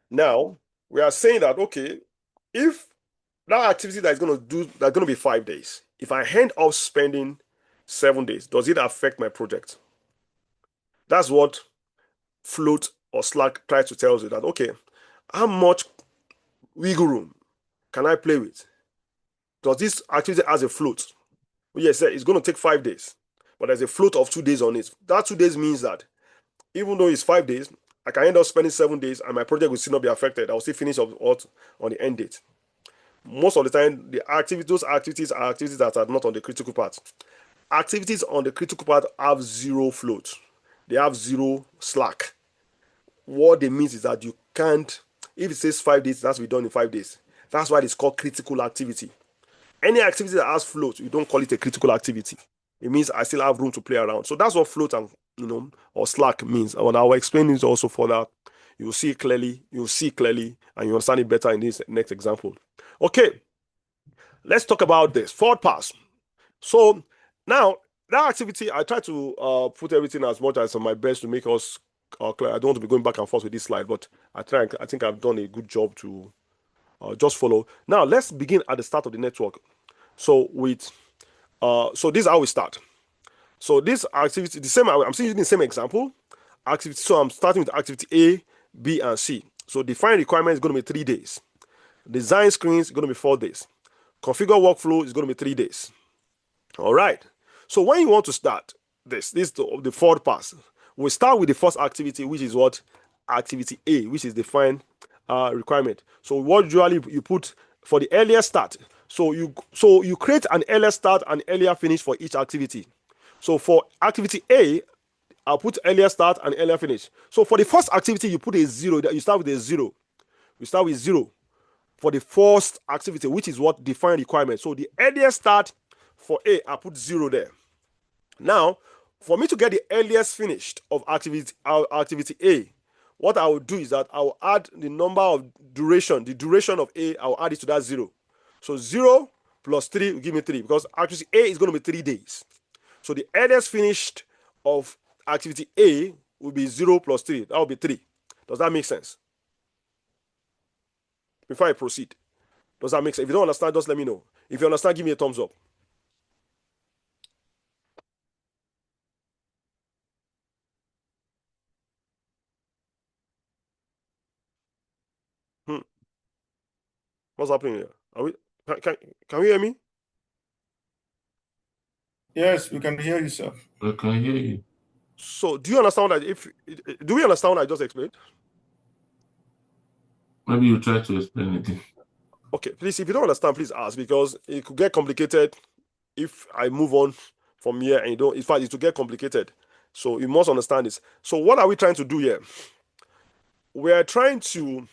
Now, we are saying that, okay, if that activity that's going to be 5 days, if I end up spending 7 days, does it affect my project? That's what float or slack tries to tell you, that, okay, how much wiggle room can I play with? Does this activity has a float? Well, yes, it's going to take 5 days, but there's a float of 2 days on it. That 2 days means that even though it's 5 days, I can end up spending 7 days and my project will still not be affected. I'll still finish on the end date. Most of the time, those activities are activities that are not on the critical part. Activities on the critical part have zero float. They have zero slack. What they mean is that you can't, if it says 5 days, it has to be done in 5 days. That's why it's called critical activity. Any activity that has float, you don't call it a critical activity. It means I still have room to play around. So that's what float and or slack means. And I will explain this also further. You'll see clearly, and you understand it better in this next example. Okay. let's talk about this forward pass. So now that activity, I try to put everything as much as on my best to make us clear. I don't want to be going back and forth with this slide, but I think I've done a good job to just follow. Now let's begin at the start of the network. So with so this is how we start. So this activity, the same. I'm still using the same example. Activity. So I'm starting with activity A, B, and C. So define requirement is going to be 3 days. Design screens is going to be 4 days. Configure workflow is going to be 3 days. All right. So when you want to start this is the forward pass. We start with the first activity, which is what? Activity A, which is define requirement. So what usually you put for the earlier start. So you create an earlier start and earlier finish for each activity. So for activity A, I'll put earlier start and earlier finish. So for the first activity, you put a 0. You start with a 0. You start with 0 for the first activity, which is what define requirement. So the earliest start for A, I put 0 there. Now, for me to get the earliest finished of activity A, what I will do is that I will add the number of duration, the duration of A, I will add it to that 0. So 0 plus 3 will give me 3 because activity A is going to be 3 days. So the earliest finished of activity A will be 0 plus 3. That will be 3. Does that make sense? Before I proceed, does that make sense? If you don't understand, just let me know. If you understand, give me a thumbs up. What's happening here? Are we? Can we hear me? Yes, we can hear you, sir. I can hear you. So, do you understand what do we understand what I just explained? Maybe you try to explain it. Okay, please, if you don't understand, please ask, because it could get complicated if I move on from here and you don't. In fact, it will get complicated. So you must understand this. So what are we trying to do here? We are trying to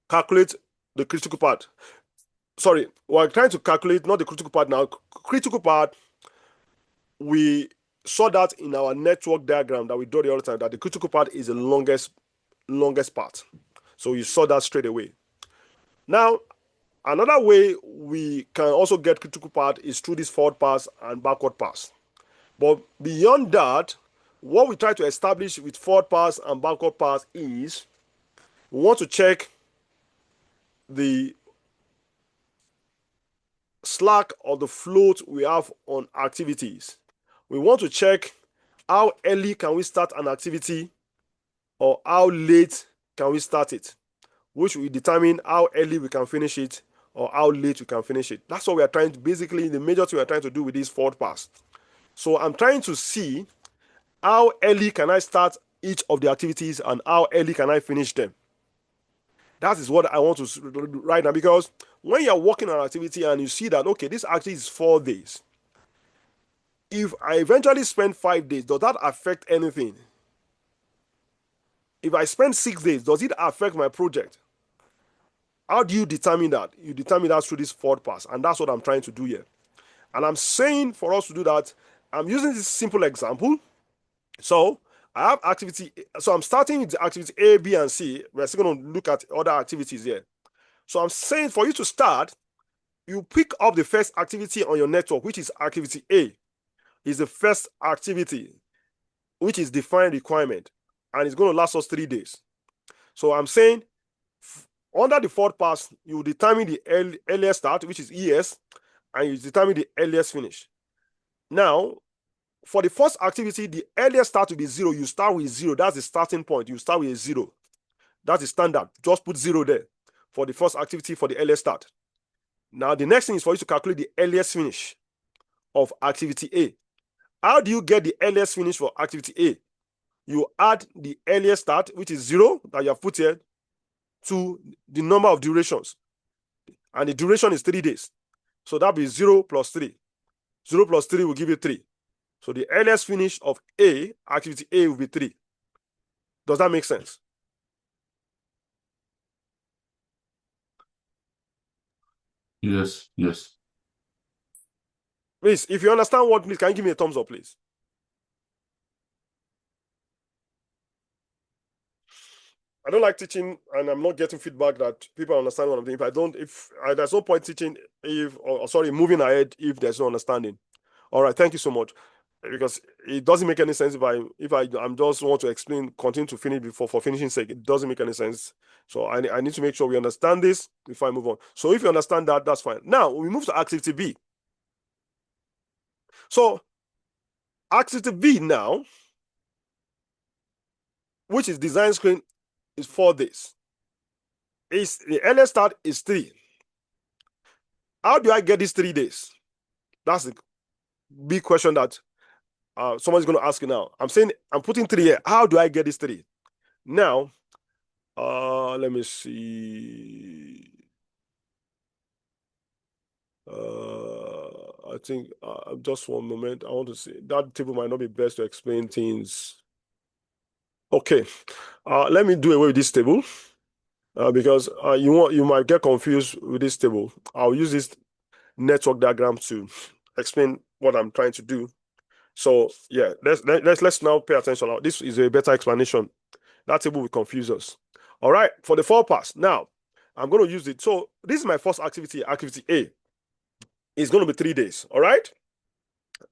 calculate the critical part. Sorry, we're trying to calculate not the critical part now. Critical part, we saw that in our network diagram that we draw the other time, that the critical part is the longest part. So you saw that straight away. Now, another way we can also get critical part is through this forward pass and backward pass. But beyond that, what we try to establish with forward pass and backward pass is we want to check the slack or the float we have on activities. We want to check how early can we start an activity or how late can we start it, which will determine how early we can finish it or how late we can finish it. That's what we are trying to, basically, the major thing we are trying to do with this forward pass. So I'm trying to see how early can I start each of the activities and how early can I finish them. That is what I want to right now, because when you're working on an activity and you see that, okay, this activity is 4 days. If I eventually spend 5 days, does that affect anything? If I spend 6 days, does it affect my project? How do you determine that? You determine that through this forward pass, and that's what I'm trying to do here. And I'm saying for us to do that, I'm using this simple example. So I have activity, so I'm starting with the activity A, B, and C. We're still going to look at other activities here. So I'm saying for you to start, you pick up the first activity on your network, which is activity A. Is the first activity, which is defined requirement, and it's going to last us 3 days. So I'm saying under the forward pass, you determine the earliest start, which is ES, and you determine the earliest finish. Now, for the first activity, the earliest start will be 0. You start with 0. That's the starting point. You start with a 0. That's the standard. Just put 0 there for the first activity for the earliest start. Now, the next thing is for you to calculate the earliest finish of activity A. How do you get the earliest finish for activity A? You add the earliest start, which is 0 that you have put here, to the number of durations. And the duration is 3 days. So that will be 0 plus 3. 0 plus 3 will give you 3. So the earliest finish of A, activity A, will be 3. Does that make sense? Yes, yes. Please, if you understand what, please, can you give me a thumbs up, please? I don't like teaching, and I'm not getting feedback that people understand what I'm doing. There's no point teaching moving ahead if there's no understanding. All right, thank you so much. Because it doesn't make any sense if I'm just want to explain, continue to finish for finishing sake. It doesn't make any sense. So I need to make sure we understand this before I move on. So if you understand that, that's fine. Now we move to activity B. So activity B now, which is design screen, is 4 days. The earliest start is 3. How do I get these 3 days? That's the big question that someone's going to ask you now. I'm putting 3 here. How do I get these 3? Now, let me see. I think just one moment. I want to see. That table might not be best to explain things. Okay, let me do away with this table because you might get confused with this table. I'll use this network diagram to explain what I'm trying to do. So yeah, let's now pay attention. This is a better explanation. That table will confuse us. All right, for the 4 parts. Now, I'm going to use it. So this is my first activity, activity A. It's going to be 3 days. All right,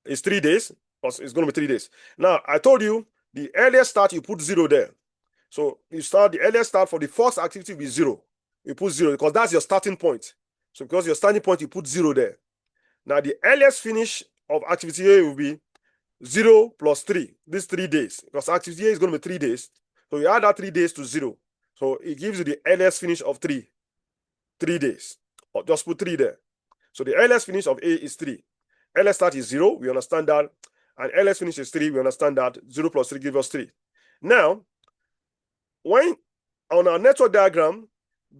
it's 3 days. It's going to be 3 days. Now, I told you the earliest start, you put 0 there. So the earliest start for the first activity will be 0. You put 0 because that's your starting point. So because your starting point, you put 0 there. Now, the earliest finish of activity A will be 0 plus 3. These 3 days. Because activity A is going to be 3 days. So you add that 3 days to 0. So it gives you the earliest finish of 3 days. Or just put 3 there. So the earliest finish of A is 3. Earliest start is 0. We understand that. And earliest finish is 3. We understand that. 0 plus 3 gives us 3. Now, when on our network diagram,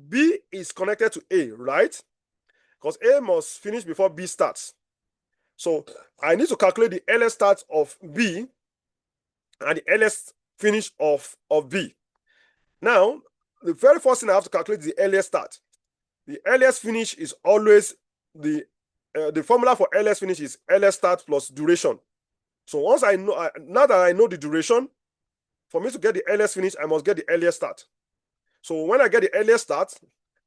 B is connected to A, right? Because A must finish before B starts. So I need to calculate the earliest start of B and the earliest finish of B. Now, the very first thing I have to calculate is the earliest start. The earliest finish is always the formula for earliest finish is earliest start plus duration. So once I know, now that I know the duration, for me to get the earliest finish, I must get the earliest start. So when I get the earliest start,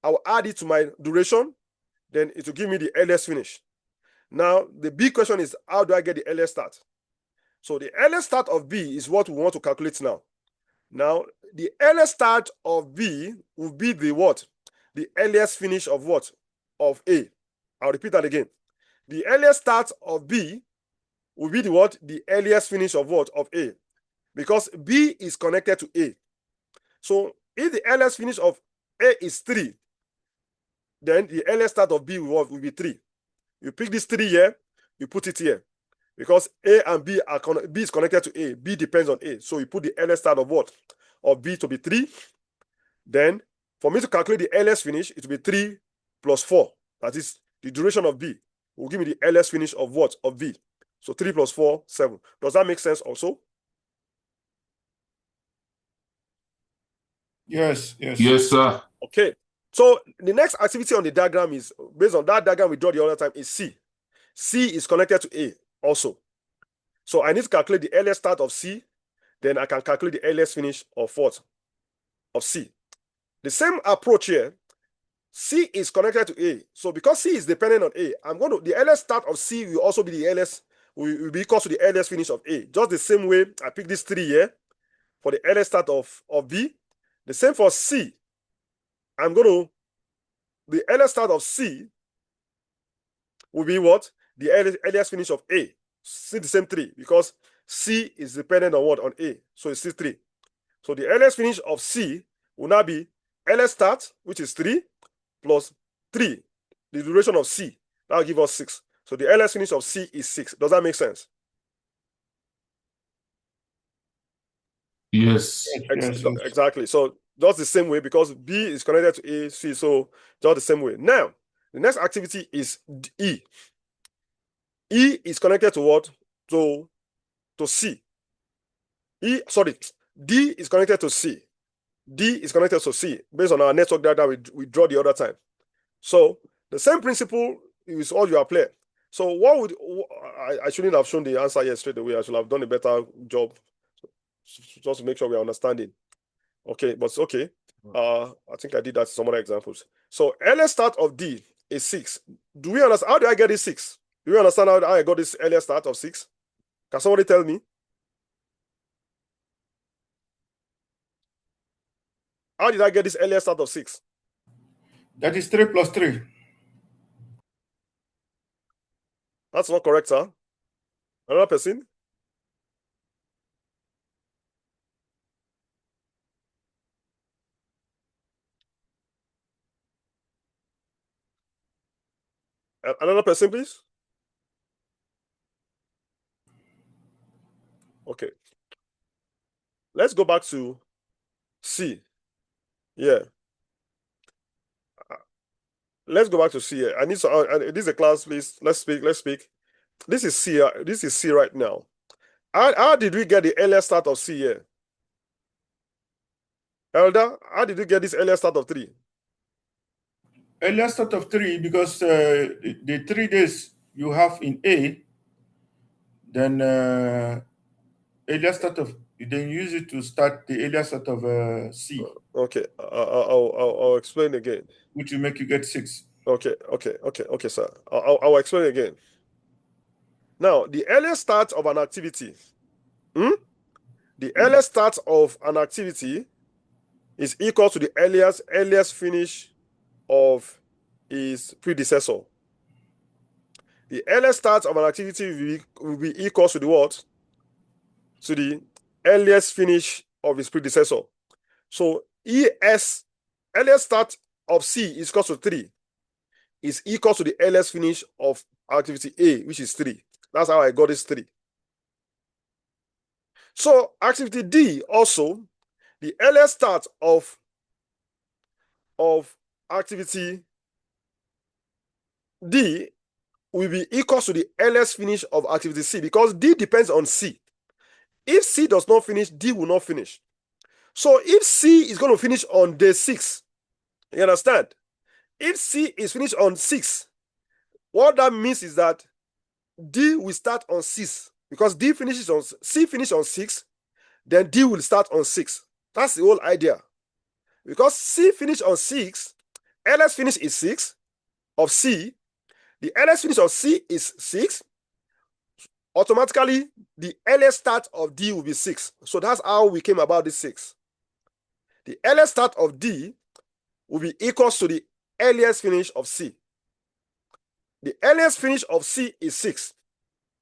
I will add it to my duration, then it will give me the earliest finish. Now, the big question is, how do I get the earliest start? So the earliest start of B is what we want to calculate now. Now, the earliest start of B will be the what? The earliest finish of what? Of A. I'll repeat that again. The earliest start of B will be the what? The earliest finish of what? Of A. Because B is connected to A. So if the earliest finish of A is 3, then the earliest start of B will be 3. You pick this 3 here, you put it here. Because A and B B is connected to A. B depends on A. So you put the earliest start of what? Of B to be 3. Then for me to calculate the earliest finish, it will be 3 plus 4. That is the duration of B. Will give me the earliest finish of what? Of B. So 3 plus 4, 7. Does that make sense also? Yes. Yes, sir. Okay. So the next activity on the diagram is, based on that diagram we draw the other time, is C. C is connected to A also. So I need to calculate the earliest start of C. Then I can calculate the earliest finish of what? Of C. The same approach here. C is connected to A. So because C is dependent on A, the earliest start of C will also be the earliest, will be equal to the earliest finish of A. Just the same way I pick this 3 here for the earliest start of B. The same for C. The earliest start of C will be what? The earliest finish of A. See the same 3 because C is dependent on what? On A. So it's C3. So the earliest finish of C will now be earliest start, which is 3, plus 3, the duration of C. That will give us 6. So the earliest finish of C is 6. Does that make sense? Yes. Exactly. So just the same way, because B is connected to A, C, so just the same way. Now, the next activity is E. E is connected to what? To C. D is connected to C. D is connected to C based on our network diagram we draw the other time. So the same principle is all you apply. So I shouldn't have shown the answer here straight away. I should have done a better job just to make sure we are understanding. Okay, but okay. I think I did that in some other examples. So earliest start of D is 6. Do we understand? How do I get this 6? Do you understand how I got this earliest start of 6? Can somebody tell me? How did I get this earliest start of 6? That is 3 plus 3. That's not correct, sir. Another person? Another person, please? Okay. Let's go back to C. Yeah. Let's go back to C. I need to. This is a class, please. Let's speak. This is C. This is C right now. How did we get the earliest start of C here? Elder, how did you get this earliest start of 3? Earliest start of 3 because the 3 days you have in A, then earliest start of, then use it to start the earliest start of C. Okay, I'll explain again. Which will make you get 6. Okay, sir. I'll explain again. Now, the earliest start of an activity, the earliest start of an activity is equal to the earliest finish of its predecessor. The earliest start of an activity will be equal to the what? To the earliest finish of its predecessor. So earliest start of C is equal to 3 is equal to the earliest finish of activity A, which is 3. That's how I got this 3. So activity D also, the earliest start of activity D will be equal to the earliest finish of activity C because D depends on C. If C does not finish, D will not finish. So if C is going to finish on day 6, you understand? If C is finished on 6, what that means is that D will start on 6 because C finishes on 6, then D will start on 6. That's the whole idea. Because C finished on 6, earliest finish is 6 of C. The earliest finish of C is 6. Automatically, the earliest start of D will be 6. So that's how we came about this 6. The earliest start of D will be equal to the earliest finish of C. The earliest finish of C is 6.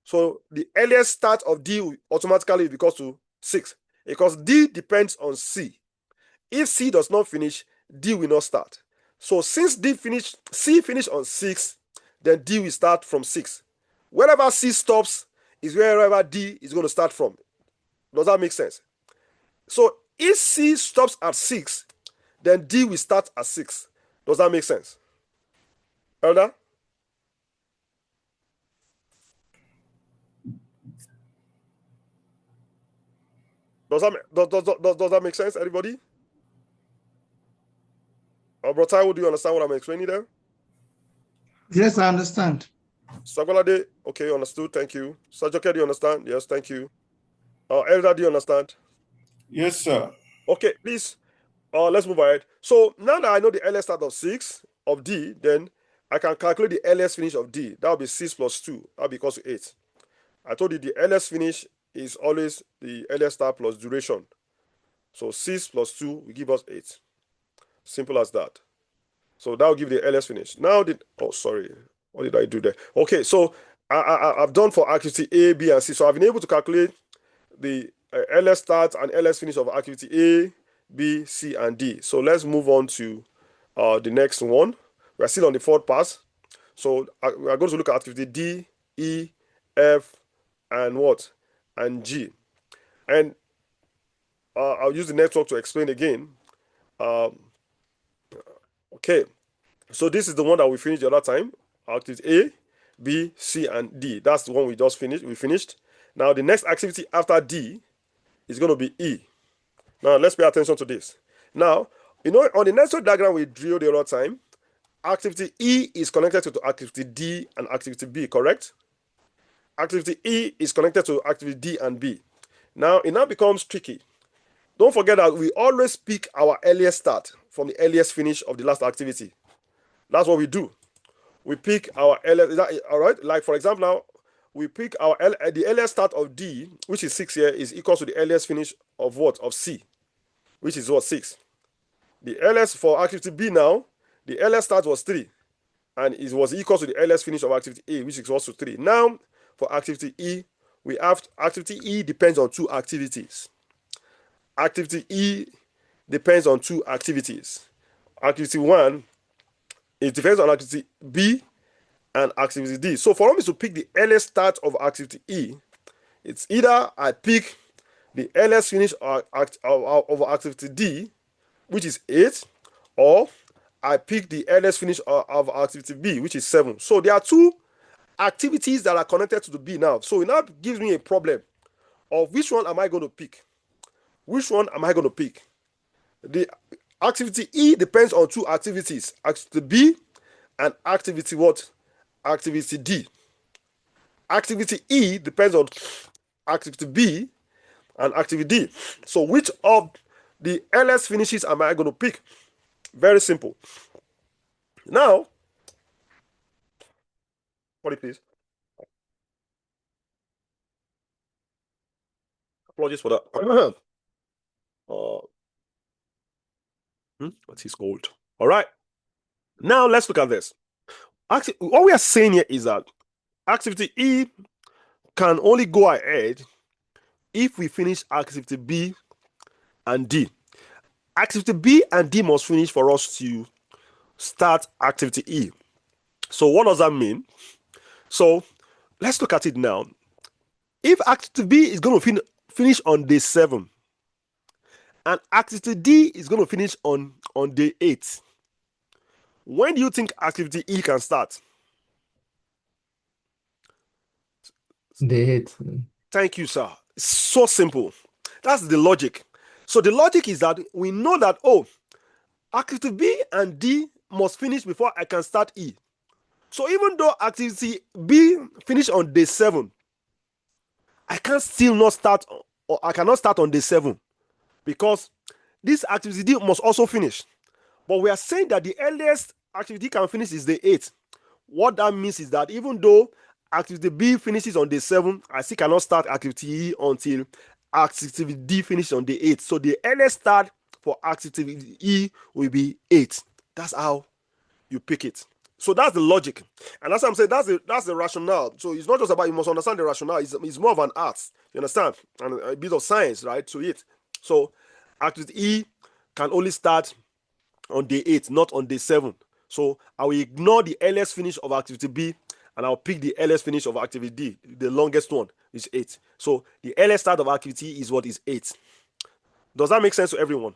So the earliest start of D will automatically be equal to 6 because D depends on C. If C does not finish, D will not start. So since C finished on 6, then D will start from 6. Wherever C stops is wherever D is going to start from. Does that make sense? So if C stops at 6, then D will start at 6. Does that make sense? Elder? Does that make sense, everybody? Brotaiwo, do you understand what I'm explaining there? Yes, I understand. Sagolade, okay, understood, thank you. Sajoke, do you understand? Yes, thank you. Elder, do you understand? Yes, sir. Okay, please, let's move ahead. So now that I know the earliest start of 6 of D, then I can calculate the earliest finish of D. That will be 6 plus 2. That will be equal to 8. I told you the earliest finish is always the earliest start plus duration. So 6 plus 2 will give us 8. Simple as that. So that will give the earliest finish. Now, what did I do there? Okay, so I've done for activity A, B, and C. So I've been able to calculate the earliest start and earliest finish of activity A, B, C, and D. So let's move on to the next one. We're still on the fourth pass. So we're going to look at activity D, E, F, and what? And G. And I'll use the network to explain again. Okay, so this is the one that we finished the other time. Activity A, B, C, and D. That's the one we just finished. We finished. Now the next activity after D is going to be E. Now let's pay attention to this. Now, on the network diagram we drew the other time, activity E is connected to activity D and activity B, correct? Activity E is connected to activity D and B. Now, it now becomes tricky. don't forget that we always pick our earliest start from the earliest finish of the last activity. That's what we do. We pick our earliest, all right? Like for example, now we pick the earliest start of D, which is 6 here, is equal to the earliest finish of what? Of C, which is what? 6. The earliest for activity B now, the earliest start was 3, and it was equal to the earliest finish of activity A, which is also 3. Now, for activity E, we have activity E depends on 2 activities. Activity E depends on 2 activities. Activity 1, it depends on activity B and activity D. So for me to pick the earliest start of activity E, it's either I pick the earliest finish of activity D, which is 8, or I pick the earliest finish of activity B, which is 7. So there are 2 activities that are connected to the B now. So it now gives me a problem of which one am I going to pick? Which one am I going to pick? The activity E depends on 2 activities, activity B and activity what? Activity D. Activity E depends on activity B and activity D. So which of the earliest finishes am I going to pick? Very simple. Now, sorry, please. Apologies for that. What's his called? All right. Now let's look at this. Actually, what we are saying here is that activity E can only go ahead if we finish activity B and D. Activity B and D must finish for us to start activity E. So what does that mean? So let's look at it now. If activity B is going to finish on day 7 and activity D is going to finish on day 8, when do you think activity E can start? Day 8. Thank you, sir. It's so simple. That's the logic. So the logic is that we know that, activity B and D must finish before I can start E. So even though activity B finish on day 7, I can still not start, or I cannot start on day 7 because this activity D must also finish. But we are saying that the earliest activity can finish is day 8. What that means is that even though activity B finishes on day 7, I still cannot start activity E until activity D finishes on day 8. So the earliest start for activity E will be 8. That's how you pick it. So that's the logic. And that's what I'm saying. That's the rationale. So it's not just about, you must understand the rationale. It's more of an art. You understand? And a bit of science, right, to it. So activity E can only start on day 8, not on day 7. So I will ignore the earliest finish of activity B and I'll pick the earliest finish of activity D. The longest one is 8. So the earliest start of activity is what is 8. Does that make sense to everyone?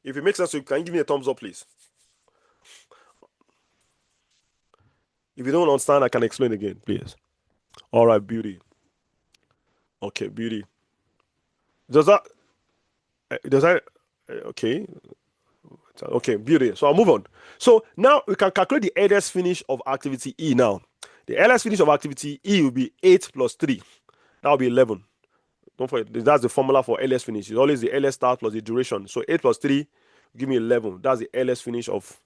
If it makes sense to you, can you give me a thumbs up, please? If you don't understand, I can explain again, please. All right, beauty. Okay, beauty. Okay. Okay, beauty. So I'll move on. So now we can calculate the earliest finish of activity E now. The earliest finish of activity E will be 8 plus 3. That will be 11. Don't forget, that's the formula for earliest finish. It's always the earliest start plus the duration. So 8 plus 3 give me 11. That's the earliest finish of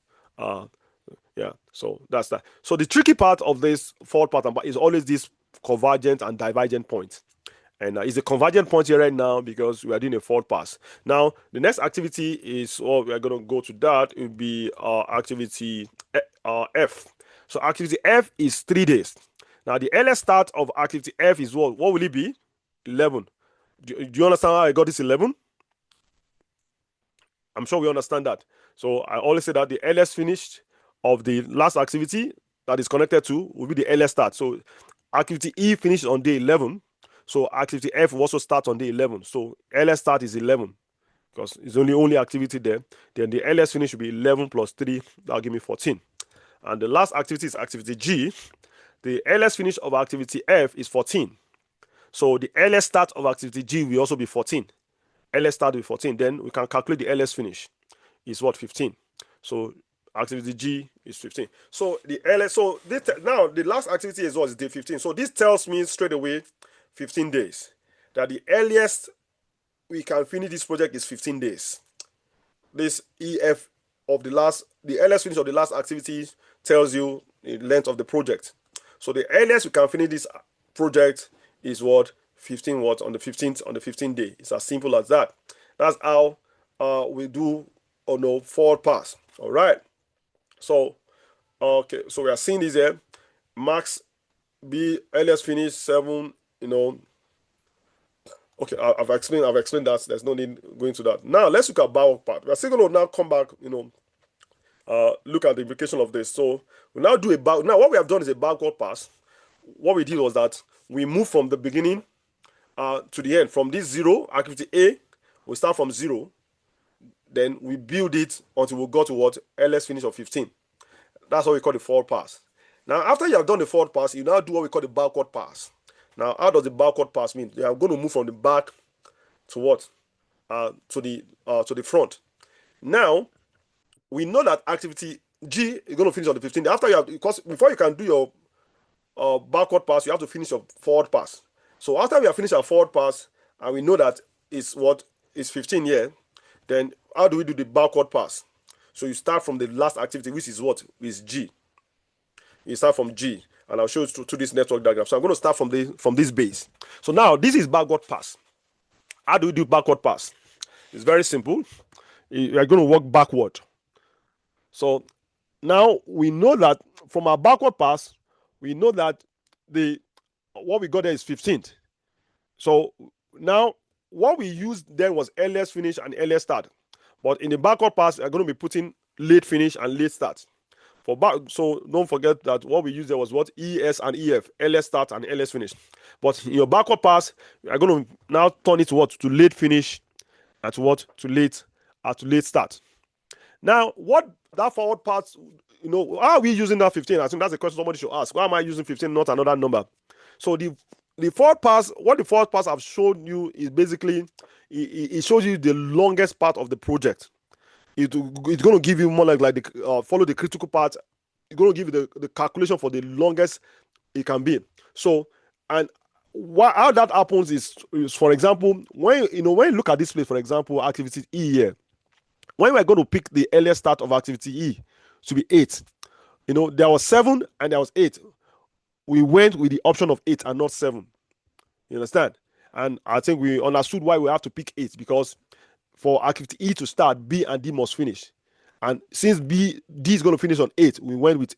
yeah. So that's that. So the tricky part of this fourth pattern is always this convergent and divergent point. And it's a convergent point here right now because we are doing a forward pass. Now, the next activity is, we are going to go to that. It will be activity F. So activity F is 3 days. Now, the earliest start of activity F is what? What will it be? 11. Do you understand how I got this 11? I'm sure we understand that. So I always say that the earliest finish of the last activity that is connected to will be the earliest start. So activity E finishes on day 11. So activity F will also start on day 11. So earliest start is 11 because it's only activity there. Then the earliest finish will be 11 plus 3. That'll give me 14. And the last activity is activity G. The earliest finish of activity F is 14. So the earliest start of activity G will also be 14. Earliest start will be 14. Then we can calculate the earliest finish is what? 15. So activity G is 15. So the earliest, now the last activity is what? Is day 15. So this tells me straight away 15 days. That the earliest we can finish this project is 15 days. This EF of the LS finish of the last activity tells you the length of the project. So the earliest we can finish this project is what? 15 what? On the 15th day. It's as simple as that. That's how we do forward pass. All right. So okay, so we are seeing this here. Max B LS finish 7, okay, I've explained that. There's no need going to that. Now let's look at backward part. We're still going to now come back, look at the implication of this. So we now do now what we have done is a backward pass. What we did was that we move from the beginning to the end. From this 0, activity A, we start from 0. Then we build it until we go to what? LS finish of 15. That's what we call the forward pass. Now, after you have done the forward pass, you now do what we call the backward pass. Now, how does the backward pass mean? You are going to move from the back to what? To the front. Now, we know that activity G is going to finish on the 15th. After you have, because before you can do your backward pass, you have to finish your forward pass. So after we have finished our forward pass, and we know that it's what is 15 here, then how do we do the backward pass? So you start from the last activity, which is what? Is G. You start from G, and I'll show you to this network diagram. So I'm going to start from this base. So now this is backward pass. How do we do backward pass? It's very simple. You are going to work backward. So now we know that from our backward pass, we know that what we got there is 15th. So now what we used then was LS finish and LS start. But in the backward pass, we're going to be putting late finish and late start. So don't forget that what we used there was what? ES and EF, LS start and LS finish. But in your backward pass, we're going to now turn it to what? To late finish and to what? To late start. Now, what that forward pass, how are we using that 15? I think that's a question somebody should ask. Why am I using 15, not another number? So the forward pass, what the forward pass I've shown you is basically, it shows you the longest part of the project. It's going to give you more like follow the critical part. It's going to give you the calculation for the longest it can be. So, and how that happens is for example, when you look at this place, for example, activity E here, when we're going to pick the earliest start of activity E to be 8, there was 7 and there was 8. We went with the option of 8 and not 7. You understand? And I think we understood why we have to pick 8, because for activity E to start, B and D must finish. And since D is going to finish on 8, we went with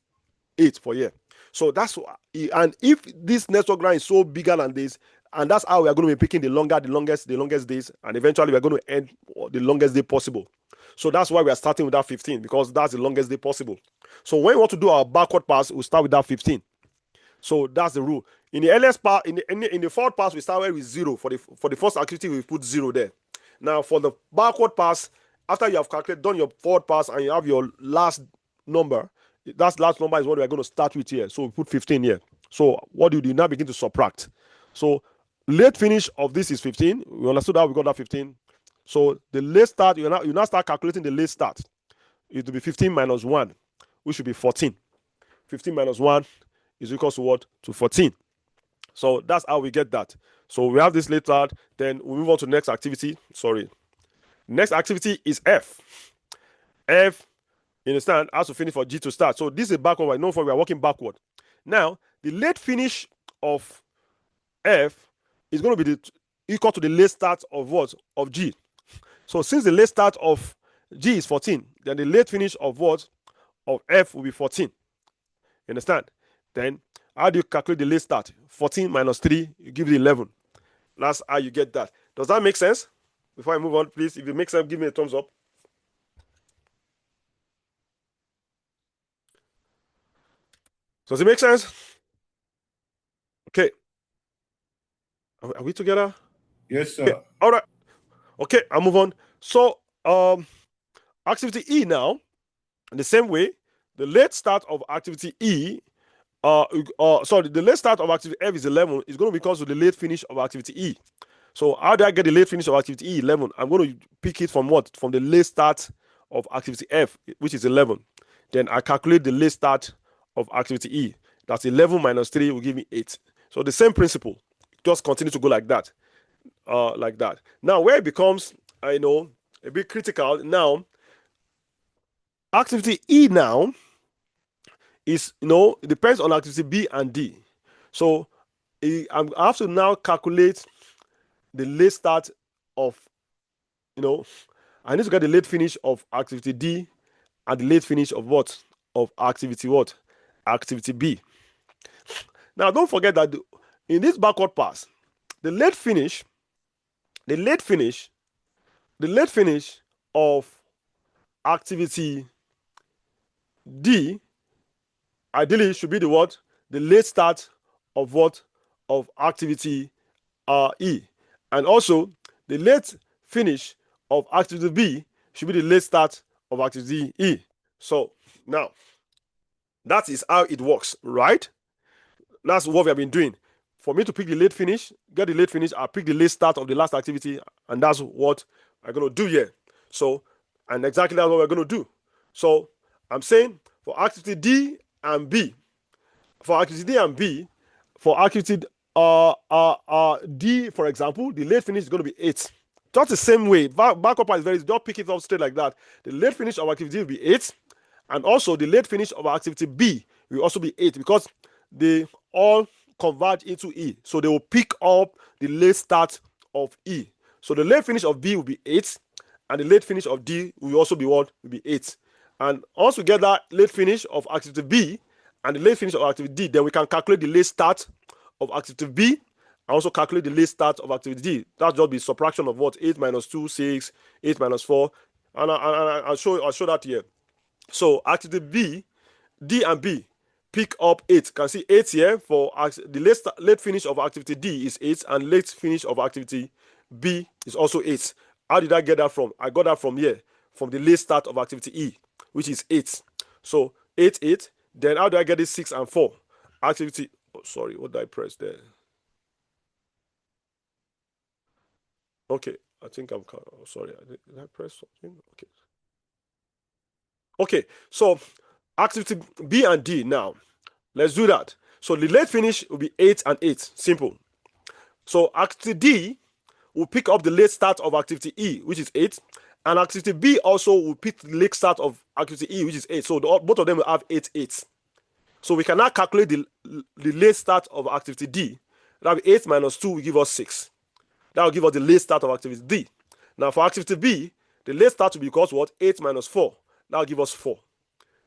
8 for here. So that's, and if this network line is so bigger than this, and that's how we are going to be picking the longest days, and eventually we're going to end the longest day possible. So that's why we are starting with that 15, because that's the longest day possible. So when we want to do our backward pass, we start with that 15. So that's the rule. In the LS part, in the forward pass, we started with 0. For the first activity, we put 0 there. Now for the backward pass, after you have done your forward pass and you have your last number, that last number is what we're going to start with here. So we put 15 here. So what do you do? Now begin to subtract. So late finish of this is 15. We understood how we got that 15. So the late start, you now start calculating the late start. It will be 15 minus 1, which should be 14. 15 minus 1 is equal to what? To 14. So that's how we get that. So we have this late start. Then we move on to the next activity. Sorry. Next activity is F. F, you understand, has to finish for G to start. So this is backward. I know we are working backward. Now, the late finish of F is going to be equal to the late start of what? Of G. So since the late start of G is 14, then the late finish of what? Of F will be 14. You understand? Then how do you calculate the late start? 14 minus 3, you give it 11. That's how you get that. Does that make sense? Before I move on, please, if it makes sense, give me a thumbs up. Does it make sense? Okay. Are we together? Yes, sir. Okay. All right. Okay, I'll move on. So, activity E now, in the same way, the late start of activity E, the late start of activity F is 11. It's going to be equal to the late finish of activity E. So how do I get the late finish of activity E? 11. I'm going to pick it from what? From the late start of activity F, which is 11. Then I calculate the late start of activity E. That's 11 minus 3 will give me 8. So the same principle. Just continue to go like that. like that. Now, where it becomes, I know, a bit critical now, activity E now is, it depends on activity B and D. So I have to now calculate the late start of, I need to get the late finish of activity D and the late finish of what? Of activity what? Activity B. Now, don't forget that in this backward pass, the late finish of activity D ideally should be the what? The late start of what? Of activity E. And also, the late finish of activity B should be the late start of activity E. So, now, that is how it works, right? That's what we have been doing. For me to pick the late finish, get the late finish, I'll pick the late start of the last activity, and that's what I'm going to do here. So, and exactly that's what we're going to do. So, I'm saying for activity D and B, for activity D and B, for activity D, for example, the late finish is going to be 8. Just the same way, backup is very, don't pick it up straight like that. The late finish of activity will be 8, and also the late finish of activity B will also be 8 because they all converge into E. So they will pick up the late start of E. So the late finish of B will be 8, and the late finish of D will also be what? Will be 8. And once we get that late finish of activity B and the late finish of activity D, then we can calculate the late start of activity B and also calculate the late start of activity D. That's just the subtraction of what? 8 minus 2, 6, 8 minus 4. And I'll show that here. So activity B, D and B pick up 8. Can see 8 here for the late finish of activity D is 8, and late finish of activity B is also 8. How did I get that from? I got that from here, from the late start of activity E, which is 8. So 8, 8. Then how do I get this 6 and 4? Activity, sorry, what did I press there? Okay, I think I'm, sorry, did I press something? Okay. Okay, so activity B and D now. Let's do that. So the late finish will be 8 and 8. Simple. So activity D will pick up the late start of activity E, which is 8. And activity B also will pick the late start of activity E, which is 8. So both of them will have 8, 8. So we can now calculate the late start of activity D. That will be 8 minus 2 will give us 6. That will give us the late start of activity D. Now for activity B, the late start will be equals what? 8 minus 4. That will give us 4.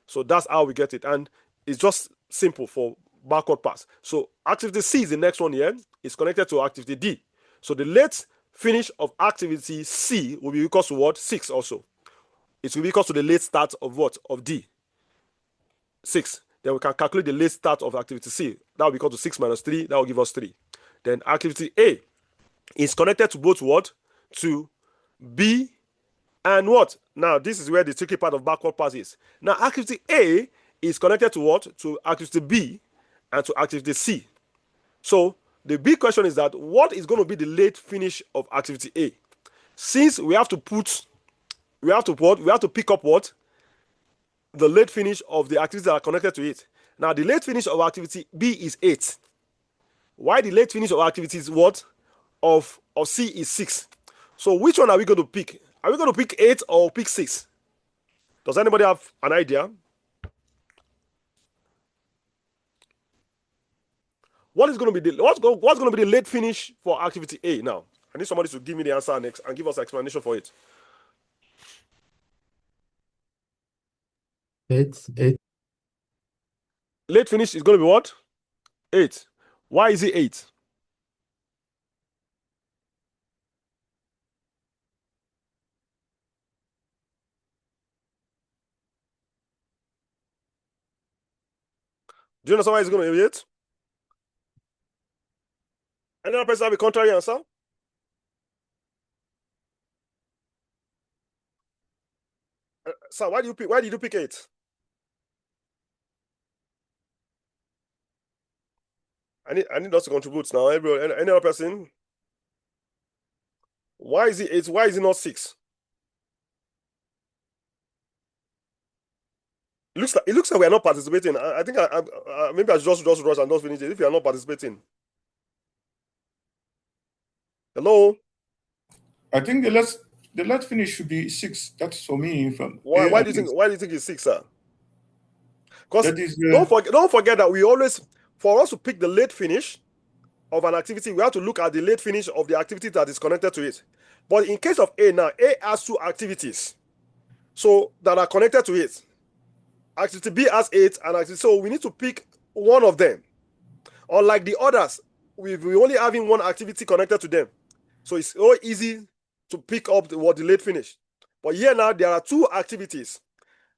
So that's how we get it. And it's just simple for backward pass. So activity C is the next one here. It's connected to activity D. So the late finish of activity C will be equal to what? 6 also. It will be equal to the late start of what? Of D. 6. Then we can calculate the late start of activity C. That will be equal to 6 minus 3. That will give us 3. Then activity A is connected to both what? To B and what? Now, this is where the tricky part of backward pass is. Now, activity A is connected to what? To activity B and to activity C. So, the big question is that what is going to be the late finish of activity A? Since we have to pick up what? The late finish of the activities that are connected to it. Now, the late finish of activity B is 8. Why the late finish of activity is what? Of C is 6. So, which one are we going to pick? Are we going to pick 8 or pick 6? Does anybody have an idea? What's going to be the late finish for activity A now? I need somebody to give me the answer next and give us an explanation for it. 8. Late finish is going to be what? 8. Why is it 8? Do you understand why it's going to be 8? Any other person have a contrary answer? Sir, why did you pick 8? I need us to contribute now. Everyone, any other person? Why is it 8? Why is it not 6? It looks like we are not participating. I think maybe I just rush and just finish it. If you are not participating, Hello? I think the last finish should be 6. That's for me. From Why do you think it's 6, sir? Because that is don't forget that we always, for us to pick the late finish of an activity, we have to look at the late finish of the activity that is connected to it. But in case of A now, A has 2 activities so that are connected to it. Activity B has 8, and so we need to pick one of them. Unlike the others, we only having one activity connected to them. So it's so easy to pick up the late finish. But here now, there are 2 activities.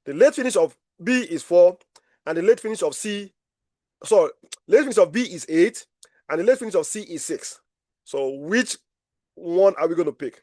The late finish of B is 4, and the late finish of late finish of B is 8, and the late finish of C is 6. So which one are we going to pick?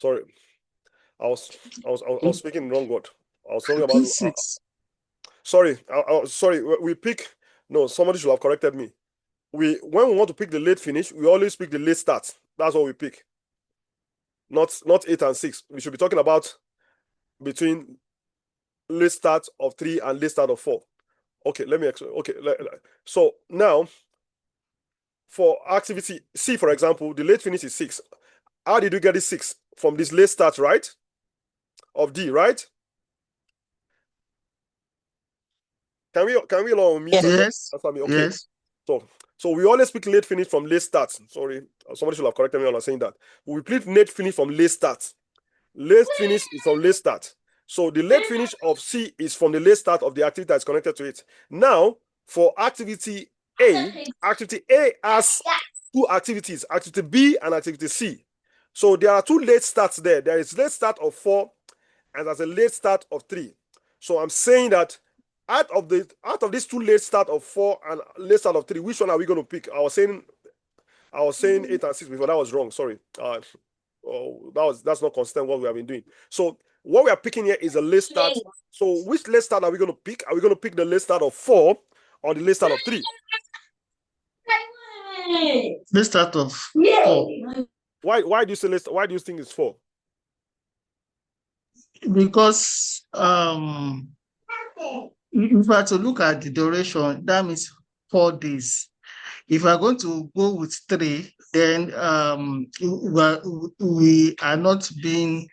Sorry, I was speaking the wrong word. I was talking about 6. Sorry, sorry. We pick. No, somebody should have corrected me. When we want to pick the late finish, we always pick the late start. That's what we pick. Not 8 and 6. We should be talking about between late start of 3 and late start of 4. Okay, let me explain. Okay, so now for activity C, for example, the late finish is 6. How did you get this 6? From this late start, right? Of D, right? Can we all meet? Yes. Okay. Yes. So we always pick late finish from late start. Sorry, somebody should have corrected me on saying that. We pick late finish from late start. Late finish is from late start. So the late finish of C is from the late start of the activity that is connected to it. Now, for activity A has 2 activities, activity B and activity C. So there are 2 late starts there. There is late start of 4 and there's a late start of 3. So I'm saying that out of these 2 late start of 4 and late start of 3, which one are we going to pick? I was saying 8 and 6 before. That was wrong. Sorry. That's not consistent what we have been doing. So what we are picking here is a late start. So which late start are we going to pick? Are we going to pick the late start of 4 or the late start of 3? Late start of 4. Why do you say late? Why do you think it's 4? Because if I to look at the duration, that means 4 days. If we are going to go with 3, then we are not being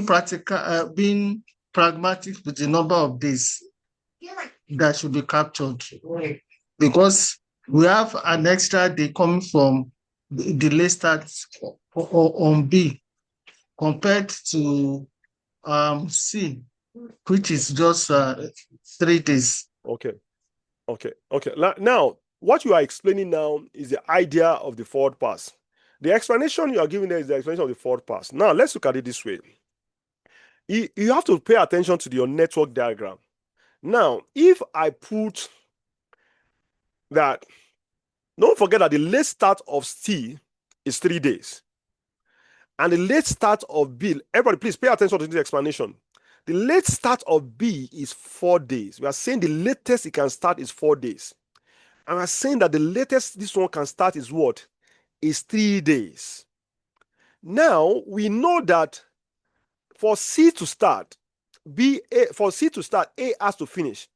practical, being pragmatic with the number of days that should be captured, because we have an extra day coming from the late start on B compared to C, which is just 3 days. Okay. Now, what you are explaining now is the idea of the forward pass. The explanation you are giving there is the explanation of the forward pass. Now, let's look at it this way. You have to pay attention to your network diagram. Now, if I put that, don't forget that the late start of C is 3 days. And the late start of B, everybody please pay attention to this explanation. The late start of B is 4 days. We are saying the latest it can start is 4 days. And we are saying that the latest this one can start is what? Is 3 days. Now, we know that for C to start, A has to finish.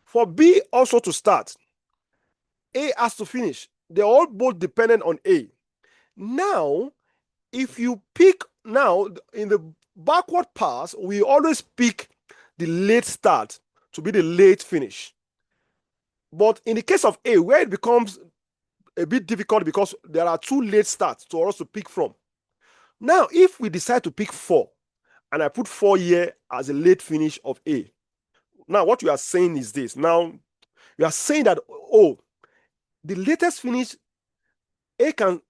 For B also to start, A has to finish. They're all both dependent on A. Now, if you pick now in the backward pass, we always pick the late start to be the late finish. But in the case of A, where it becomes a bit difficult because there are 2 late starts for us to pick from. Now, if we decide to pick 4, and I put 4 here as a late finish of A. Now, what you are saying is this. Now, you are saying that, the latest finish, A can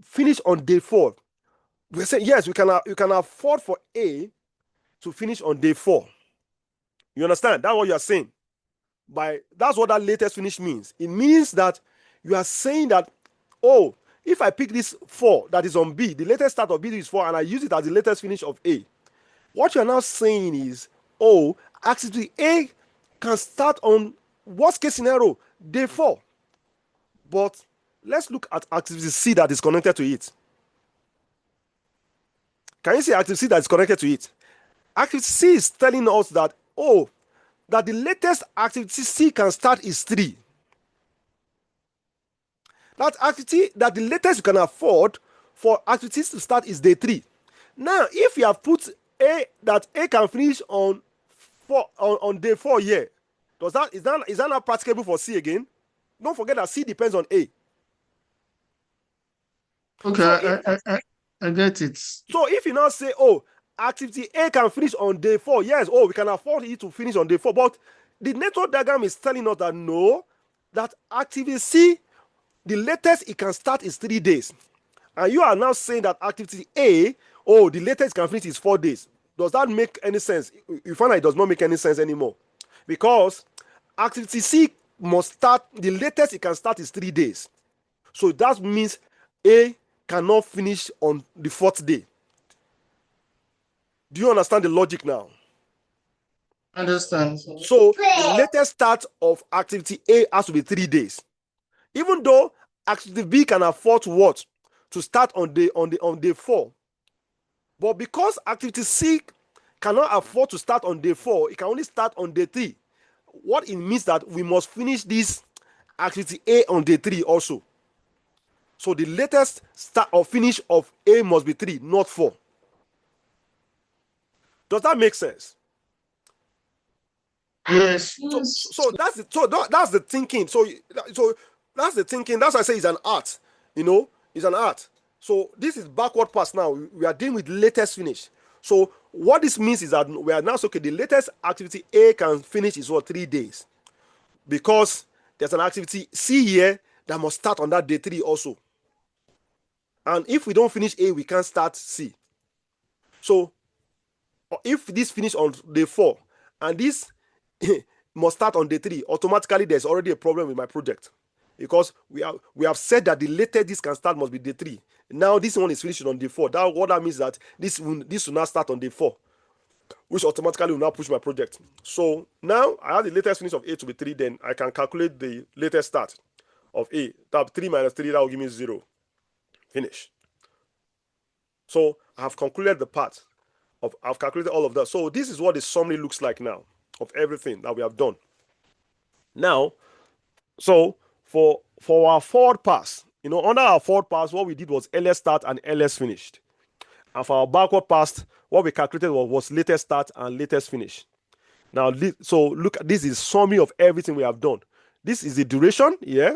finish on day 4. We say yes, you can afford for A to finish on day 4. You understand? That's what you are saying. That's what that latest finish means. It means that you are saying that, if I pick this 4 that is on B, the latest start of B is 4, and I use it as the latest finish of A, what you're now saying is, oh, activity A can start on worst case scenario, day 4. But let's look at activity C that is connected to it. Can you see activity C that is connected to it? Activity C is telling us that, oh, that the latest activity C can start is 3. That activity, that the latest you can afford for activities to start is day 3. Now, if you have put A, that A can finish on day 4 here, is that not practicable for C again? Don't forget that C depends on A. Okay, so I get it. So if you now say, oh, activity A can finish on day 4, yes, oh, we can afford it to finish on day 4, but the network diagram is telling us that no, that activity C, the latest it can start is 3 days. And you are now saying that activity A, oh, the latest it can finish is 4 days. Does that make any sense? You find that it does not make any sense anymore. Because activity C must start, the latest it can start is 3 days. So that means A cannot finish on the 4th day. Do you understand the logic now? Understand. So the latest start of activity A has to be 3 days. Even though activity B can afford what? To start on day 4. But because activity C cannot afford to start on day 4, it can only start on day 3. What it means that we must finish this activity A on day 3 also. So the latest start or finish of A must be 3, not 4. Does that make sense? Yes. So that's the thinking. So that's the thinking. That's why I say it's an art. It's an art. So this is backward pass now. We are dealing with latest finish. So what this means is that we are now okay. The latest activity A can finish is 3 days, because there's an activity C here that must start on that day 3 also. And if we don't finish A, we can't start C. So if this finish on day 4 and this must start on day 3, automatically there's already a problem with my project, because we have said that the latest this can start must be day 3. Now this one is finished on day 4. What that means is that this will not start on day 4, which automatically will now push my project. So now I have the latest finish of A to be 3, then I can calculate the latest start of A. That 3 minus 3, that will give me 0. Finish. So I have concluded the part of, I've calculated all of that. So this is what the summary looks like now of everything that we have done. Now, so for our forward pass, under our forward pass, what we did was LS start and LS finished. And for our backward pass, what we calculated was latest start and latest finish. Now, so look, this is summary of everything we have done. This is the duration, yeah,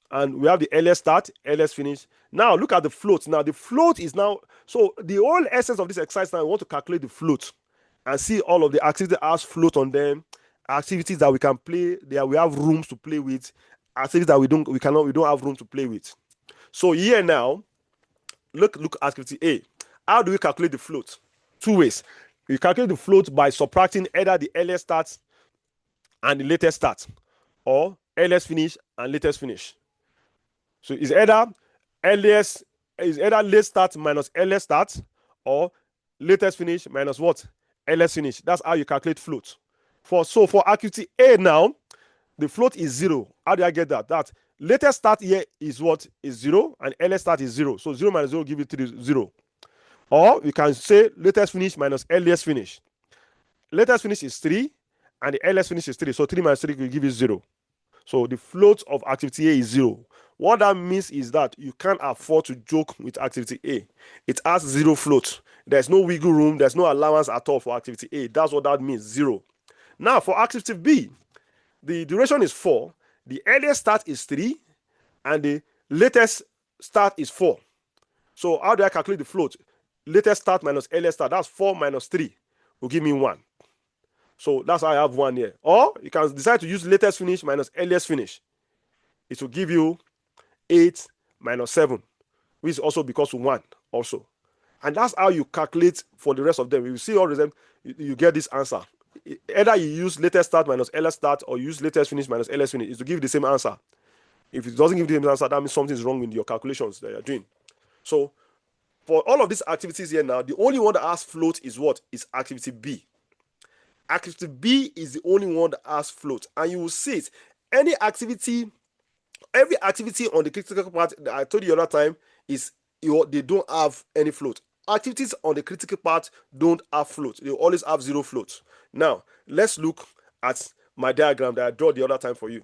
and we have the LS start, LS finish. Now look at the float. Now the float is now, so the whole essence of this exercise now, we want to calculate the float and see all of the activities that has float on them, activities that we can play there, we have rooms to play with, activities that we don't have room to play with. So here now, look at activity A. How do we calculate the float? 2 ways. You calculate the float by subtracting either the LS start and the latest start, or LS finish and latest finish. So it's either late start minus LS start, or latest finish minus what? LS finish. That's how you calculate float. For activity A now, the float is 0. How do I get that? That latest start here is what? Is 0, and LS start is 0. So 0 minus 0 give you 0. Or you can say latest finish minus LS finish. Latest finish is 3, and the LS finish is 3. So 3 minus 3 will give you 0. So the float of activity A is 0. What that means is that you can't afford to joke with activity A. It has 0 float. There's no wiggle room. There's no allowance at all for activity A. That's what that means, 0. Now for activity B, the duration is 4. The earliest start is 3, and the latest start is 4. So how do I calculate the float? Latest start minus earliest start. That's 4 minus 3 will give me 1. So that's how I have 1 here. Or you can decide to use latest finish minus earliest finish. It will give you 8 minus 7, which is also because of 1 also. And that's how you calculate for the rest of them. You see all of them, you get this answer. Either you use latest start minus LS start, or use latest finish minus LS finish. It will give you the same answer. If it doesn't give you the answer, that means something is wrong with your calculations that you're doing. So for all of these activities here now, the only one that has float is what? Is activity B. Activity B is the only one that has float. And you will see it. Every activity on the critical part that I told you the other time is they don't have any float. Activities on the critical part don't have float. They always have zero float. Now, let's look at my diagram that I drew the other time for you.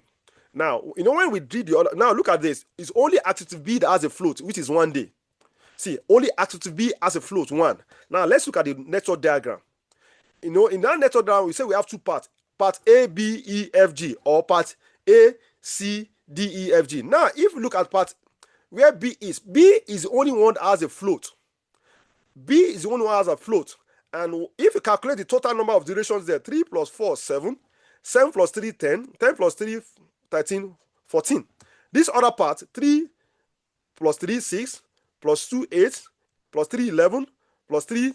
Now, when we did the other, now look at this. It's only activity B that has a float, which is 1 day. See, only activity B has a float, 1. Now, let's look at the network diagram. In that network diagram, we say we have 2 parts. Part A, B, E, F, G, or part A, C, D, E, F, G. Now, if you look at part where B is the only one that has a float. B is the only one that has a float. And if you calculate the total number of durations there, 3 plus 4, 7. 7 plus 3, 10. 10 plus 3, 13, 14. This other part, 3 plus 3, 6. Plus 2, 8. Plus 3, 11. Plus 3,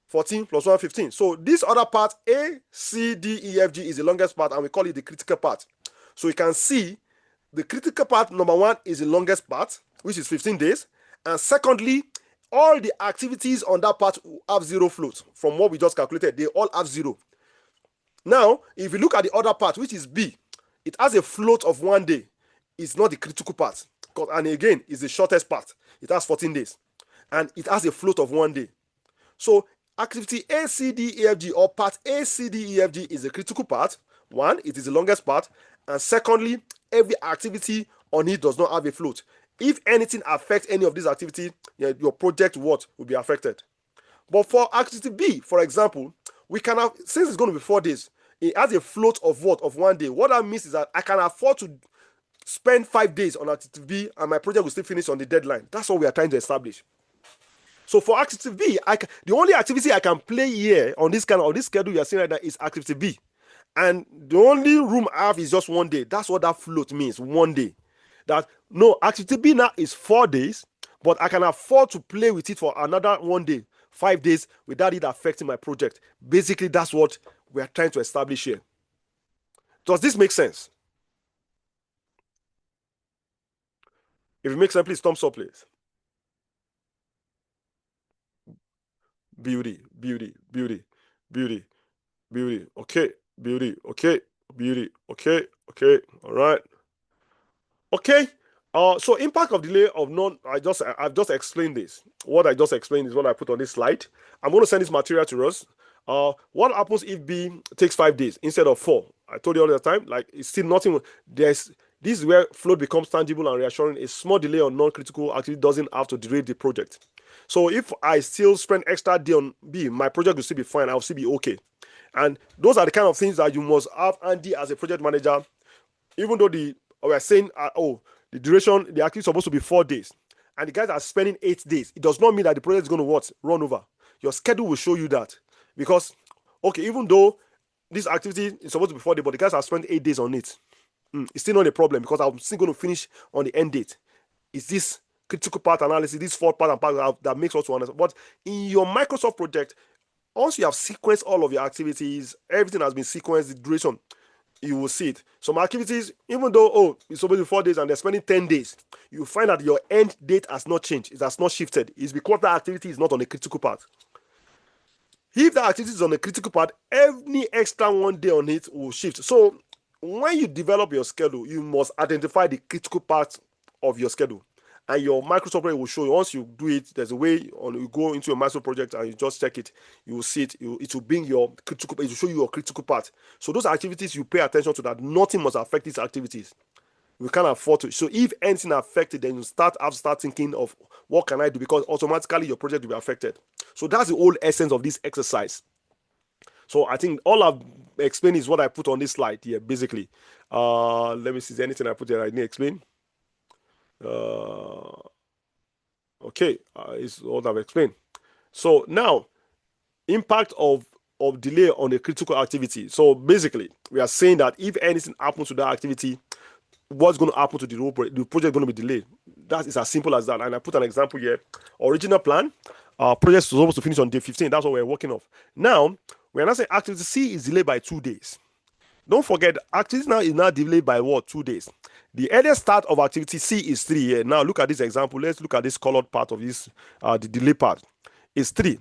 14. Plus 1, 15. So this other part, A, C, D, E, F, G, is the longest part, and we call it the critical part. So you can see the critical part, number 1, is the longest part, which is 15 days. And secondly, all the activities on that part have zero float. From what we just calculated, they all have 0. Now, if you look at the other part, which is B, it has a float of 1 day. It's not the critical part. And again, it's the shortest part. It has 14 days. And it has a float of 1 day. So activity A, C, D, E, F, G, or part A, C, D, E, F, G is the critical part. 1, it is the longest part. And secondly, every activity on it does not have a float. If anything affects any of these activities, your project will be affected. But for activity B, for example, we can have, since it's going to be 4 days, it has a float of what? Of 1 day. What that means is that I can afford to spend 5 days on activity B and my project will still finish on the deadline. That's what we are trying to establish. So for activity B, the only activity I can play here on this schedule you are seeing right now is activity B. And the only room I have is just 1 day. That's what that float means, 1 day. That no, activity B now is 4 days, but I can afford to play with it for another 1 day, 5 days, without it affecting my project. Basically, that's what we are trying to establish here. Does this make sense? If it makes sense, please thumbs up, please. Beauty, beauty, beauty, beauty, beauty. Okay, beauty. Okay, beauty. Okay, okay. All right. Okay. So impact of delay of I've just explained this. What I just explained is what I put on this slide. I'm going to send this material to us. What happens if B takes 5 days instead of 4? I told you all the time, like it's still nothing. This is where float becomes tangible and reassuring. A small delay on non-critical activity doesn't have to derail the project. So if I still spend extra day on B, my project will still be fine. I'll still be okay. And those are the kind of things that you must have handy as a project manager. Even though we're saying, the duration, the activity is supposed to be 4 days, and the guys are spending 8 days. It does not mean that the project is going to run over. Your schedule will show you that. Because, okay, even though this activity is supposed to be 4 days, but the guys have spent 8 days on it, it's still not a problem because I'm still going to finish on the end date. It's this critical part analysis, this 4 part and part that makes us to understand. But in your Microsoft project, once you have sequenced all of your activities, everything has been sequenced, the duration, you will see it. Some activities, even though, it's supposed to be 4 days and they're spending 10 days, you find that your end date has not changed. It has not shifted. It's because that activity is not on the critical part. If the activity is on the critical part, any extra 1 day on it will shift. So when you develop your schedule, you must identify the critical part of your schedule. And your Microsoft project will show you. Once you do it, there's a way you go into your Microsoft project and you just check it. You will see it. It will bring your critical. It will show you your critical part. So those activities you pay attention to that. Nothing must affect these activities. We can't afford to. So if anything affected, then you start thinking of what can I do, because automatically your project will be affected. So that's the whole essence of this exercise. So I think all I've explained is what I put on this slide here, basically. Let me see. Is there anything I put there I didn't explain? Okay, is what I've explained. So now, impact of delay on a critical activity. So basically, we are saying that if anything happens to that activity, what's going to happen to the project is going to be delayed. That is as simple as that. And I put an example here. Original plan, project is supposed to finish on day 15. That's what we're working off. Now, we're not saying activity C is delayed by 2 days. Don't forget, activity now is now delayed by what? 2 days. The earliest start of activity C is 3 here. Now look at this example. Let's look at this colored part of this, the delay part. It's 3.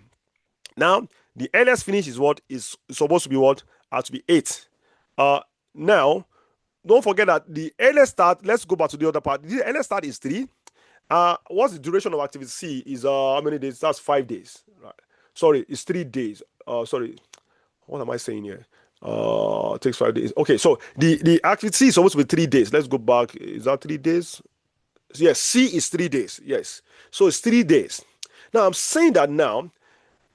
Now, the earliest finish is what? Is supposed to be what? To be 8. Now, don't forget that the earliest start, let's go back to the other part. The earliest start is 3. What's the duration of activity C? Is how many days? That's 5 days. Right. Sorry, it's 3 days. Sorry, what am I saying here? It takes 5 days. Okay, so the activity C is supposed to be 3 days. Let's go back. Is that 3 days? Yes, C is 3 days. Yes, so it's 3 days. Now I'm saying that now,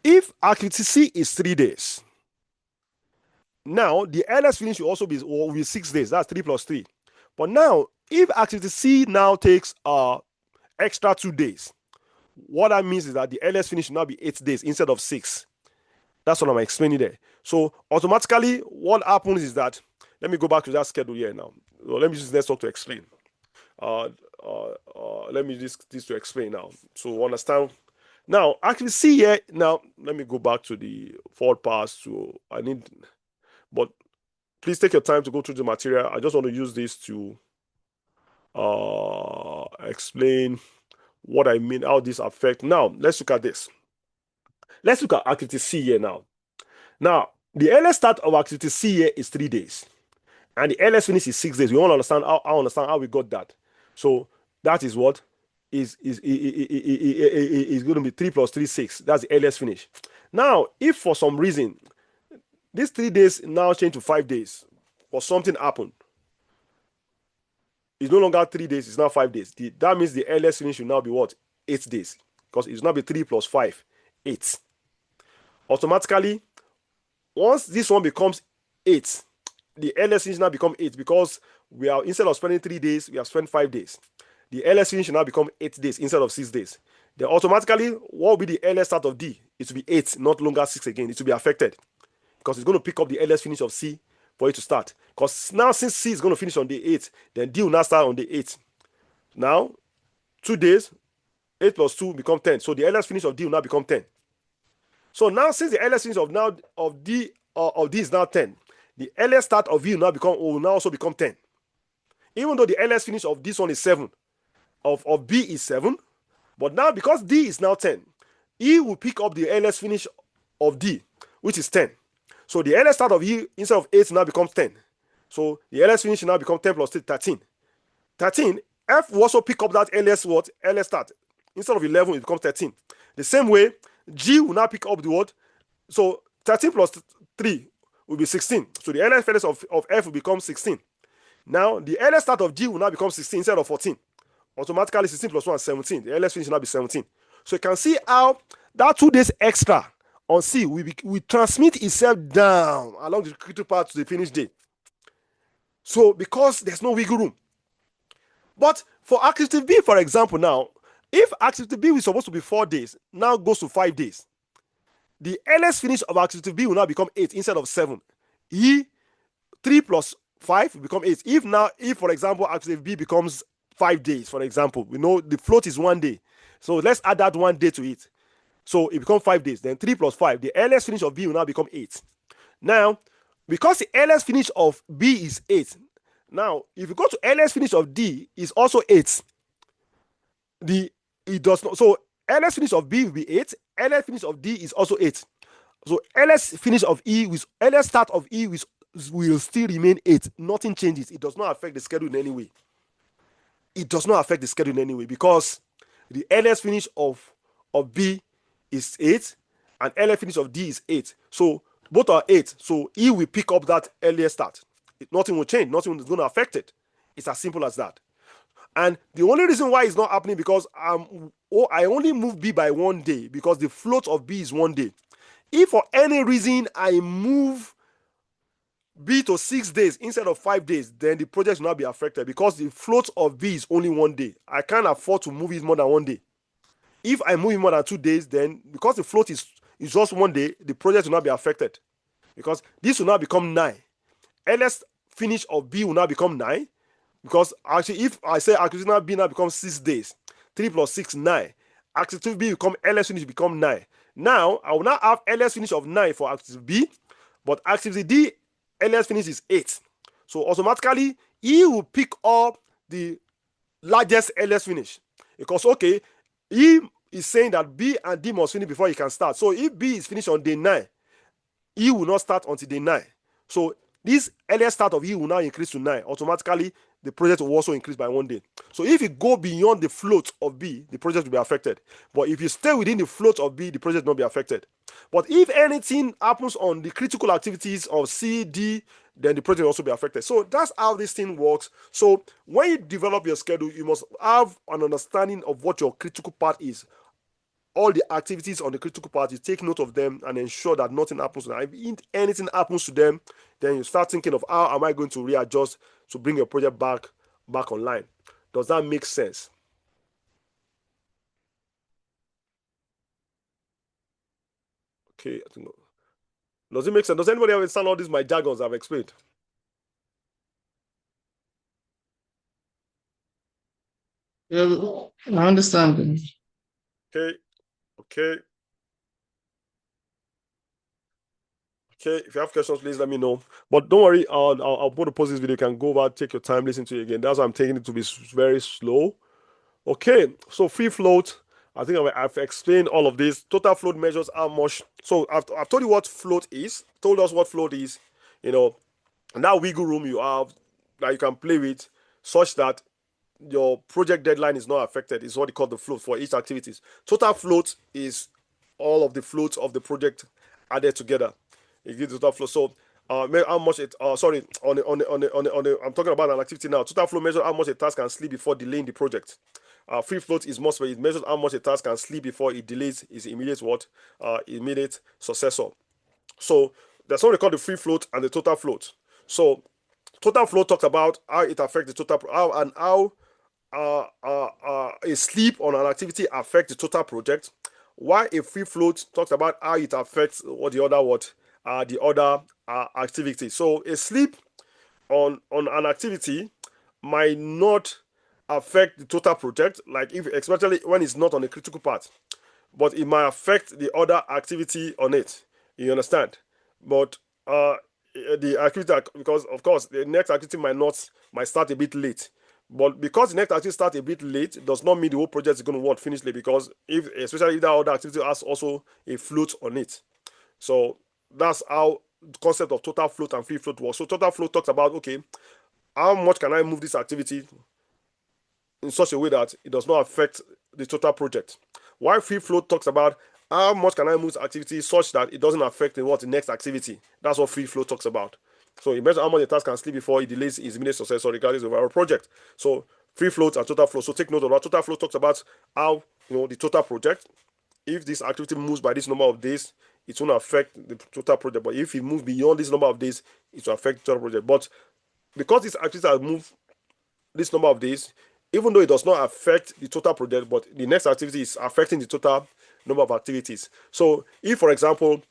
if activity C is 3 days, now the earliest finish will also be 6 days. That's 3 plus 3. But now, if activity C now takes extra 2 days, what that means is that the earliest finish will now be 8 days instead of 6. That's what I'm explaining there. So automatically, what happens is that, let me go back to that schedule here now. Let me use this to explain. Let me use this to explain now. So understand. Now, actually see here, now, let me go back to the forward pass. But please take your time to go through the material. I just want to use this to explain what I mean, how this affects. Now, let's look at this. Let's look at activity C here now. Now, the earliest start of activity C here is 3 days. And the earliest finish is 6 days. We want to understand how we got that. So that is what is going to be 3 plus 3, 6. That's the earliest finish. Now, if for some reason these 3 days now change to 5 days, or something happened, it's no longer 3 days, it's now 5 days. That means the earliest finish will now be what? 8 days. Because it's now be 3 plus 5, 8. Automatically, once this one becomes 8, the earliest finish now become 8, because we are, instead of spending 3 days, we have spent 5 days. The earliest finish now become 8 days instead of 6 days. Then automatically, what will be the earliest start of D? It will be 8, not longer 6 again. It will be affected, because it's going to pick up the earliest finish of C for it to start. Because now, since C is going to finish on day 8, then D will now start on day 8. Now, 2 days, 8 plus 2 become 10. So the earliest finish of D will now become 10. So now, since the earliest finish of D is now 10, the earliest start of V will now also become 10. Even though the earliest finish of this one is 7, of B is 7, but now because D is now 10, E will pick up the earliest finish of D, which is 10. So the earliest start of E instead of 8 now becomes 10. So the earliest finish now becomes 10 plus 3, 13. 13, F will also pick up that earliest start. Instead of 11, it becomes 13. The same way, G will now pick up the word. So 13 plus 3 will be 16. So the earliest finish of F will become 16. Now, the earliest start of G will now become 16 instead of 14. Automatically, 16 plus 1 is 17. The earliest finish will now be 17. So you can see how that 2 days extra on C will transmit itself down along the critical path to the finish date. So, because there's no wiggle room. But for activity B, for example, now, if activity B is supposed to be 4 days, now goes to 5 days, the earliest finish of activity B will now become 8 instead of 7. 3 plus 5 will become 8. If for example, activity B becomes 5 days, for example, we know the float is 1 day. So let's add that 1 day to it. So it becomes 5 days. Then 3 plus 5, the earliest finish of B will now become 8. Now, because the earliest finish of B is 8, now if you go to earliest finish of D is also 8. It does not. So earliest finish of B will be 8. Earliest finish of D is also 8. So earliest finish of E with earliest start of E will still remain 8. Nothing changes. It does not affect the schedule in any way. It does not affect the schedule in any way, because the earliest finish of B is 8 and earliest finish of D is 8. So both are 8. So E will pick up that earliest start. Nothing will change. Nothing is going to affect it. It's as simple as that. And the only reason why it's not happening because I only move B by 1 day, because the float of B is 1 day. If for any reason I move B to 6 days instead of 5 days, then the project will not be affected, because the float of B is only 1 day. I can't afford to move it more than 1 day. If I move it more than 2 days, then because the float is just 1 day, the project will not be affected, because this will now become 9. Earliest finish of B will now become 9, because actually if I say activity B now becomes 6 days, 3 plus 6, 9. Activity B become earliest finish become 9. Now I will now have earliest finish of 9 for activity B, but activity D earliest finish is 8. So automatically E will pick up the largest earliest finish. Because, okay, E is saying that B and D must finish before he can start. So if B is finished on day 9, E will not start until day 9. So this earliest start of E will now increase to 9. Automatically, the project will also increase by 1 day. So if you go beyond the float of B, the project will be affected. But if you stay within the float of B, the project will not be affected. But if anything happens on the critical activities of C, D, then the project will also be affected. So that's how this thing works. So when you develop your schedule, you must have an understanding of what your critical part is. All the activities on the critical part, you take note of them and ensure that nothing happens to them. If anything happens to them, then you start thinking of how am I going to readjust to bring your project back online. Does that make sense? Okay, I think. Does it make sense? Does anybody understand all these my jargons I've explained? Yeah, I understand. Okay. Okay, if you have questions, please let me know. But don't worry, I'll put a post this video. You can go over, take your time, listen to it again. That's why I'm taking it to be very slow. Okay, so free float. I think I've explained all of this. Total float measures how much. So I've told you what float is. Told us what float is. You know, and that wiggle room you have that you can play with, such that your project deadline is not affected. Is what they call the float for each activities. Total float is all of the floats of the project added together. It gives the total float. So how much it sorry, I'm talking about an activity now. Total float measures how much a task can sleep before delaying the project. Free float is most it measures how much a task can sleep before it delays its immediate successor. So that's what they call the free float and the total float. So total float talks about how it affects the total how a sleep on an activity affects the total project, while a free float talks about how it affects the other activity. So a sleep on an activity might not affect the total project, like if especially when it's not on a critical part, but it might affect the other activity on it. You understand? But the activity, because of course the next activity might start a bit late. But because the next activity starts a bit late, does not mean the whole project is going to finish late, because especially if that other activity has also a float on it. So that's how the concept of total float and free float works. So total float talks about, okay, how much can I move this activity in such a way that it does not affect the total project, while free float talks about how much can I move activity such that it doesn't affect the next activity. That's what free float talks about. So it measures how much the task can sleep before it delays its immediate success or regardless of our project. So free float and total float. So take note of that. Total float talks about how the total project, if this activity moves by this number of days, it won't affect the total project. But if it moves beyond this number of days, it will affect the total project. But because this activity has moved this number of days, even though it does not affect the total project, but the next activity is affecting the total number of activities. So if, for example,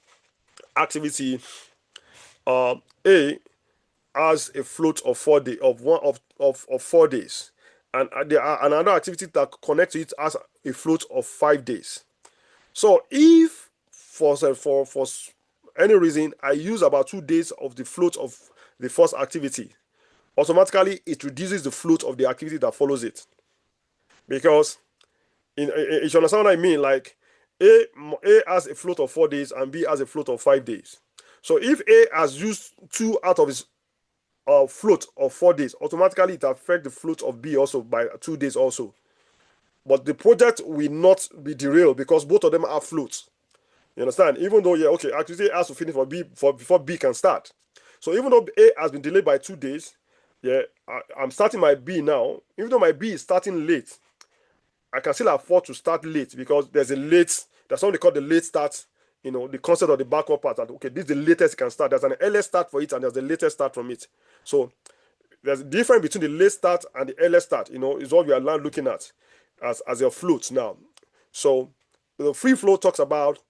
activity A has a float of 4 days of 4 days, and there are another activity that connects to it has a float of 5 days. So if for any reason I use about 2 days of the float of the first activity, automatically it reduces the float of the activity that follows it. Because you understand what I mean? Like A has a float of 4 days and B has a float of 5 days. So if A has used 2 out of his float of 4 days, automatically it affects the float of B also by 2 days also. But the project will not be derailed because both of them are floats. You understand? Even though, activity has to finish before B can start. So even though A has been delayed by 2 days, I'm starting my B now. Even though my B is starting late, I can still afford to start late because that's what they call the late start, the concept of the backward part. That, okay, this is the latest you can start. There's an earliest start for it and there's the latest start from it. So there's a difference between the late start and the earliest start, is what we are now looking at as your float now. So the free flow talks about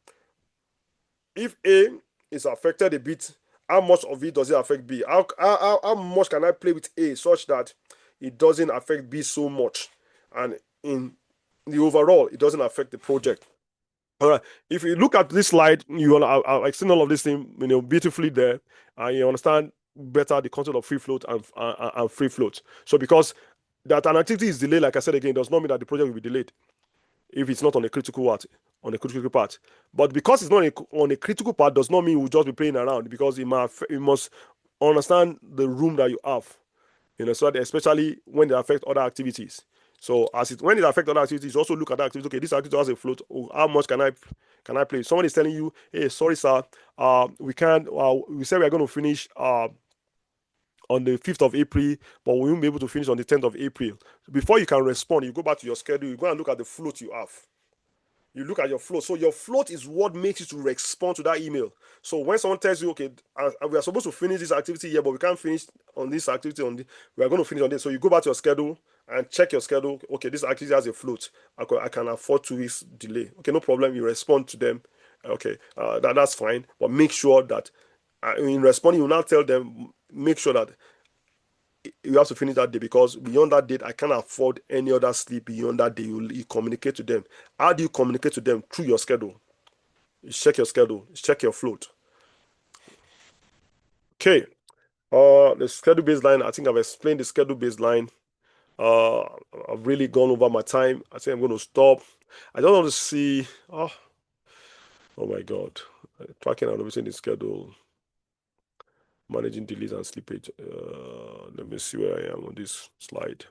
if A is affected a bit, how much of it does it affect B? How much can I play with A such that it doesn't affect B so much? And in the overall, it doesn't affect the project. All right. If you look at this slide, I've explained all of this thing, beautifully there, and you understand better the concept of free float and free float. So because that an activity is delayed, like I said again, does not mean that the project will be delayed if it's not on a critical part. But because it's not on a critical part, does not mean we'll just be playing around, because it must understand the room that you have, so that especially when it affects other activities. So when it affects other activities, also look at that activity. Okay, this activity has a float. Oh, how much can I play? Someone is telling you, hey, sorry, sir, we can't. We said we are going to finish on the 5th of April, but we won't be able to finish on the 10th of April. Before you can respond, you go back to your schedule, you go and look at the float you have. You look at your float. So your float is what makes you to respond to that email. So when someone tells you, okay, we are supposed to finish this activity here, but we can't finish on this activity, we are going to finish on this. So you go back to your schedule and check your schedule. Okay, this activity has a float. I can afford 2 weeks delay. Okay, no problem. You respond to them. Okay, that's fine. But make sure that in responding, you now tell them, make sure that you have to finish that day, because beyond that date, I can't afford any other sleep beyond that day. You communicate to them. How do you communicate to them? Through your schedule. You check your schedule. You check your float. Okay. The schedule baseline. I think I've explained the schedule baseline. I've really gone over my time. I think I'm going to stop. I don't want to see. Oh my God. Tracking and overseeing the schedule. Managing delays and slippage. Let me see where I am on this slide.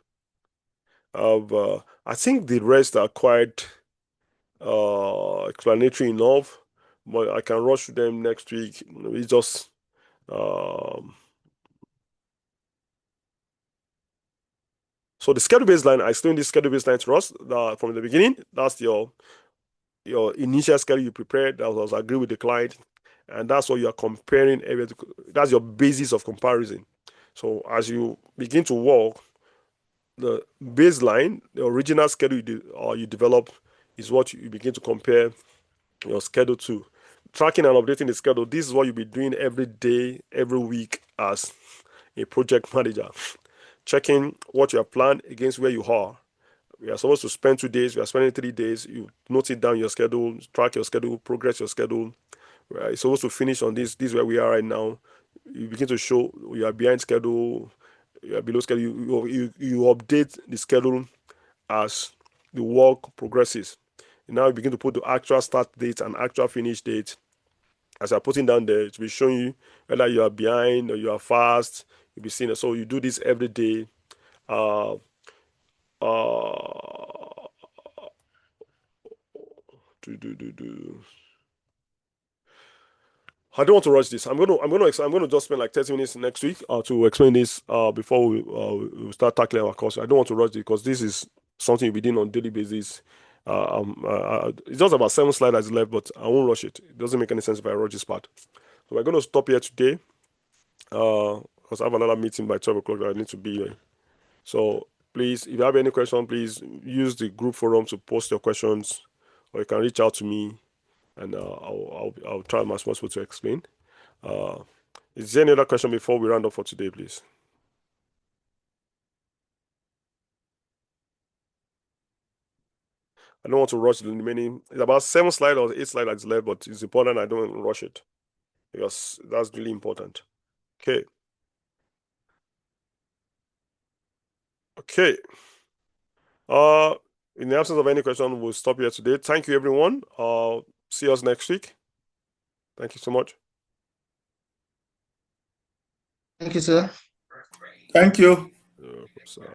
I think the rest are quite explanatory enough, but I can rush through them next week. It's just so the schedule baseline, I explained this schedule baseline to us from the beginning. That's your initial schedule you prepared that was agreed with the client, and that's what you are comparing. That's your basis of comparison. So as you begin to work, the baseline, the original schedule you develop, is what you begin to compare your schedule to. Tracking and updating the schedule, this is what you'll be doing every day, every week as a project manager. Checking what you have planned against where you are. We are supposed to spend 2 days, we are spending 3 days. You note it down your schedule, track your schedule, progress your schedule. You're supposed to finish on this. This is where we are right now. You begin to show you are behind schedule, you are below schedule. You update the schedule as the work progresses. And now you begin to put the actual start date and actual finish date. As you're putting down there, it will be showing you whether you are behind or you are fast. You'll be seeing it. So you do this every day. I don't want to rush this. I'm gonna just spend like 30 minutes next week to explain this before we start tackling our course. I don't want to rush it because this is something we're doing on a daily basis. It's just about 7 slides left, but I won't rush it. It doesn't make any sense if I rush this part. So we're gonna stop here today because I have another meeting by 12 o'clock that I need to be here. So please, if you have any question, please use the group forum to post your questions, or you can reach out to me, and I'll try my possible to explain. Is there any other question before we round up for today, please? I don't want to rush the remaining. It's about 7 slides or 8 slides that's left, but it's important I don't rush it because that's really important. Okay. Okay. In the absence of any question, we'll stop here today. Thank you, everyone. See us next week. Thank you so much. Thank you, sir. Thank you.